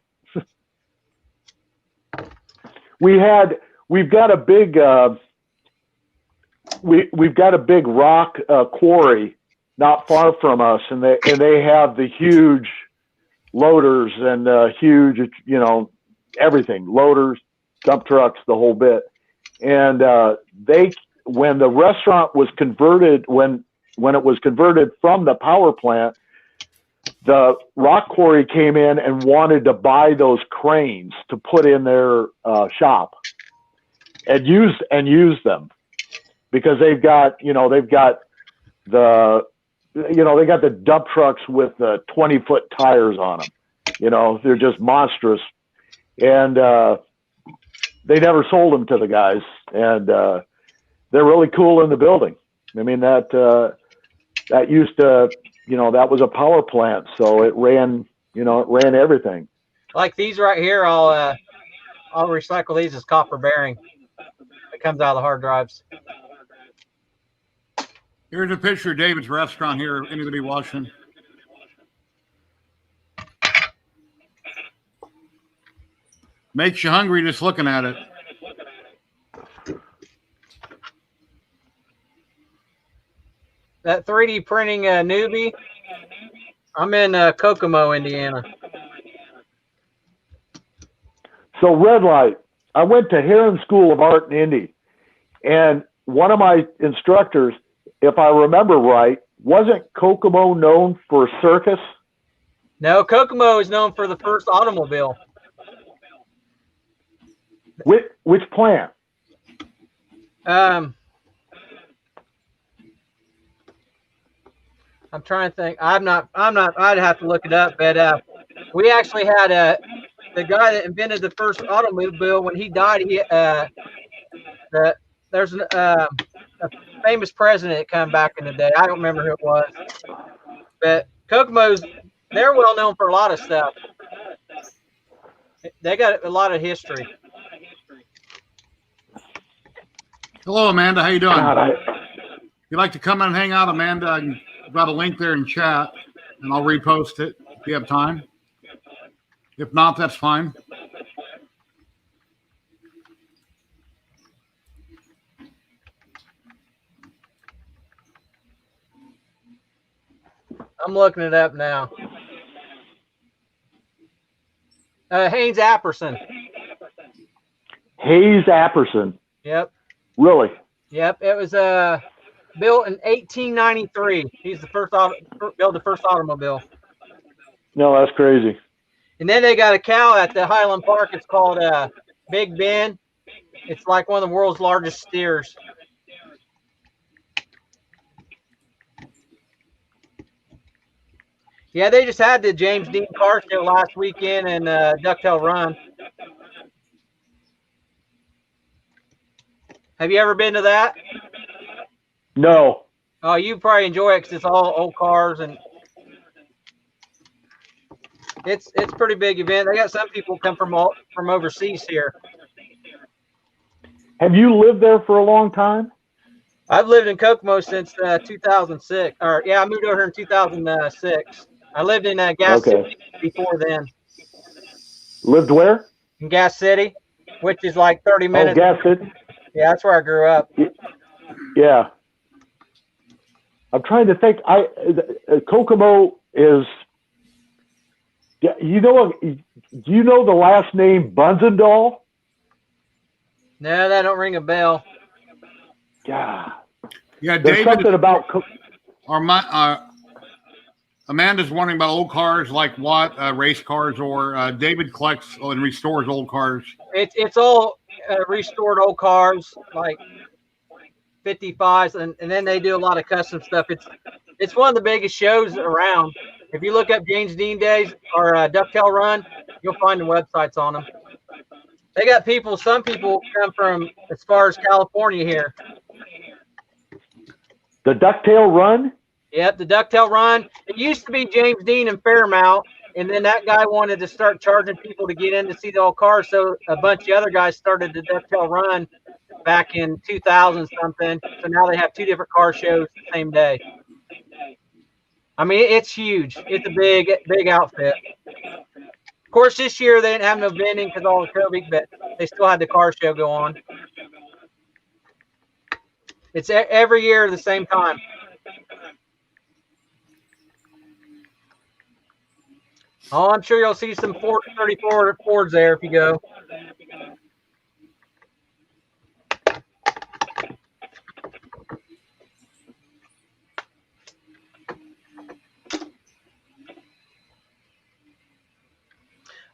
We've got a big rock quarry not far from us, and they have the huge loaders and huge, you know, everything, loaders, dump trucks, the whole bit. And when the restaurant was converted, when it was converted from the power plant, the rock quarry came in and wanted to buy those cranes to put in their shop and use them because they've got the dump trucks with the 20-foot tires on them. You know, they're just monstrous, and they never sold them to the guys. And they're really cool in the building. I mean, that used to, you know, that was a power plant, so it ran everything. Like these right here, I'll recycle these as copper bearing. It comes out of the hard drives. Here's a picture of David's restaurant here. Anybody watching? Makes you hungry just looking at it. That 3D printing newbie, I'm in Kokomo, Indiana. So red light, I went to Heron School of Art in Indy, and one of my instructors, if I remember right, wasn't Kokomo known for circus? No, Kokomo is known for the first automobile. Which plant? I'm trying to think. I'm not. I'd have to look it up. But we actually had the guy that invented the first automobile. When he died, there's a famous president that came back in the day. I don't remember who it was. But Kokomo's, they're well known for a lot of stuff. They got a lot of history. Hello, Amanda. How you doing? God, If you'd like to come and hang out, Amanda, I've got a link there in chat, and I'll repost it if you have time. If not, that's fine. I'm looking it up now. Haynes Apperson. Hayes Apperson. Yep. Really? Yep. It was built in 1893. He's the first built the first automobile. No, that's crazy. And then they got a cow at the Highland Park. It's called Big Ben. It's like one of the world's largest steers. Yeah, they just had the James Dean Car Show last weekend in Ducktail Run. Have you ever been to that? No. Oh, you probably enjoy it because it's all old cars, and it's a pretty big event. They got some people come from overseas here. Have you lived there for a long time? I've lived in Kokomo since 2006. Or yeah, I moved over here in 2006. I lived in Gas City before then. Lived where? In Gas City, which is like 30 minutes. Oh, Gas City. Yeah, that's where I grew up. Yeah. I'm trying to think. Kokomo is. Do you know the last name Bunzendahl? No, that don't ring a bell. Yeah. Yeah, There's David. something about. Amanda's wondering about old cars, like what race cars, or David collects and restores old cars. It's all restored old cars, like 55s, and then they do a lot of custom stuff. It's one of the biggest shows around. If you look up James Dean Days or Ducktail Run, you'll find the websites on them. They got people. Some people come from as far as California here. The Ducktail Run? Yep, the Ducktail Run. It used to be James Dean in Fairmount, and then that guy wanted to start charging people to get in to see the old cars, so a bunch of other guys started the Ducktail Run back in 2000 something. So now they have two different car shows the same day. I mean, it's huge. It's a big outfit. Of course, this year they didn't have no vending because all the COVID, but they still had the car show go on. It's every year at the same time. Oh, I'm sure you'll see some 34 Fords there if you go.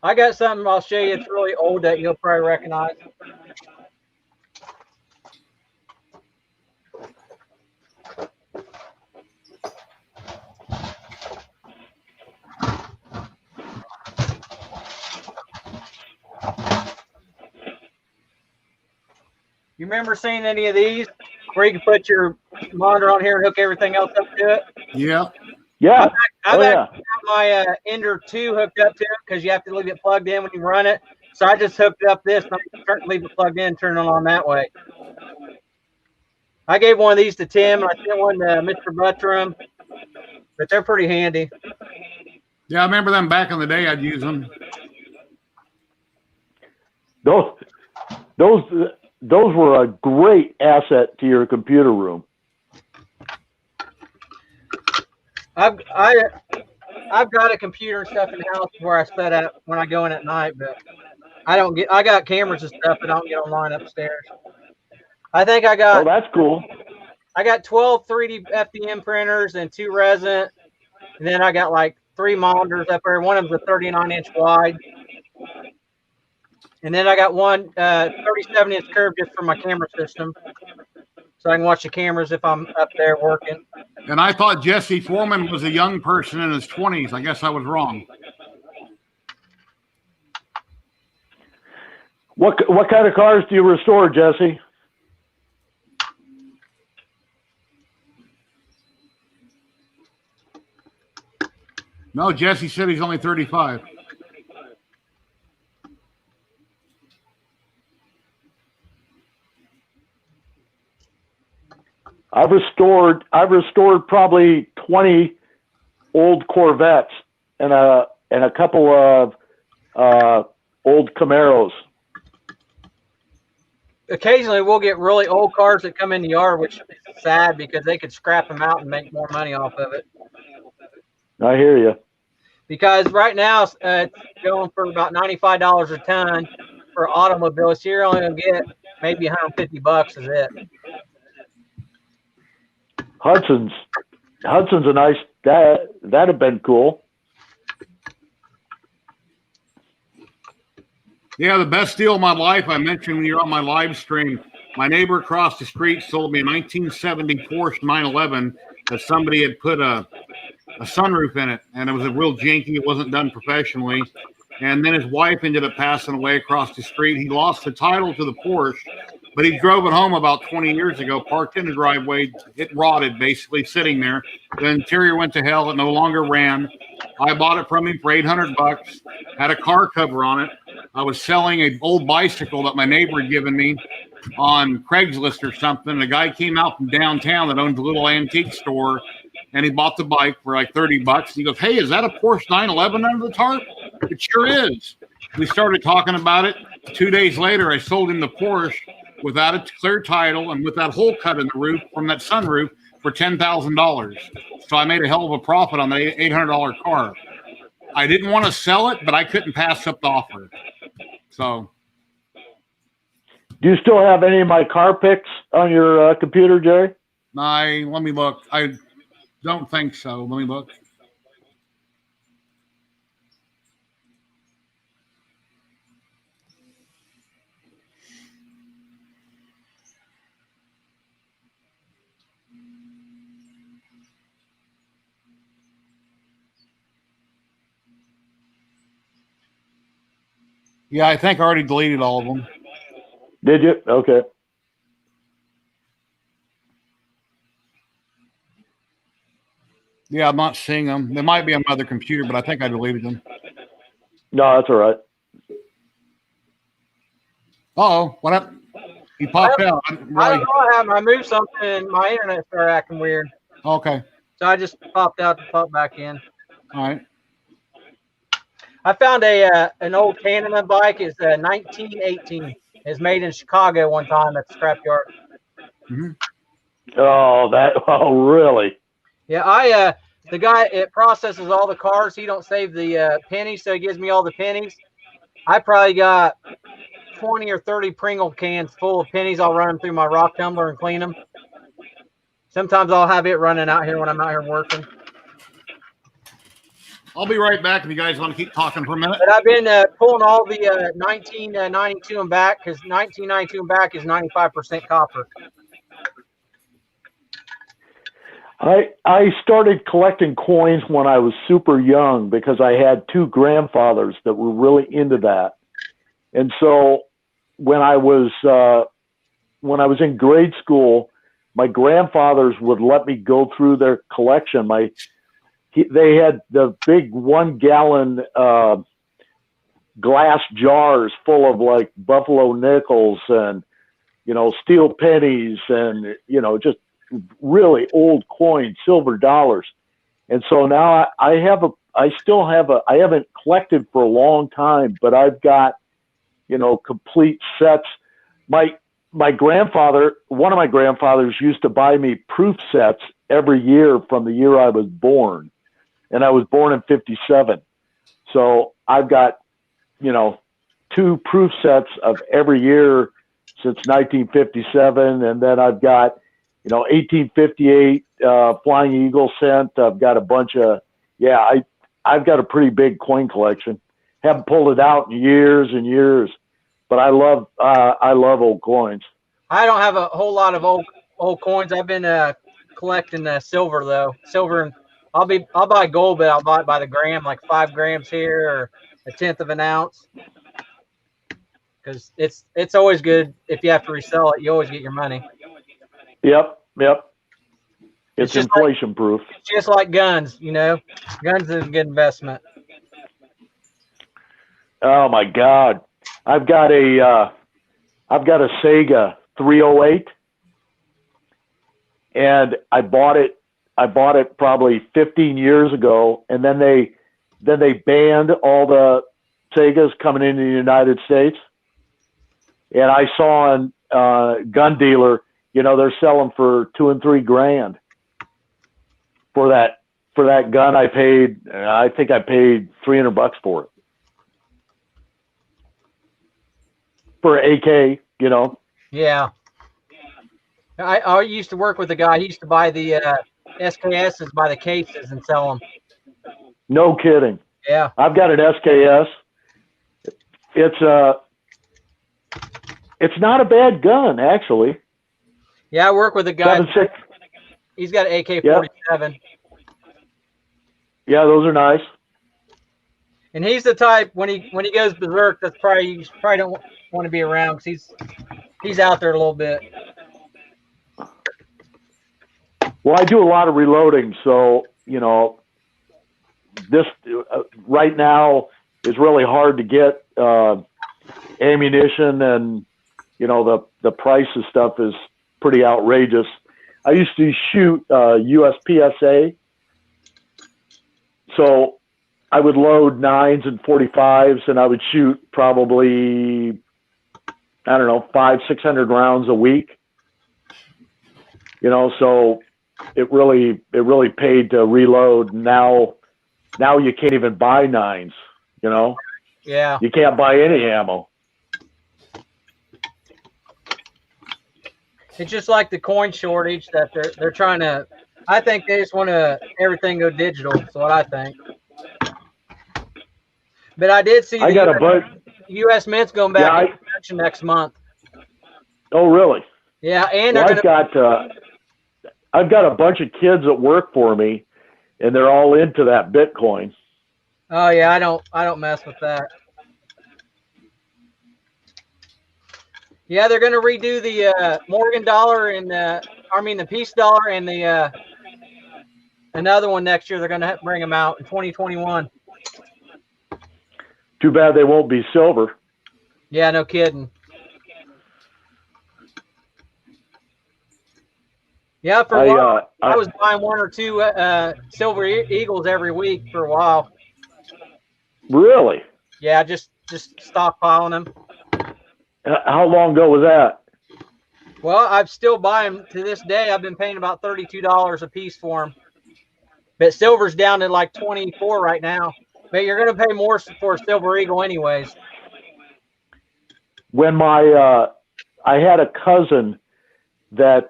I got something I'll show you. It's really old that you'll probably recognize. You remember seeing any of these where you can put your monitor on here and hook everything else up to it? Yeah. Yeah. I've actually got my Ender 2 hooked up to it because you have to leave it plugged in when you run it. So I just hooked up this and I can leave it plugged in, turn it on that way. I gave one of these to Tim. I sent one to Mr. Buttram, but they're pretty handy. Yeah, I remember them back in the day. I'd use them. Those were a great asset to your computer room. I've got a computer and stuff in the house where I set up when I go in at night, but I got cameras and stuff, but I don't get online upstairs. I think I got. Oh, that's cool. I got 12 3D FDM printers and 2 resin, and then I got like 3 monitors up there. One of them's a 39-inch wide. And then I got one 37-inch curve just for my camera system, so I can watch the cameras if I'm up there working. And I thought Jesse Foreman was a young person in his 20s. I guess I was wrong. What kind of cars do you restore, Jesse? No, Jesse said he's only 35. I've restored probably 20 old Corvettes and a couple of old Camaros. Occasionally, we'll get really old cars that come in the yard, which is sad because they could scrap them out and make more money off of it. I hear you. Because right now it's going for about $95 a ton for automobiles. So you're only gonna get maybe $150 is it. Hudson's a nice that'd have been cool. Yeah, the best deal of my life I mentioned when you're on my live stream. My neighbor across the street sold me a 1970 Porsche 911 that somebody had put a sunroof in it, and it was a real janky. It wasn't done professionally. And then his wife ended up passing away across the street. He lost the title to the Porsche, but he drove it home about 20 years ago, parked in the driveway. It rotted, basically, sitting there. The interior went to hell. It no longer ran. I bought it from him for $800, had a car cover on it. I was selling an old bicycle that my neighbor had given me, on Craigslist or something. A guy came out from downtown that owns a little antique store, and he bought the bike for like $30. He goes, "Hey, is that a Porsche 911 under the tarp?" It sure is. We started talking about it. 2 days later, I sold him the Porsche without a clear title and with that hole cut in the roof from that sunroof for $10,000. So I made a hell of a profit on the $800 car. I didn't want to sell it, but I couldn't pass up the offer. So, do you still have any of my car pics on your computer, Jerry? Let me look. I don't think so. Let me look. Yeah, I think I already deleted all of them. Did you? Okay. Yeah, I'm not seeing them. They might be on my other computer, but I think I deleted them. No, that's all right. Uh-oh, what happened? He popped out. I don't know what happened. I moved something and my internet started acting weird. Okay. So I just popped out and popped back in. All right. I found an old Canada bike. It's 1918. It's made in Chicago one time at the scrapyard. Mm-hmm. Oh, really? Yeah, the guy, it processes all the cars. He don't save the pennies, so he gives me all the pennies. I probably got 20 or 30 Pringle cans full of pennies. I'll run them through my rock tumbler and clean them. Sometimes I'll have it running out here when I'm out here working. I'll be right back if you guys want to keep talking for a minute. But I've been pulling all the 1992 and back, because 1992 and back is 95% copper. I started collecting coins when I was super young because I had two grandfathers that were really into that. And so when I was in grade school, my grandfathers would let me go through their collection. They had the big 1 gallon glass jars full of like buffalo nickels and, steel pennies and, just really old coins, silver dollars. And so now I haven't collected for a long time, but I've got, complete sets. One of my grandfathers used to buy me proof sets every year from the year I was born. And I was born in 1957. So I've got, 2 proof sets of every year since 1957. And then I've got, 1858 Flying Eagle cent. I've got a bunch of, I've got a pretty big coin collection. Haven't pulled it out in years and years, but I love old coins. I don't have a whole lot of old coins. I've been collecting silver though. Silver, and I'll buy gold, but I'll buy it by the gram, like 5 grams here or 1/10 of an ounce. Because it's always good if you have to resell it. You always get your money. Yep. It's inflation proof. It's just like guns, Guns is a good investment. Oh my God. I've got a Sega 308 and I bought it probably 15 years ago, and then they banned all the Segas coming into the United States. And I saw on gun dealer, they're selling for $2,000 and $3,000 for that gun. I think I paid $300 for it. For an AK, Yeah. I used to work with a guy. He used to buy the SKSs by the cases and sell them. No kidding. Yeah. I've got an SKS. It's not a bad gun, actually. Yeah, I work with a guy. 7.6. He's got an AK-47. Yeah, those are nice. And he's the type when he goes berserk, you probably don't want to be around because he's out there a little bit. Well, I do a lot of reloading, so this right now is really hard to get ammunition, and the the price of stuff is pretty outrageous. I used to shoot USPSA, so I would load 9s and 45s, and I would shoot probably, I don't know, 500-600 rounds a week. You know, so it really paid to reload. Now you can't even buy 9s. You know, yeah, you can't buy any ammo. It's just like the coin shortage that they're trying to. I think they just want to everything go digital. That's what I think. But I did see U.S. Mint's going back in production next month. Oh, really? Yeah, and well, I've got a bunch of kids that work for me, and they're all into that Bitcoin. Oh yeah, I don't mess with that. Yeah, they're going to redo the Morgan dollar and the Peace dollar and the another one next year. They're going to bring them out in 2021. Too bad they won't be silver. Yeah, no kidding. Yeah, for a while, I was buying 1 or 2 Silver Eagles every week for a while. Really? Yeah, just stockpiling them. How long ago was that? Well, I'm still buying them to this day. I've been paying about $32 a piece for them. But silver's down to like 24 right now. But you're going to pay more for a Silver Eagle anyways. When I had a cousin that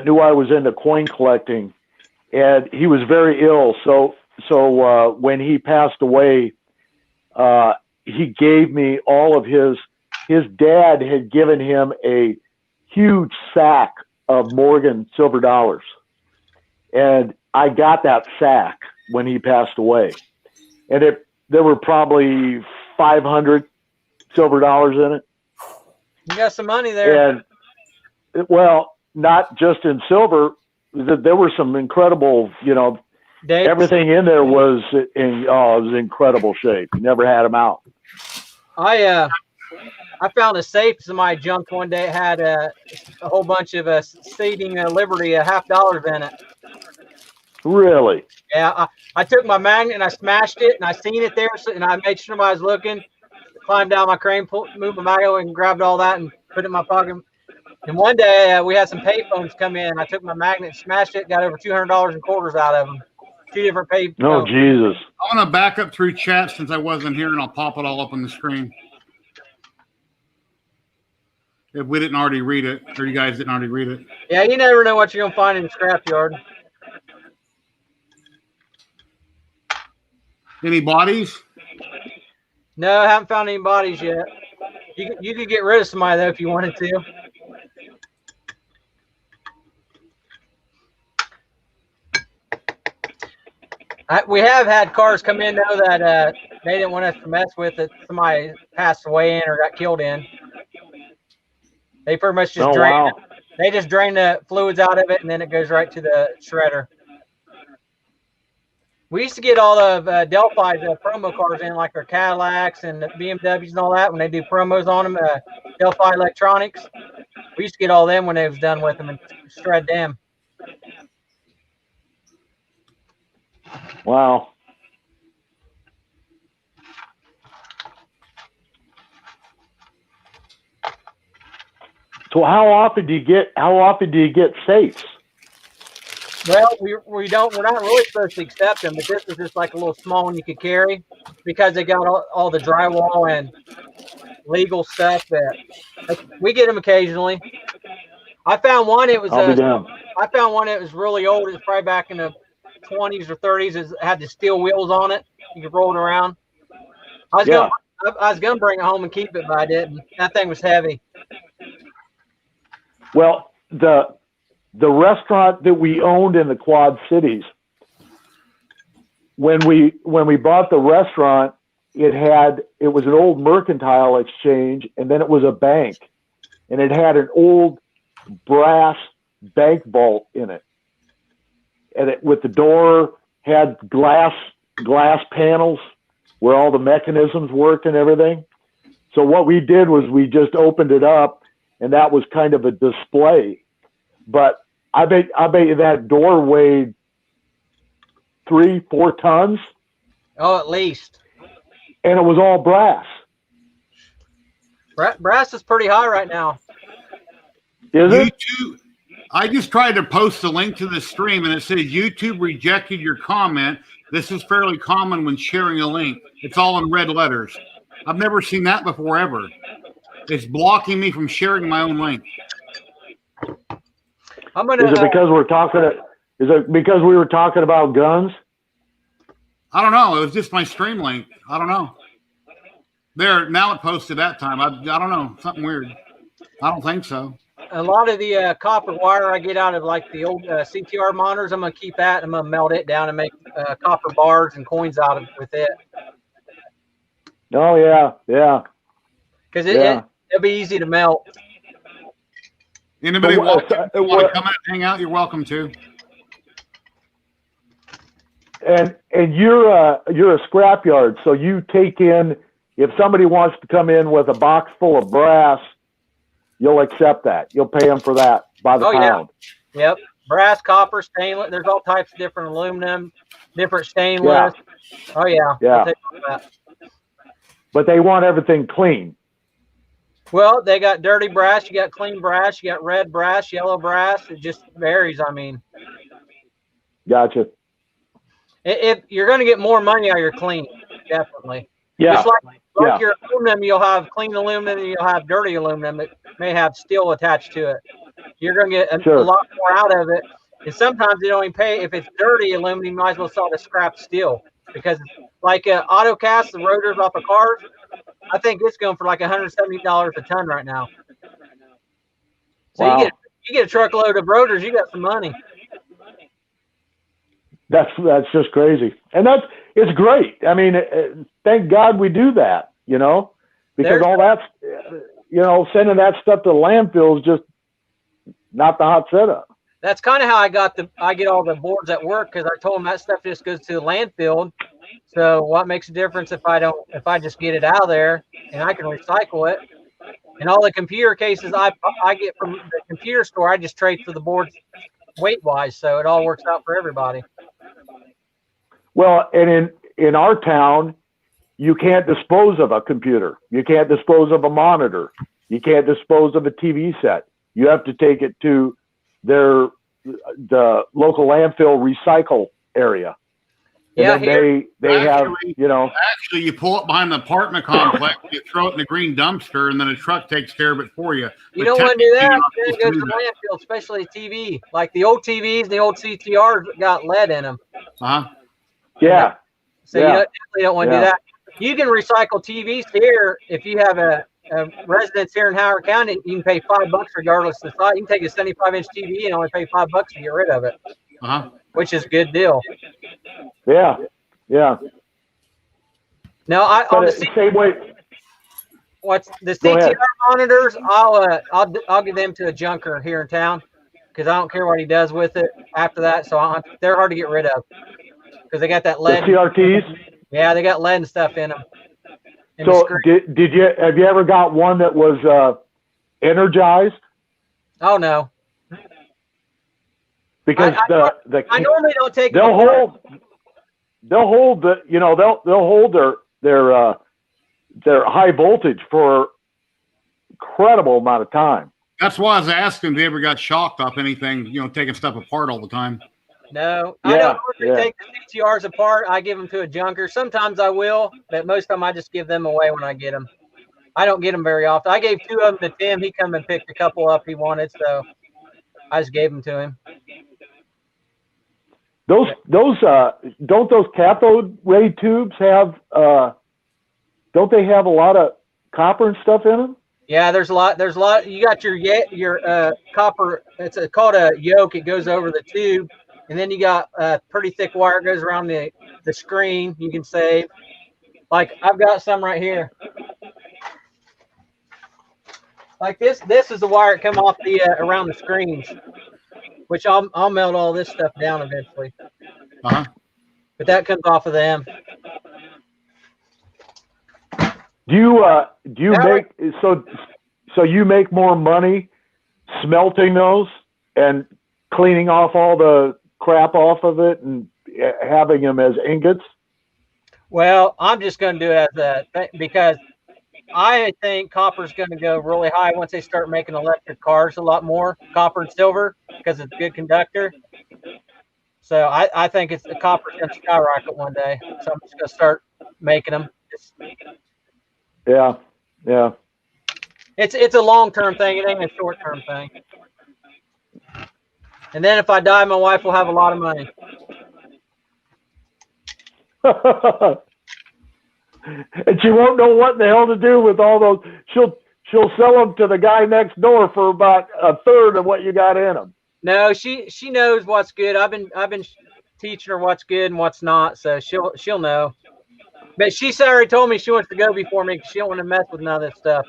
knew I was into coin collecting, and he was very ill. So when he passed away, he gave me all of his dad had given him a huge sack of Morgan silver dollars. And I got that sack when he passed away. And there were probably 500 silver dollars in it. You got some money there. And well, not just in silver, there were some incredible, Dates. Everything in there was in incredible shape. You never had them out. I found a safe somebody junked one day. It had a whole bunch of Seeding Liberty $50 in it. Really? Yeah, I took my magnet and I smashed it, and I seen it there, and I made sure nobody was looking. Climbed down my crane, moved my magnet, and grabbed all that and put it in my pocket. And one day we had some payphones come in. I took my magnet, smashed it, got over $200 in quarters out of them. 2 different payphones. Oh, Jesus. I'm going to back up through chat since I wasn't here, and I'll pop it all up on the screen. If we didn't already read it, or you guys didn't already read it. Yeah, you never know what you're going to find in the scrapyard. Any bodies? No, I haven't found any bodies yet. You could get rid of somebody, though, if you wanted to. We have had cars come in, though, that they didn't want us to mess with it. Somebody passed away in or got killed in. They pretty much just drain it. They just drain the fluids out of it, and then it goes right to the shredder. We used to get all of Delphi's promo cars in, like their Cadillacs and the BMWs and all that, when they do promos on them, Delphi Electronics. We used to get all them when they was done with them and shred them. Wow. So how often do you get safes? Well, we're not really supposed to accept them, but this is just like a little small one you could carry because they got all the drywall and legal stuff that we get them occasionally. I found one. I found one that was really old. It was probably back in the 20s or 30s. It had the steel wheels on it. You could roll it around. I was gonna bring it home and keep it, but I didn't. That thing was heavy. Well, the restaurant that we owned in the Quad Cities, when we bought the restaurant, it was an old mercantile exchange, and then it was a bank, and it had an old brass bank vault in it, and with the door had glass panels where all the mechanisms worked and everything. So what we did was we just opened it up, and that was kind of a display. But I bet you that door weighed 3-4 tons. Oh, at least. And it was all brass. Brass is pretty high right now. Is it? YouTube, I just tried to post the link to the stream, and it says YouTube rejected your comment. This is fairly common when sharing a link. It's all in red letters. I've never seen that before, ever. It's blocking me from sharing my own link. Is it because we're talking? Is it because we were talking about guns? I don't know. It was just my stream link. I don't know. There, now it posted that time. I don't know. Something weird. I don't think so. A lot of the copper wire I get out of like the old CTR monitors, I'm going to keep that and I'm going to melt it down and make copper bars and coins out of with it. Oh, yeah. Because it'll be easy to melt. Anybody want to come in and hang out, you're welcome to. And you're a scrapyard, so you take in, if somebody wants to come in with a box full of brass, you'll accept that. You'll pay them for that by the pound. Yeah. Yep. Brass, copper, stainless. There's all types of different aluminum, different stainless. Yeah. Oh, yeah. Yeah. But they want everything clean. Well, they got dirty brass. You got clean brass. You got red brass, yellow brass. It just varies. I mean. Gotcha. If you're going to get more money out of your clean, definitely. Yeah. Just like your aluminum, you'll have clean aluminum and you'll have dirty aluminum that may have steel attached to it. You're going to get a lot more out of it. And sometimes they don't even pay. If it's dirty aluminum, you might as well sell it as scrap steel. Because like auto cast, the rotors off of cars, I think it's going for like $170 a ton right now. So wow. you get a truckload of rotors, you got some money. That's just crazy. And it's great. I mean, thank God we do that, because all that's, sending that stuff to the landfill is just not the hot setup. That's kind of how I get all the boards at work, because I told them that stuff just goes to the landfill. So what makes a difference if I just get it out of there and I can recycle it? And all the computer cases I get from the computer store, I just trade for the boards weight wise. So it all works out for everybody. Well, and in our town, you can't dispose of a computer. You can't dispose of a monitor. You can't dispose of a TV set. You have to take it to the local landfill recycle area. And yeah, then they have. Actually, you pull it behind the apartment complex, you throw it in the green dumpster, and then a truck takes care of it for you. You don't want to do that. It goes to the landfill, especially TV. Like the old TVs, the old CTRs got lead in them. Yeah. So you definitely don't want to do that. You can recycle TVs here if you have a residence here in Howard County. You can pay $5 regardless of the size. You can take a 75-inch TV and only pay $5 to get rid of it, which is a good deal. Yeah. Now, on the same way. What's the CTR monitors? I'll give them to a junker here in town because I don't care what he does with it after that. So they're hard to get rid of. Because they got that lead. The CRTs? Yeah, they got lead and stuff in them. So have you ever got one that was energized? Oh no. Because I normally don't take. They'll hold their high voltage for incredible amount of time. That's why I was asking if they ever got shocked off anything, taking stuff apart all the time. No, I don't take the CTRs apart. I give them to a junker. Sometimes I will, but most of them I just give them away when I get them. I don't get them very often. I gave 2 of them to Tim. He come and picked a couple up he wanted, so I just gave them to him. Those don't those cathode ray tubes have don't they have a lot of copper and stuff in them? Yeah, there's a lot. You got your copper. It's called a yoke. It goes over the tube. And then you got a pretty thick wire goes around the screen. You can save. Like I've got some right here. Like this is the wire that come off the around the screens, which I'll melt all this stuff down eventually. But that comes off of them. Do you make So you make more money smelting those and cleaning off all the crap off of it and having them as ingots? Well, I'm just going to do it as a because I think copper's going to go really high once they start making electric cars a lot more, copper and silver, because it's a good conductor. So I think the copper's going to skyrocket one day. So I'm just going to start making them. Yeah. It's a long-term thing. It ain't a short-term thing. And then if I die, my wife will have a lot of money. And she won't know what the hell to do with all those. She'll sell them to the guy next door for about a third of what you got in them. No, she knows what's good. I've been teaching her what's good and what's not, so she'll know. But she's already told me she wants to go before me because she don't want to mess with none of this stuff.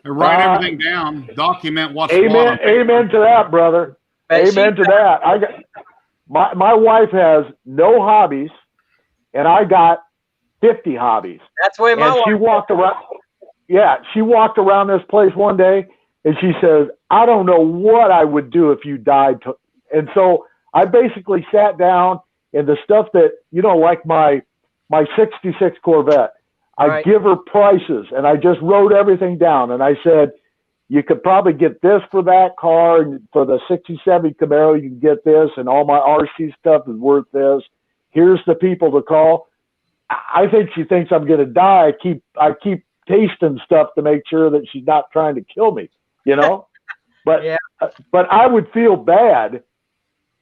Write everything down. Document what's amen. Amen to that, brother. Amen to that. I got my wife has no hobbies, and I got 50 hobbies. That's the way my wife. She walked around. Yeah, she walked around this place one day, and she says, "I don't know what I would do if you died." And so I basically sat down, and the stuff that like my 66 Corvette. I give her prices, and I just wrote everything down. And I said, you could probably get this for that car, and for the 67 Camaro, you can get this, and all my RC stuff is worth this. Here's the people to call. I think she thinks I'm going to die. I keep tasting stuff to make sure that she's not trying to kill me, But yeah. But I would feel bad.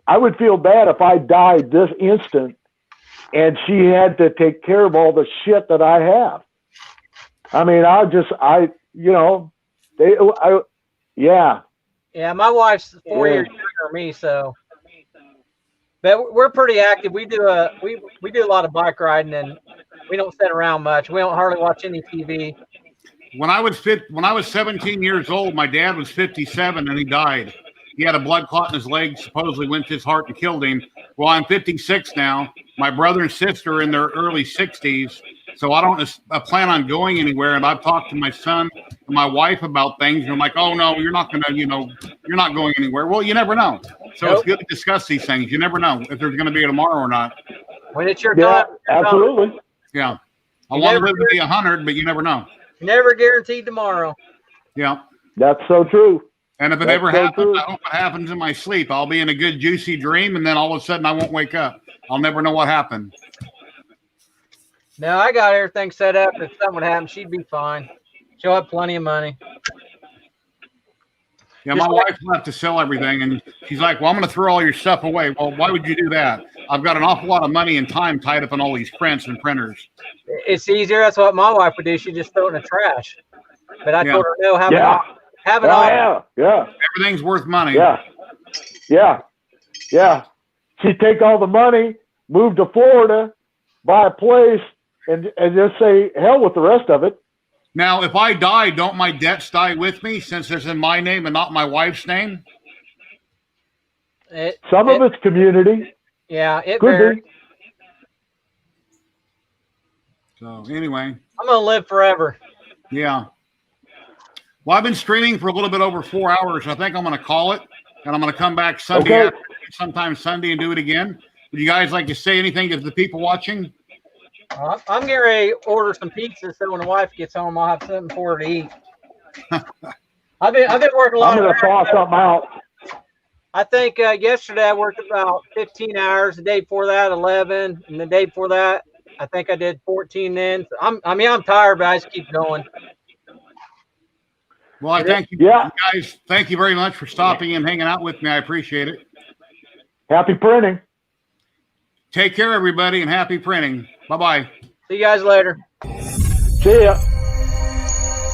I would feel bad if I died this instant and she had to take care of all the shit that I have. I mean, Yeah, my wife's 4 years younger than me, so. But we're pretty active. We do a lot of bike riding, and we don't sit around much. We don't hardly watch any TV. When I was 17 years old, my dad was 57 and he died. He had a blood clot in his leg, supposedly went to his heart and killed him. Well, I'm 56 now. My brother and sister are in their early 60s, so I don't plan on going anywhere. And I've talked to my son and my wife about things, and I'm like, oh, no, you're not going to, you're not going anywhere. Well, you never know. So It's good to discuss these things. You never know if there's going to be a tomorrow or not. When it's your time. Absolutely. Yeah. I want to live to be 100, but you never know. Never guaranteed tomorrow. Yeah. That's so true. And if it ever happens, I hope it happens in my sleep. I'll be in a good, juicy dream, and then all of a sudden I won't wake up. I'll never know what happened. No, I got everything set up. If something would happen, she'd be fine. She'll have plenty of money. Yeah, my wife left to sell everything, and she's like, well, I'm going to throw all your stuff away. Well, why would you do that? I've got an awful lot of money and time tied up in all these prints and printers. It's easier. That's what my wife would do. She'd just throw it in the trash. But I told her, no, have it all. Yeah. Everything's worth money. Yeah. She'd take all the money, move to Florida, buy a place, and just say, hell with the rest of it. Now, if I die, don't my debts die with me since it's in my name and not my wife's name? Some of it's community. Yeah, it could varies. be. So anyway. I'm going to live forever. Yeah. Well, I've been streaming for a little bit over 4 hours. I think I'm going to call it, and I'm going to come back Sunday, sometime Sunday, and do it again. Would you guys like to say anything to the people watching? I'm getting ready to order some pizza so when the wife gets home, I'll have something for her to eat. I've been working a lot. I'm going to thaw something out. I think yesterday I worked about 15 hours. The day before that, 11, and the day before that, I think I did 14. Then I'm tired, but I just keep going. Well, I thank you guys. Thank you very much for stopping and hanging out with me. I appreciate it. Happy printing. Take care, everybody, and happy printing. Bye-bye. See you guys later. See ya.